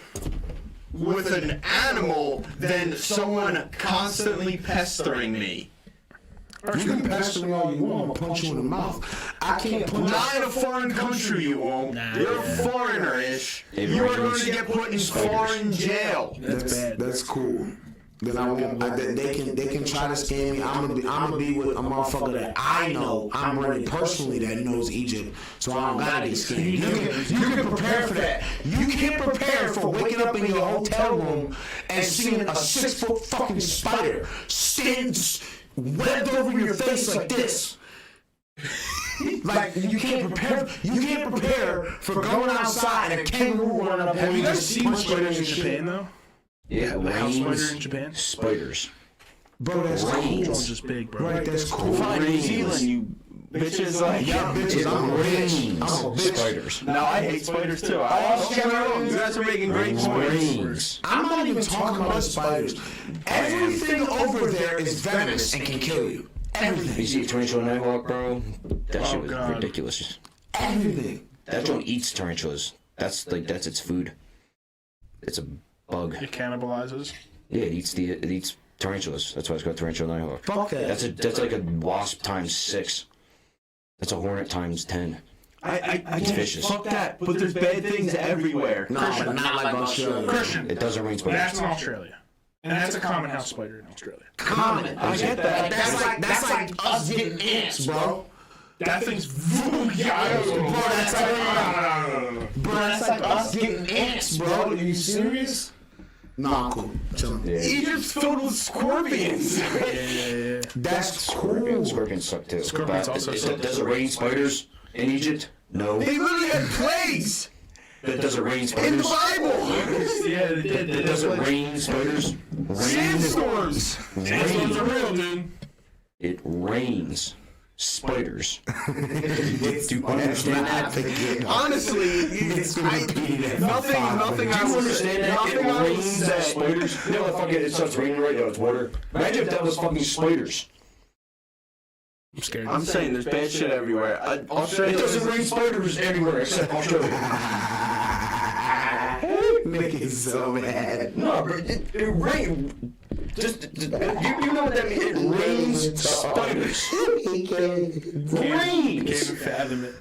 with an animal than someone constantly pestering me. You can pester me all you want, I'm gonna punch you in the mouth. I can't punch Not in a foreign country, you won't. You're a foreigner-ish. You are going to get put in foreign jail. That's bad. That's cool. Then I won't. They can try to scam me. I'm gonna be with a motherfucker that I know. I'm running personally that knows Egypt, so I don't gotta get scammed. You can prepare for that. You can't prepare for waking up in your hotel room and seeing a 6-foot fucking spider webbed over your face like this. Like, you can't prepare for going outside and a kangaroo running up. Have you guys just seen punch you in spiders the in shit? Japan though? Yeah, The house spider in rains Japan? spiders. Bro, that's That cool. one's just big, bro. Right, that's cool. Fine, New Zealand, you bitches. Like, Y'all bitches, I'm a bitch. I'm a bitch. Spiders. no, I hate spiders too. You guys are making great points. Rains. I'm not even talking about spiders. Everything over there is venomous and can kill you. You Everything. see a tarantula nighthawk, bro? That shit was God. ridiculous. Everything. That joint eats tarantulas. That's its food. It's a bug. It cannibalizes. Yeah, it eats tarantulas. That's why it's called tarantula nighthawk. Fuck that. That's like a wasp times 6. That's a hornet times 10. I It's can't vicious. fuck that, but there's bad things everywhere. No, but not like Australia. Christian. It doesn't rain spiders. That's in Australia. And that's a common house spider in Australia. Common. I get that. That's like us getting ants, bro. That thing's Bro, that's like us getting ants, bro. Are you serious? Nah, cool. Chillin'. Yeah. Egypt's filled with scorpions. Yeah. That's cool. Scorpions suck too. Scorpions But also suck. Does it rain spiders in Egypt? No. They literally had plagues Does it rain in the spiders? Bible. Yeah, they did. Does it rain spiders? Sandstorms. Sandstorms are real, dude. It rains spiders. Do you understand that? Honestly, nothing Do I you would understand that? Nothing It I would rains say. spiders. No, fucking it starts raining right now. It's water. Imagine if that was fucking spiders. I'm scared. I'm saying there's bad shit everywhere. It Australia doesn't rain spiders everywhere except Australia. Nick is so mad. No, bro, it rains. You know what that means? It rains spiders. He can't. Can't even fathom it.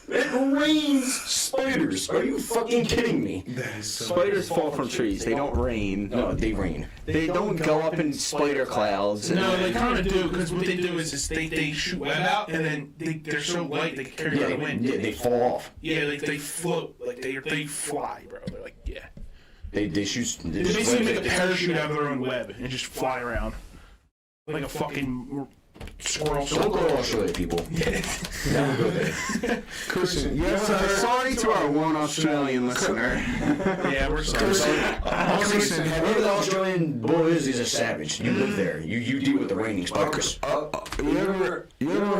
It rains spiders. Are you fucking kidding me? Spiders fall from trees. They don't rain. No, they rain. They don't go up in spider clouds. No, they kind of do, because what they do is they shoot web out, and then they're so light they can carry by the wind. Yeah, they fall off. Yeah, like they float, like they fly, bro. They're like, yeah. They shoot. They basically make a parachute out of their own web and just fly around like a fucking squirrel. Don't go to Australia, people. Never go there. Christian, you ever heard? Sorry to our one Australian listener. Yeah, we're sorry. Christian, have Whoever you the ever? Australian boy is, he's a savage. You live there. You deal with the raining spiders. You ever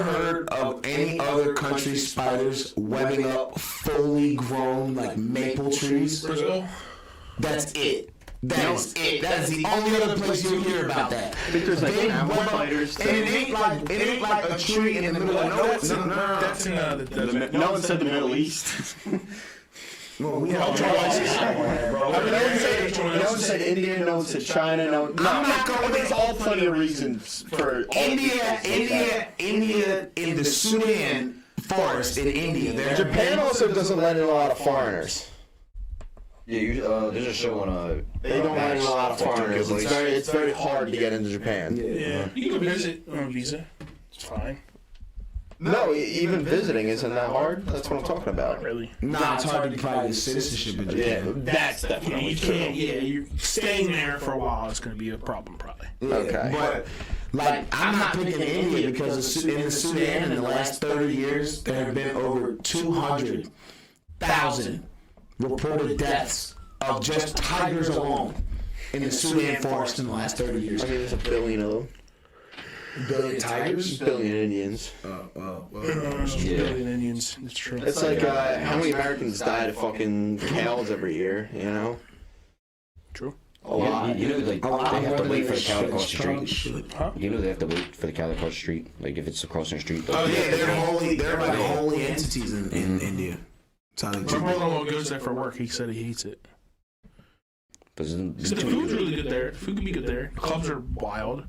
heard of any other country's spiders webbing up fully grown like maple trees? Brazil? That's it. That is it. That is the only other place you'll hear about that. I think there's like They apple web up- spiders. and it ain't like a tree in the middle of nowhere. That's in the No one said the Middle East. No, we have Ultra ISIS. No one said India, no one said China, no. I'm not going There's all plenty of reasons for India in the Sudan forest in India. There. Japan also doesn't let in a lot of foreigners. Yeah, there's a show on They don't let in a lot of foreigners. It's very hard to get into Japan. Yeah, you can go visit on a visa. It's fine. No, even visiting isn't that hard. That's what I'm talking about. Really. Nah, it's hard to apply the citizenship in Japan. That's Yeah, definitely you can't. Yeah, you're staying there for a while. It's going to be a problem, probably. Okay. But, like, I'm not picking India because in the Sudan in the last 30 years, there have been over 200,000 reported deaths of just tigers alone in the Sudan forest in the last 30 years. I mean, there's a billion of them. Billion tigers? Billion Indians. Billion Indians. It's true. It's like how many Americans die to fucking cows every year, you know? True. A lot. You know, like A lot they have to more wait than for the cow to cross the they street. Huh? You know they have to wait for the cow to cross the street. Like if it's crossing the street. Like, Oh yeah, they're like holy entities in India. That's how they My treat it. brother-in-law goes there for work. He said he hates it. But He said the food's really good there. The food can be good there. The clubs are wild,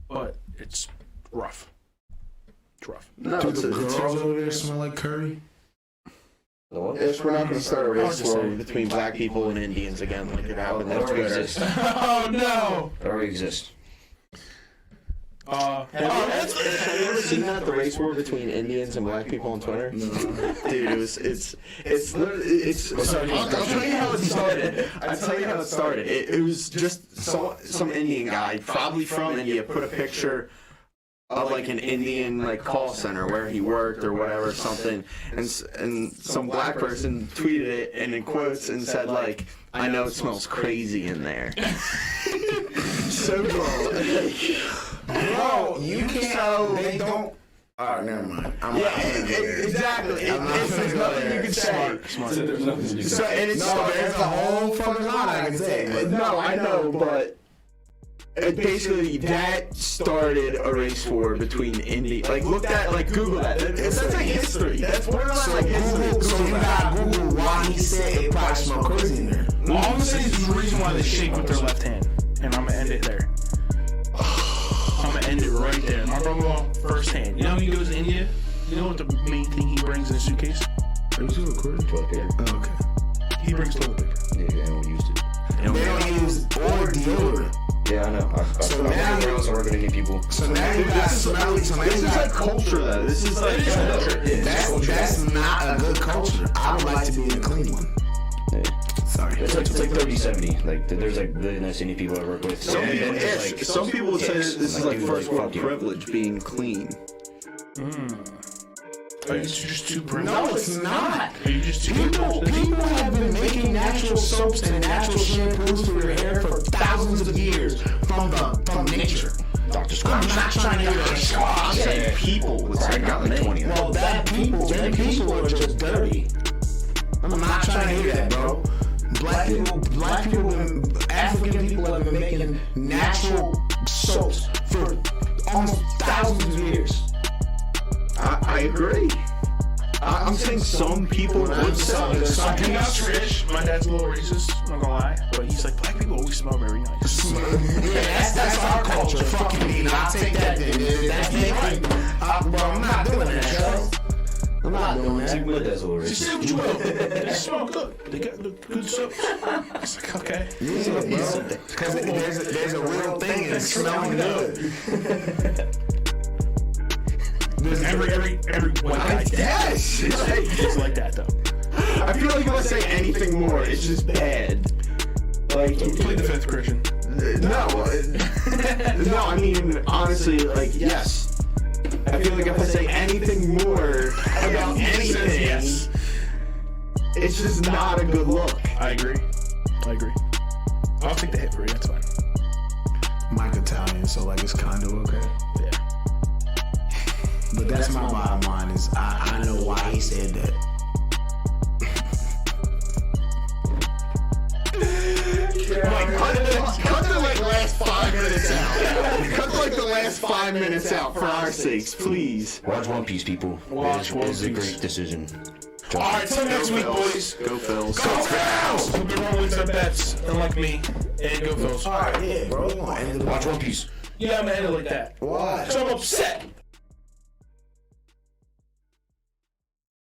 but it's rough. It's rough. No, Do it's the girls over there smell like curry? If we're not going to start a race war between black people and Indians again, like it happened on Twitter. Oh no! It already exists. Have you ever seen that, the race war between Indians and black people on Twitter? No. Dude, it's I'll tell you how it started. It was just some Indian guy, probably from India, put a picture of like an Indian like call center where he worked or whatever, something, and some black person tweeted it and in quotes and said like, "I know it smells crazy in there." So cool. Bro, you can't. They don't. Alright, never mind. Exactly. There's nothing you can say. Smart. So, and it's There's a whole fucking lot I can say. no, I know, but it basically that started a race war between India. Like, look at, like, Google that. That's like history. That's borderline like history. So you gotta Google why he said it probably smelled crazy in there. All I'm gonna say is the reason why they shake with their left hand, and I'm gonna end it there. I'm gonna end it right there. My brother-in-law, first hand. You know when he goes to India? You know what the main thing he brings in his suitcase? Are you still recording? Toilet paper. Oh, okay. He brings toilet paper. Yeah, they don't use it. They don't use or deodorant. Yeah, I know. So now I also work with Indian people. So now you got smelly. So now This you is like got. culture, though. This is like That's not a good culture. I would like to be in a clean one. Yeah. Sorry. It's like 30-70. Like there's like really nice Indian people I work with. Some And people, there's, like, some people would say this is like dude, first world fuck you. privilege, being clean. Are you just too privileged? No, it's not. Are you just too People have been making natural soaps and natural shampoos for your hair for thousands of years from nature. Dr. I'm Scratch. not trying to hear that. I'm saying people would say I got like 20 of them. Well, them people are just dirty. I'm not trying to hear that, bro. Black people, African people have been making natural soaps for almost thousands of years. I agree. I'm saying some people would say I think that's Trish. My dad's a little racist, I'm not gonna lie. But he's like, black people always smell very nice. Yeah, that's our culture. Fucking me. I'll take that then. That's me. Well, I'm not doing that, bro. I'm not doing don't have with us already. She said, what you want? They smell good. They got the good soaps. I was like, okay. Yeah, bro. Because there's a real thing in smelling good. Every one guy Yes! is like that, though. I feel like if I say anything more, it's just bad. Like, Plead the fifth, Christian. no, no. I mean, honestly, like, yes. I feel like if I say anything more about anything, Yes. it's just not a good look. I agree. I'll take the hit for you. That's fine. Mike Italian, so like it's kind of okay. Yeah. But that's my bottom line is I know why he said that. Cut the like last 5 minutes out. Cut like the last 5 minutes out for our sakes, please. Watch One Piece, people. Watch One It's a Piece. great decision. All right, till next week, boys. Go Phils. Go Phils! Hope everyone wins their bets, unlike me. And go Phils. Alright, yeah, bro. Watch One Piece. Yeah, I'm gonna end it like that. Why? So I'm upset.